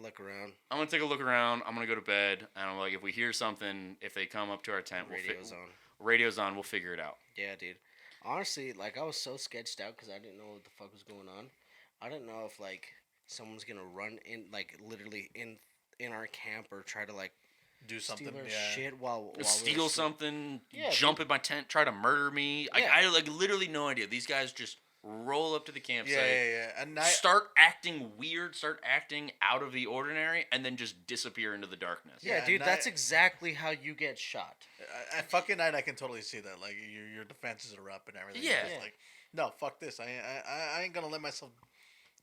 Look around. a look around. I'm gonna go to bed, and I'm like, if we hear something, if they come up to our tent, Radio's on. radio's on. We'll figure it out. Yeah, dude. Honestly, like I was so sketched out because I didn't know what the fuck was going on. I didn't know if like someone's gonna run in, like literally in our camp or try to like do something. steal our Yeah. shit while we were Steal asleep. something, Yeah, jump in my tent, try to murder me. Yeah. I like literally no idea. These guys just roll up to the campsite. Yeah. And Start acting weird, start acting out of the ordinary, and then just disappear into the darkness. Yeah, dude, that's exactly how you get shot. At fucking night, I can totally see that. Like your defenses are up and everything. Yeah. It's like, no, fuck this. I ain't gonna let myself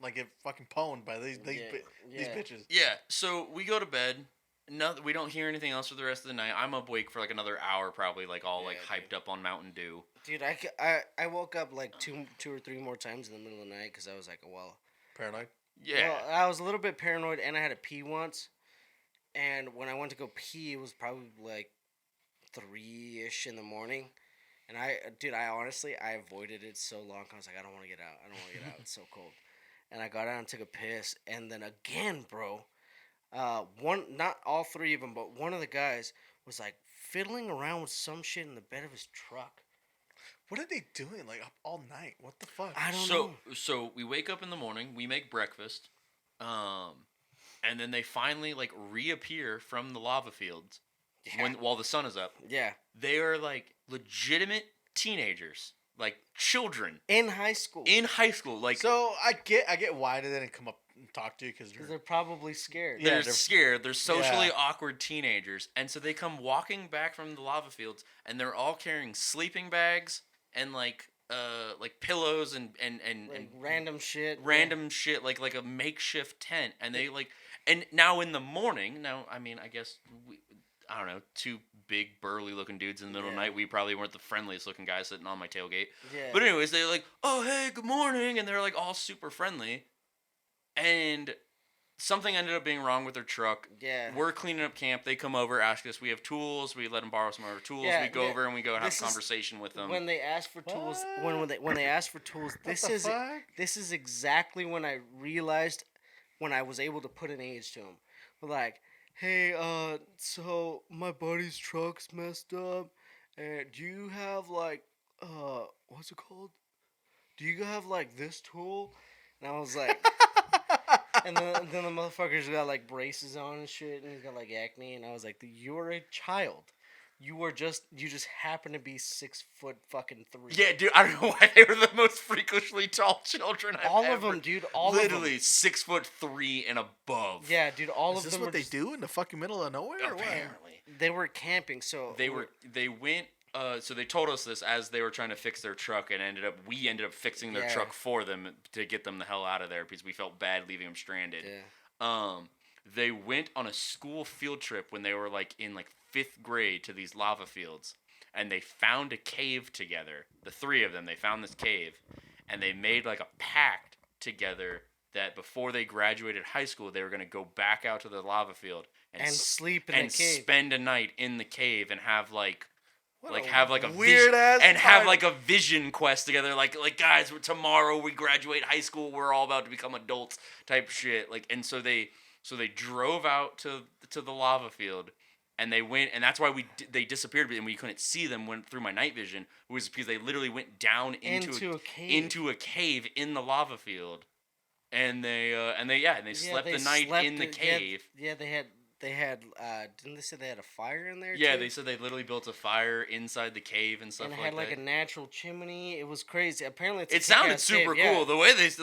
like get fucking pwned by these bitches. Yeah. So we go to bed. No, we don't hear anything else for the rest of the night. I'm awake for like another hour, probably, like all hyped up on Mountain Dew. Dude, I woke up like two or three more times in the middle of the night because I was like, well, Paranoid. Yeah. Well, I was a little bit paranoid, and I had to pee once. And when I went to go pee, it was probably like 3-ish in the morning. And I honestly, I avoided it so long. I was like, I don't want to get out. I don't want to get out. It's so cold. And I got out and took a piss. And then again, bro, not all three of them, but one of the guys was like fiddling around with some shit in the bed of his truck. What are they doing? Like up all night? What the fuck? I don't know. So we wake up in the morning, we make breakfast, and then they finally like reappear from the lava fields while the sun is up. Yeah. They are like legitimate teenagers, like children in high school. Like, so I get why they didn't come up and talk to you because they're probably scared. They're scared. They're socially awkward teenagers, and so they come walking back from the lava fields, and they're all carrying sleeping bags and like pillows and random shit. Shit like a makeshift tent, and they like, and now in the morning, I mean, I guess I don't know, two big burly looking dudes in the middle of the night. We probably weren't the friendliest looking guys sitting on my tailgate. Yeah. But anyways, they're like, oh hey, good morning, and they're like all super friendly, and something ended up being wrong with their truck. Yeah. We're cleaning up camp. They come over, ask us. We have tools. We let them borrow some of our tools. We go over and we go and have a conversation with them. When they ask for tools, when they ask for tools, this is exactly when I realized when I was able to put an age to them. We're like, hey, so my buddy's truck's messed up, and do you have like, what's it called? Do you have like this tool? And I was like. And then the motherfucker's got like braces on and shit, and he's got like acne, and I was like, "You're a child. You just happen to be 6'3" Yeah, dude. I don't know why they were the most freakishly tall children All of them, dude. Literally 6'3" and above. Yeah, dude. All of them. Is this what they do in the fucking middle of nowhere? Apparently, they were camping. So they went. So they told us this as they were trying to fix their truck, and we ended up fixing their truck for them to get them the hell out of there because we felt bad leaving them stranded. Yeah. They went on a school field trip when they were like in like 5th grade to these lava fields, and they found a cave together. The three of them, they found this cave, and they made like a pact together that before they graduated high school, they were going to go back out to the lava field and sleep in the cave, and spend a night in the cave and have like. Have a weird ass and have like a vision quest together, like guys, tomorrow we graduate high school, we're all about to become adults type shit. Like, and so they drove out to the lava field, and they went, and that's why they disappeared, and we couldn't see them through my night vision. It was because they literally went down into a cave in the lava field, and they slept the night in the cave. Yeah, they had. Didn't they say they had a fire in there? Yeah, too? they said they literally built a fire inside the cave and stuff like that. And it had like a natural chimney. It was crazy. Apparently, it sounded super cave, cool. Yeah.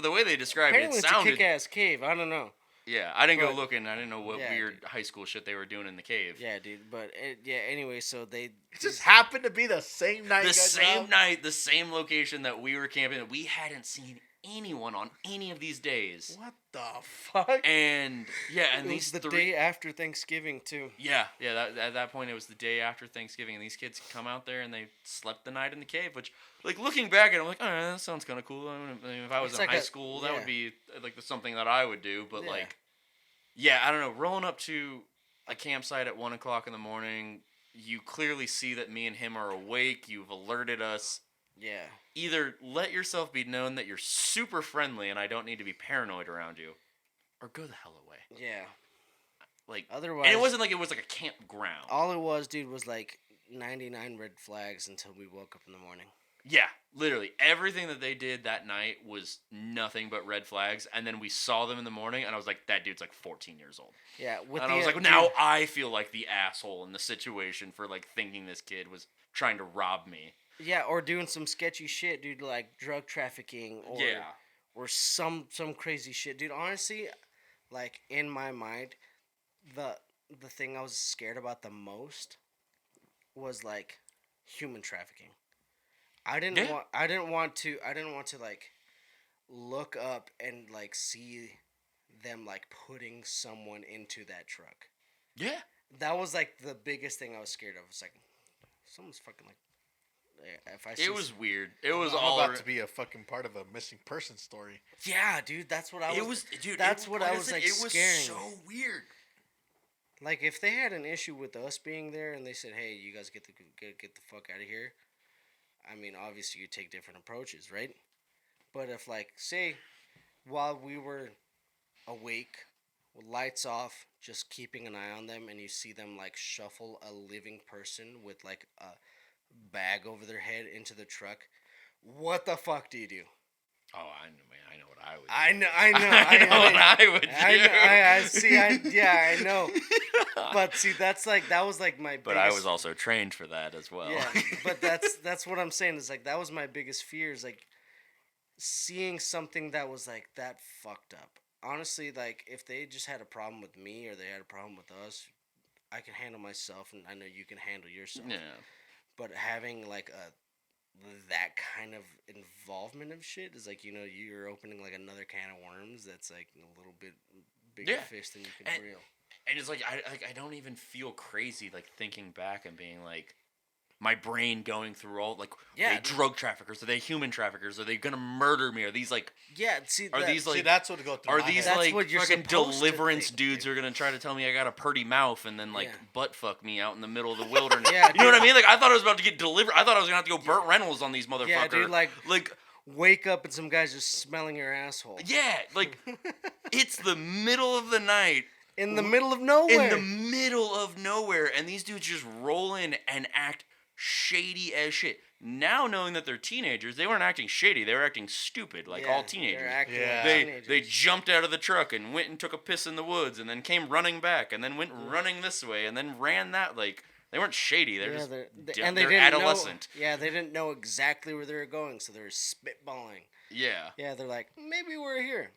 The way they described Apparently it sounded. It's a kick-ass cave. I don't know. Yeah, I didn't go looking. I didn't know what weird high school shit they were doing in the cave. Yeah, dude. But anyway, so they it just happened to be the same night. The same location that we were camping. We hadn't seen anyone on any of these days. What the fuck? And and these the day after Thanksgiving too. Yeah. At that point, it was the day after Thanksgiving, and these kids come out there and they slept the night in the cave. Which, like, looking back at it, I'm like, oh, that sounds kind of cool. I mean, if I was in high school, that would be like something that I would do. But I don't know. Rolling up to a campsite at 1:00 in the morning, you clearly see that me and him are awake. You've alerted us. Yeah. Either let yourself be known that you're super friendly and I don't need to be paranoid around you, or go the hell away. Yeah. Like, otherwise, and it wasn't like it was like a campground. All it was, dude, was like 99 red flags until we woke up in the morning. Yeah, literally everything that they did that night was nothing but red flags. And then we saw them in the morning, and I was like, that dude's like 14 years old. Yeah. I was like, now I feel like the asshole in the situation for like thinking this kid was trying to rob me. Yeah, or doing some sketchy shit, dude, like drug trafficking or Yeah. or some crazy shit, dude. Honestly, like in my mind, the the thing I was scared about the most was like human trafficking. Yeah. I didn't want to like look up and like see them like putting someone into that truck. Yeah. That was like the biggest thing I was scared of. It's like someone's fucking like if I see It was weird. It was I'm all. about to be a fucking part of a missing person story. yeah, dude, that's what I was. It was, dude. That's what I was like It was scaring. so weird. Like if they had an issue with us being there and they said, "Hey, you guys get the fuck out of here." I mean, obviously you take different approaches, right? But if like say while we were awake, with lights off, just keeping an eye on them, and you see them like shuffle a living person with like a bag over their head into the truck, what the fuck do you do? Oh, I know, man. I know what I would. I do. know, I know, I know what I would do. I see, yeah, I know. But see, that's like that was like my. But biggest, I was also trained for that as well. Yeah, but that's what I'm saying is like that was my biggest fear is like seeing something that was like that fucked up. Honestly, like if they just had a problem with me or they had a problem with us, I can handle myself, and I know you can handle yourself. Yeah. But having like a that kind of involvement of shit is like you're opening like another can of worms that's like a little bit bigger Yeah. fish than you can And- reel. And it's like I don't even feel crazy like thinking back and being like my brain going through all like Yeah, are they drug traffickers? Are they human traffickers? Are they gonna murder me? Are these like Yeah, see, are that, these See, like that's what go through are my these head. That's like what you're fucking supposed to deliverance think, dudes dude. who are gonna try to tell me I got a pretty mouth and then like Yeah. butt fuck me out in the middle of the wilderness? Yeah, you know what I dude. mean? Like I thought I was about to get delivered. I thought I was gonna have to go Burt Reynolds on these motherfuckers. Yeah, dude, like like wake up and some guys just smelling your asshole. yeah, like it's the middle of the night. In the middle of nowhere. In the middle of nowhere, and these dudes just roll in and act shady as shit. Now knowing that they're teenagers, they weren't acting shady. They were acting stupid, like all teenagers. They're acting Yeah. like They teenagers. jumped out of the truck and went and took a piss in the woods, and then came running back, and then went running this way, and then ran that. Like they weren't shady. They're just and they they're didn't adolescent. know. Yeah, they didn't know exactly where they were going, so they were spitballing. Yeah. Yeah, they're like, maybe we're here.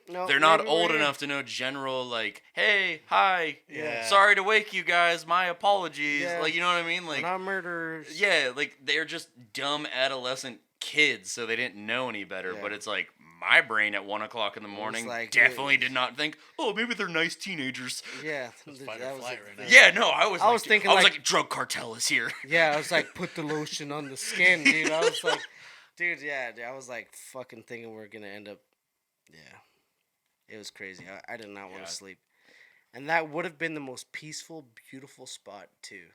No, They're not maybe old we're here. enough to know general like, hey, hi, Yeah. sorry to wake you guys, my apologies. Yeah. Like you know what I mean? We're Like not murderers. yeah, like they're just dumb adolescent kids, so they didn't know any better. Yeah. But it's like my brain at 1 o'clock in the morning like, definitely did not think, oh, maybe they're nice teenagers. Yeah, It's that fight or was flight like- right now. Yeah, no, I was. I was like, thinking I was like- like, drug cartel is here. Yeah, I was like, put the lotion on the skin, dude. I was like, dude, yeah, dude, I was like, fucking thinking we're gonna end up. Yeah, it was crazy. I did not want Yeah. to sleep, and that would have been the most peaceful, beautiful spot too,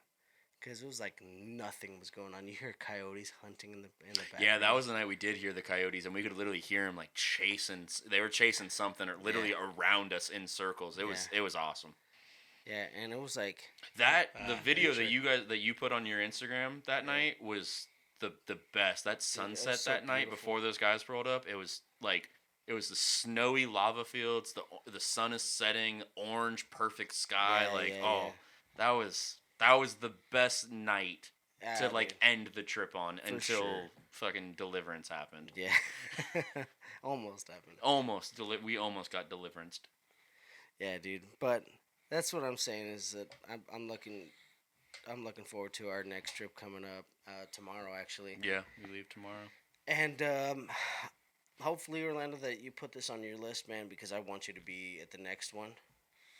because it was like nothing was going on. You hear coyotes hunting in the background. Yeah, that was the night we did hear the coyotes, and we could literally hear them like chasing. They were chasing something, or literally around us in circles. It was awesome. Yeah, and it was like The video nature. that you put on your Instagram that night was the best. That sunset so that night beautiful. before those guys rolled up, it was like it was the snowy lava fields. The sun is setting, orange, perfect sky. That was the best night to like dude, end the trip on until sure. fucking deliverance happened. yeah, almost happened. We almost got deliverenced. Yeah, dude. But that's what I'm saying is that I'm looking forward to our next trip coming up tomorrow, actually. Yeah, we leave tomorrow. And hopefully, Orlando, that you put this on your list, man, because I want you to be at the next one.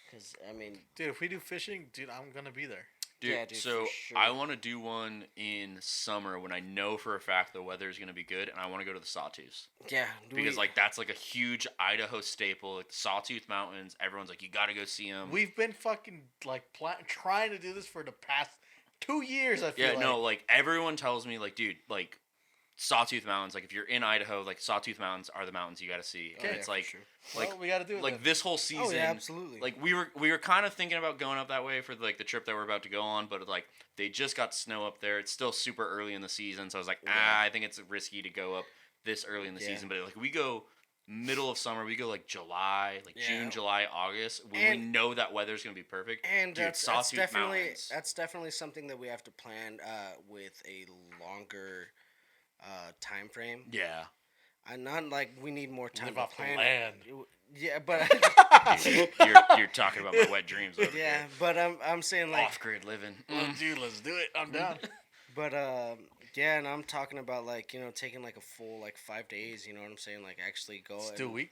Because I mean, Dude, if we do fishing, dude, I'm gonna be there. Dude, Yeah, dude, so for sure. I want to do one in summer when I know for a fact the weather is going to be good, and I want to go to the Sawtooths yeah, because like that's like a huge Idaho staple, like the Sawtooth Mountains. Everyone's like, you got to go see them. We've been fucking like trying to do this for the past 2 years. I feel Yeah, like. no, like everyone tells me, like, dude, like Sawtooth Mountains. Like if you're in Idaho, like Sawtooth Mountains are the mountains you got to see. Oh, And yeah, it's for like, sure. like, Well, we got to do it. like then. this whole season. Oh yeah, absolutely. Like we were kind of thinking about going up that way for like the trip that we're about to go on, but like they just got snow up there. It's still super early in the season, so I was like, Yeah. I think it's risky to go up this early in the Yeah. season. But like we go middle of summer. We go like July, like Yeah. June, July, August. When we And- know that weather's gonna be perfect. And Dude, that's Sawtooth Mountains. definitely something that we have to plan with a longer time frame. Yeah. And not like we need more time Live to off the plan. land. Yeah, but You're talking about my wet dreams over yeah, here. but I'm saying like, Off grid living. Well, dude, let's do it. I'm down. but yeah, and I'm talking about like taking like a full like 5 days. You know what I'm saying? Like actually go. Let's do a and- week.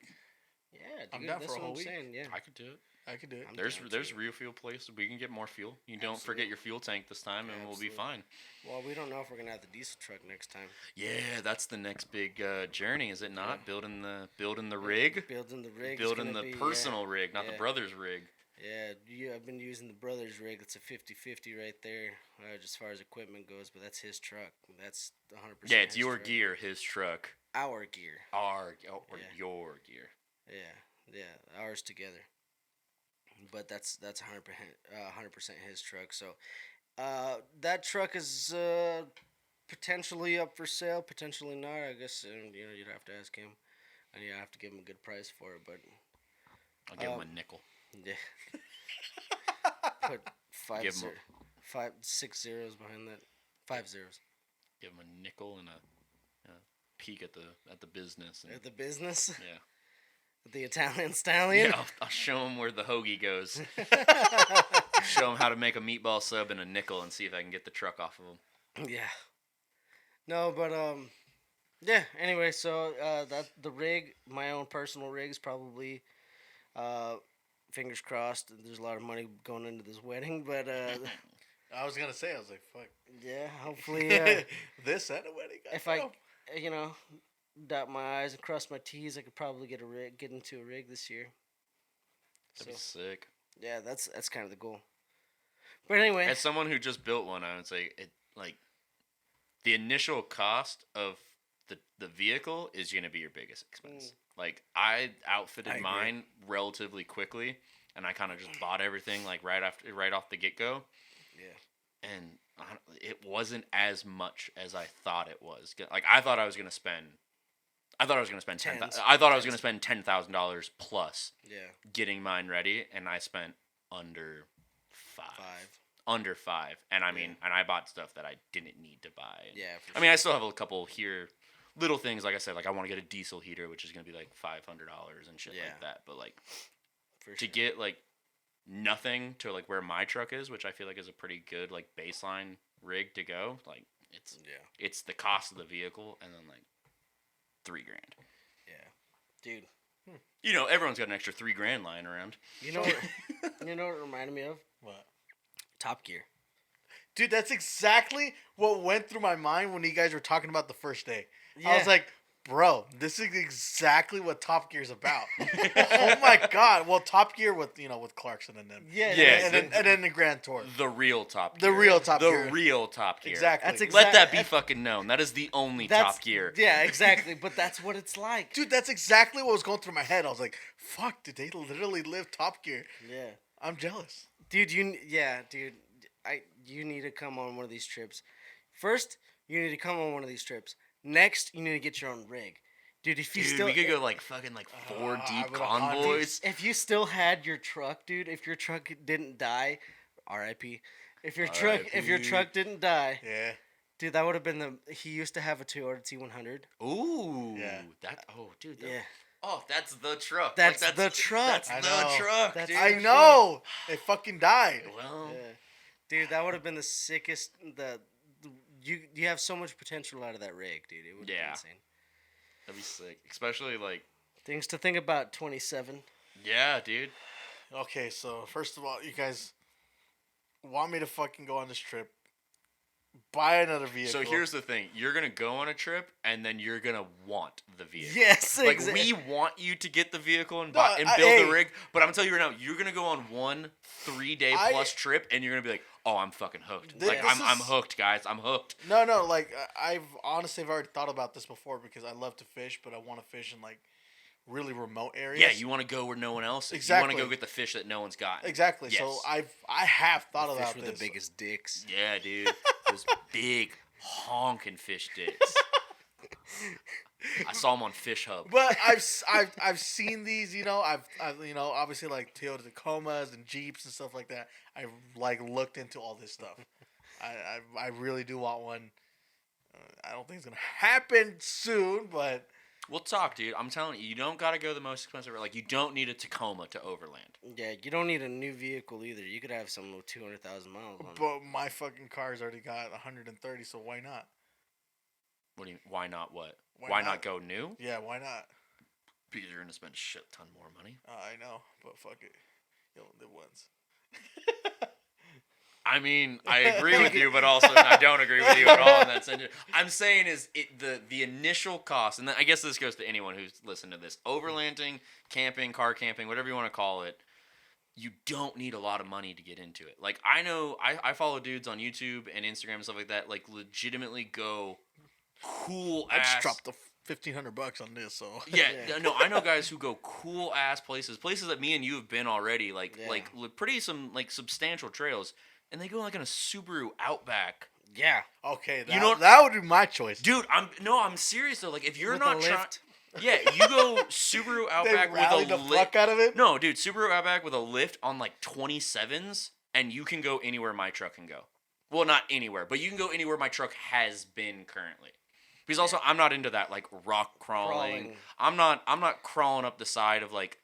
Yeah, dude, I'm down that's for a what whole I'm week. saying. Yeah. I could do it. I could do it. I'm There's down there's too. refuel places. We can get more fuel. You don't Absolutely. forget your fuel tank this time, and we'll be Absolutely. fine. Well, we don't know if we're gonna have the diesel truck next time. Yeah, that's the next big journey, is it not? Building the rig, Building the rig. is building gonna the be, personal rig, not the yeah. brothers rig. Yeah, I've been using the brothers rig. It's a 50-50 right there, as far as equipment goes. But that's his truck. That's 100%. Yeah, it's his your truck. gear, his truck, Our gear. or Yeah. your gear. Yeah, ours together. But that's 100% his truck. So, that truck is potentially up for sale, potentially not. I guess you'd have to ask him, and you have to give him a good price for it. But I'll give him a nickel. yeah, put Give him 6 zeros behind that. 5 zeros Give him a nickel and a peek at the business. And, at the business. yeah. The Italian stallion. Yeah, I'll show him where the hoagie goes. Show him how to make a meatball sub and a nickel, and see if I can get the truck off of him. Yeah. No, but yeah. Anyway, so that the rig, my own personal rig, is probably fingers crossed. There's a lot of money going into this wedding, but I was gonna say, I was like, fuck. yeah, hopefully, This at a wedding. if I dot my I's and cross my T's, I could probably get into a rig this year. That'd So be sick. yeah, that's kind of the goal. But anyway, As someone who just built one, I would say the initial cost of the vehicle is going to be your biggest expense. Like I outfitted I agree. mine relatively quickly, and I kind of just bought everything like right off the get go, yeah, and it wasn't as much as I thought it was. Like I thought I was going to spend. I thought I was going to spend $10,000 plus yeah, getting mine ready, and I spent under five. 5. Under 5, and I mean, Yeah. and I bought stuff that I didn't need to buy. Yeah, for I mean, I still have a couple here, little things. Like I said, like I want to get a diesel heater, which is gonna be like $500 and shit Yeah. like that. But like for to get like nothing to like where my truck is, which I feel like is a pretty good like baseline rig to go. Like it's the cost of the vehicle, and then like $3,000. yeah, dude. You know, everyone's got an extra $3,000 lying around. You know what? You know what it reminded me of? What? Top Gear. Dude, that's exactly what went through my mind when you guys were talking about the first day. I Yeah. was like, bro, this is exactly what Top Gear's about. Oh my god. Well, Top Gear with Clarkson and them. Yeah, Yeah, And then the Grand Tour. The real Top The Gear. real Top The Gear. real Top Gear. Exactly. That's Let that be Exact- fucking known. That is the only That's- Top Gear. Yeah, exactly. But that's what it's like. Dude, that's exactly what was going through my head. I was like, fuck, did they literally live Top Gear? Yeah, I'm jealous. dude. You need to come on one of these trips. First, you need to come on one of these trips. Next, you need to get your own rig, dude. If you Dude, still we could go like fucking like 4 I deep would convoys. if you still had your truck, dude. If your truck didn't die, R.I.P. If your R.I.P.. truck didn't die, Yeah. dude, that would have been He used to have a Toyota T100. Ooh, Yeah. Dude. Yeah. Oh, that's the truck. That's the truck. That's I the know. truck, That's dude. I know. It fucking died. Well, Yeah. Dude, that would have been the sickest. You have so much potential out of that rig, dude. It would be Yeah. insane. that'd be sick. Especially like, Things to think about. 27. yeah, dude. Okay, so first of all, you guys want me to fucking go on this trip, buy another vehicle. So here's the thing: you're gonna go on a trip, and then you're gonna want the vehicle. Yes, Like exactly. we want you to get the vehicle and No, build the hey. rig, but I'm gonna tell you right now, you're gonna go on one 3-day I- plus trip, and you're gonna be like, "Oh, I'm fucking hooked. This Like I'm is- hooked, guys. I'm hooked." No, like I've honestly already thought about this before because I love to fish, but I want to fish in like really remote areas. Yeah, you want to go where no one else is. Exactly. You want to go get the fish that no one's got. Exactly. Yes. So I have thought about Fish this. with the biggest dicks. Yeah, dude. Those big honking fish dicks. I saw them on Fish Hub. But I've seen these, I've obviously like Toyota Tacomas and Jeeps and stuff like that. I like looked into all this stuff. I really do want one. I don't think it's gonna happen soon, but We'll talk, dude. I'm telling you, you don't gotta go the most expensive. Like, you don't need a Tacoma to overland. Yeah, you don't need a new vehicle either. You could have some with 200,000 miles on it. but my fucking car's already got 130, so why not? What do you? Why not? What? Why Why not? not go new? Yeah, why not? Because you're gonna spend a shit ton more money. I know, but fuck it. You only live once. I mean, I agree with you, but also I don't agree with you at all in that sense. I'm saying is the initial cost, and then I guess this goes to anyone who's listened to this: overlanding, camping, car camping, whatever you want to call it. You don't need a lot of money to get into it. Like, I know I follow dudes on YouTube and Instagram and stuff like that. Like, legitimately go cool I just ass. dropped the $1,500 on this, so Yeah, no, I know guys who go cool ass places that me and you have been already, like Yeah. like pretty some like substantial trails, and they go like in a Subaru Outback. Yeah. okay, You know- that would be my choice. Dude, I'm serious though. Like, if you're With not a trying, lift. yeah, you go Subaru They Outback with rallied a the fuck lift. out of it. No, dude, Subaru Outback with a lift on like 27s, and you can go anywhere my truck can go. Well, not anywhere, but you can go anywhere my truck has been currently. Because also, I'm not into that like rock crawling. I'm not crawling up the side of like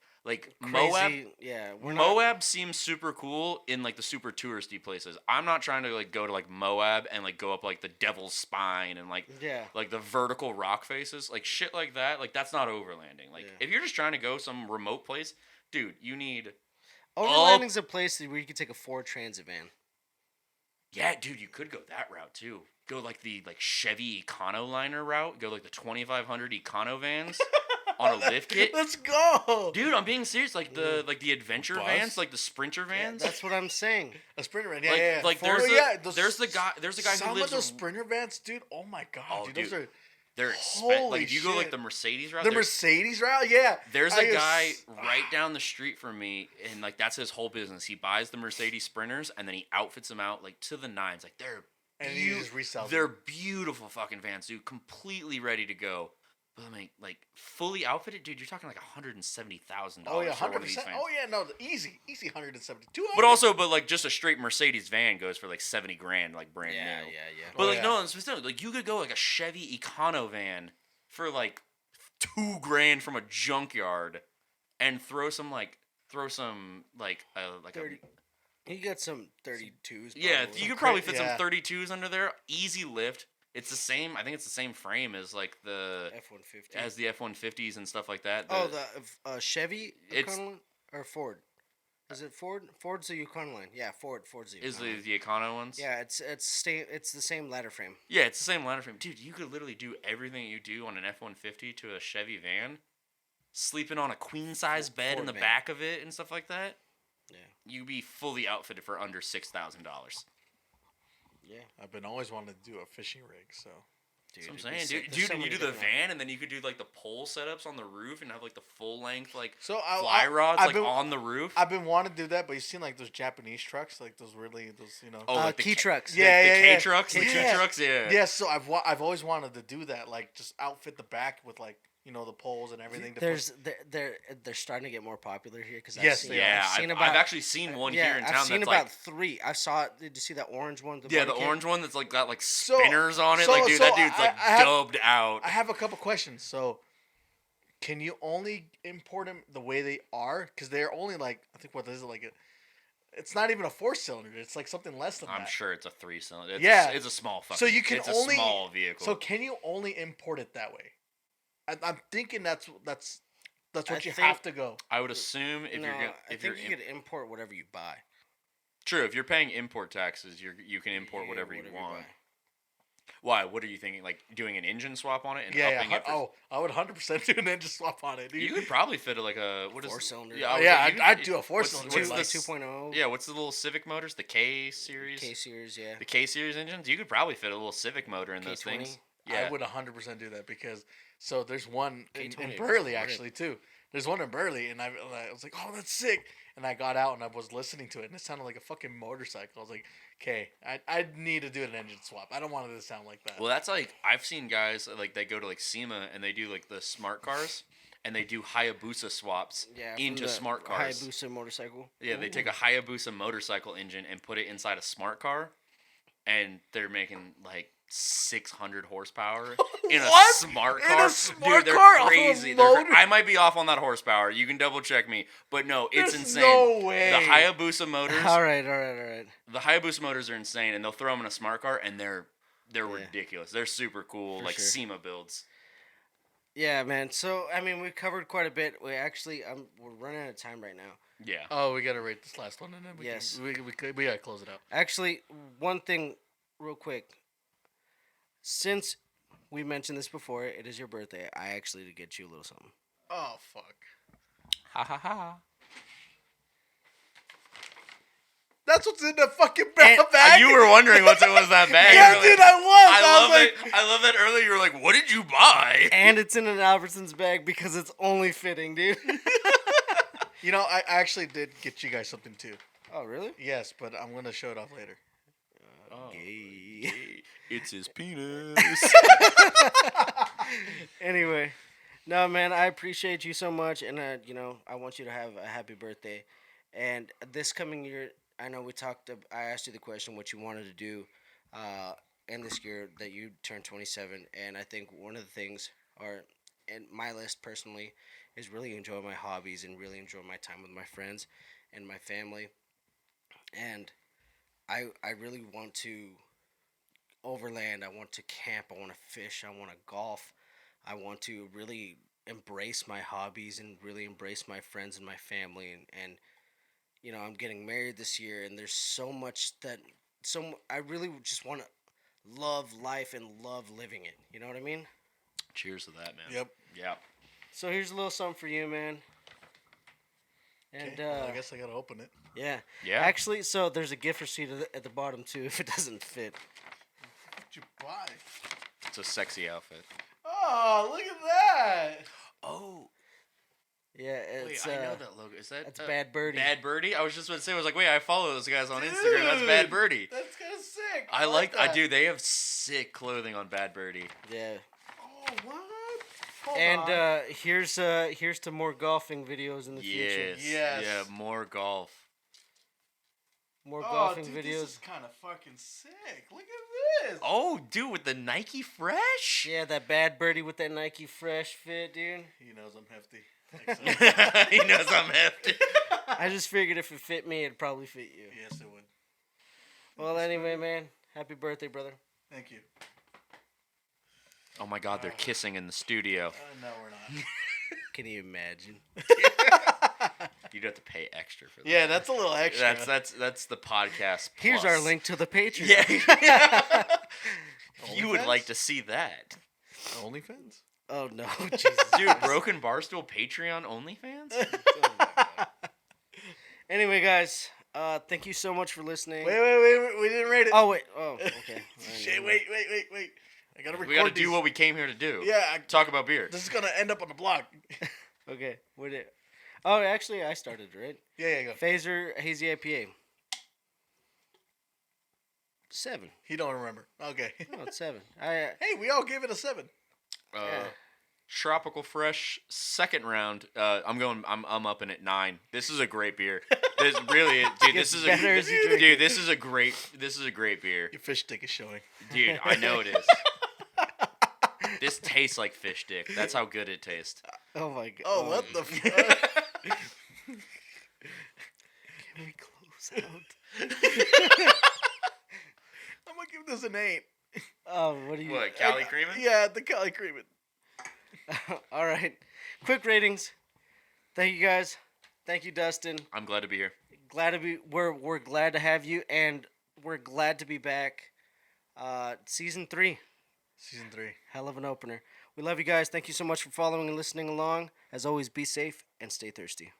Moab. Crazy. Yeah. Moab seems super cool in like the super touristy places. I'm not trying to like go to like Moab and like go up like the Devil's Spine and like Yeah. like the vertical rock faces, like shit like that. Like, that's not overlanding. Like, Yeah. if you're just trying to go some remote place, dude, you need Overlanding's a place where you could take a Ford Transit van. yeah, dude, you could go that route too. Go like the Chevy Econoliner route. Go like the 2500 Econo vans on a lift kit. Let's go, Dude, I'm being serious. Like the adventure Bus? vans, like the Sprinter Yeah, vans. that's what I'm saying. A Sprinter van, yeah, like, yeah. like Ford- there's those- the guy who some lives of those Sprinter vans, dude. Oh my god, Oh, dude, those dude. are they're Holy like, if you go like shit. the Mercedes route. the there- Mercedes route. Yeah, There's I a guy guess- right down the street from me, and like that's his whole business. He buys the Mercedes Sprinters, and then he outfits them out like to the nines. Like, they're and he just resells. they're them. beautiful fucking vans, dude. Completely ready to go. But I mean, like fully outfitted, dude. You're talking like $170,000. Oh yeah, for one of these 100%. vans. Oh yeah, no, easy 172. But like just a straight Mercedes van goes for like 70 grand, like brand Yeah, new. yeah. But Oh, like yeah. no, specifically, like you could go like a Chevy Econo van for like $2,000 from a junkyard, and throw some a 30. You got some 32s. yeah, probably. you could probably fit Yeah. some 32s under there. Easy lift. It's the same. I think it's the same frame as like the F-150. the F-150s and stuff like that. Oh, the Chevy It's- Econoline or Ford? Is it Ford? Ford's the Econoline. Yeah, Ford's the is Econoline. the Econo ones. Yeah, it's the same ladder frame. Yeah, it's the same ladder frame, dude. You could literally do everything you do on an F-150 to a Chevy van, sleeping on a queen size bed in Ford the van. back of it and stuff like that. Yeah. You'd be fully outfitted for under $6,000. Yeah, I've been always wanting to do a fishing rig, so dude. That's what I'm it'd be saying, sick. dude. There's so And you many do the different van, and then you could do like the pole setups on the roof, and have like the full length like so fly rods I've like been, on the roof. I've been wanting to do that, but you seen like those Japanese trucks, like those Oh, like the key K- trucks. Yeah, the yeah, K yeah. trucks, the Yeah. T trucks, yeah. Yeah, so I've always wanted to do that, like just outfit the back with like the poles and everything. To They're starting to get more popular here because Yes, I've seen, they are. Yeah, I've seen I've about actually seen one here in town I've seen that's about like 3. I saw it. Did you see that orange one? yeah, the body kit? orange one that's like got like So- spinners on it. so- Like, dude, so that dude's like I have- dubbed out. I have a couple questions. So, can you only import them the way they are? Because they're only like I think what is it like? It's not even a 4-cylinder. It's like something less than I'm that. sure it's a 3-cylinder. Yeah. It's a small fucking. So you can it's only a small vehicle. So can you only import it that way? I'm thinking that's what I you think- have to go. I would assume if No, you're I if think you're you could import whatever you buy. true, if you're paying import taxes, you can import Yeah, whatever you want. buy. Why? What are you thinking? Like doing an engine swap on it and Yeah, upping yeah. it? For, Oh, I would 100% do an engine swap on it, dude. you could probably fit like a what is 4-cylinder. Yeah, I Oh, was yeah, like, you I'd could- do a what's- 4-cylinder, what's like the 2.0. Yeah, what's the little Civic motors? The K series. K series, yeah. The K series engines. You could probably fit a little Civic motor in those K20. things. Yeah. I would 100% do that because there's one in K20, Burley rip. actually too. There's one in Burley, and I was like, oh, that's sick. And I got out and I was listening to it, and it sounded like a fucking motorcycle. I was like, okay, I need to do an engine swap. I don't want it to sound like that. Well, that's like I've seen guys like they go to like SEMA and they do like the smart cars and they do Hayabusa swaps Yeah, into from the smart cars. Hayabusa motorcycle. Yeah, they take a Hayabusa motorcycle engine and put it inside a smart car, and they're making like 600 horsepower in a What? smart In car. a smart Dude, they're car off a crazy. motor- I might be off on that horsepower. You can double check me, but no, it's There's insane. no way. The Hayabusa motors. All right. The Hayabusa motors are insane, and they'll throw them in a smart car, and they're ridiculous. They're super cool, For like sure. SEMA builds. Yeah, man. So I mean, we covered quite a bit. We're running out of time right now. Yeah. Oh, we gotta rate this last one, and then Yes. we gotta close it out. Actually, one thing, real quick. Since we mentioned this before, it is your birthday. I actually did get you a little something. Oh fuck. Ha ha ha. That's what's in the fucking bag. You were wondering what was that bag. Yeah, earlier. dude, I was. I love that earlier. You were like, "What did you buy?" And it's in an Albertsons bag because it's only fitting, dude. You know, I actually did get you guys something too. Oh, really? Yes, but I'm gonna show it off later. Gay. It's his penis. Anyway, no, man, I appreciate you so much, and I want you to have a happy birthday. And this coming year, I know I asked you the question what you wanted to do, in this year that you turned 27, and I think one of the things, in my list personally, is really enjoy my hobbies and really enjoy my time with my friends and my family, and I really want to overland. I want to camp. I want to fish. I want to golf. I want to really embrace my hobbies and really embrace my friends and my family. And I'm getting married this year, and there's so much I really just want to love life and love living it. You know what I mean? Cheers to that, man. Yep. Yeah. So here's a little something for you, man. And Okay, well, I guess I gotta open it. yeah. Yeah. Actually, so there's a gift receipt at the bottom too if it doesn't fit. What'd you buy? It's a sexy outfit. Oh, look at that! Oh. Yeah, Wait, it's I know that logo. Is that that's Bad Birdie. Bad Birdie? I was just about to say, I was like, wait, I follow those guys on Instagram. That's Bad Birdie. That's kind of sick. I like that. do. They have sick clothing on Bad Birdie. Yeah. Oh, what? Hold And on. here's to more golfing videos in the future. Yes. Yes. Yeah, more golf. More Oh, golfing dude, videos. This is kind of fucking sick. Look at this. Oh, dude, with the Nike Fresh? Yeah, that Bad Birdie with that Nike Fresh fit, dude. He knows I'm hefty. He knows I'm hefty. I just figured if it fit me, it'd probably fit you. Yes, it would. Well, anyway, man, happy birthday, brother. Thank you. Oh my God, they're kissing in the studio. No, we're not. Can you imagine? You'd have to pay extra for that. Yeah, that's a little extra. That's the podcast. Here's plus. our link to the Patreon. Yeah. You would OnlyFans? like to see that, OnlyFans? Oh no, Jesus. dude. Brok'n Barstool Patreon OnlyFans. Anyway, guys, thank you so much for listening. Wait. We didn't rate it. Oh wait. Oh, okay. Shit, wait. I gotta record We got to these. do what we came here to do. Yeah, Talk about beer. this is gonna end up on the blog. Okay. What it? Oh, actually, I started right. Yeah, go. Phaser Hazy IPA. 7. He don't remember. Okay. No, it's 7. Hey, we all gave it a 7. Yeah. Tropical Fresh second round. I'm up in at 9. This is a great beer. This really, dude. Gets This is better a as you drink dude. This is a great beer, Your fish stick is showing. dude. I know it is. This tastes like fish dick. That's how good it tastes. Oh my god. Oh, what the fuck? Can we close out? I'm gonna give this an 8. Oh, what do you? What, Cali Creamin'? Yeah, the Cali Creamin'. All right. Quick ratings. Thank you guys. Thank you, Dustin. I'm glad to be here. We're glad to have you, and we're glad to be back. Season 3. Season 3. Hell of an opener. We love you guys. Thank you so much for following and listening along. As always, be safe and stay thirsty.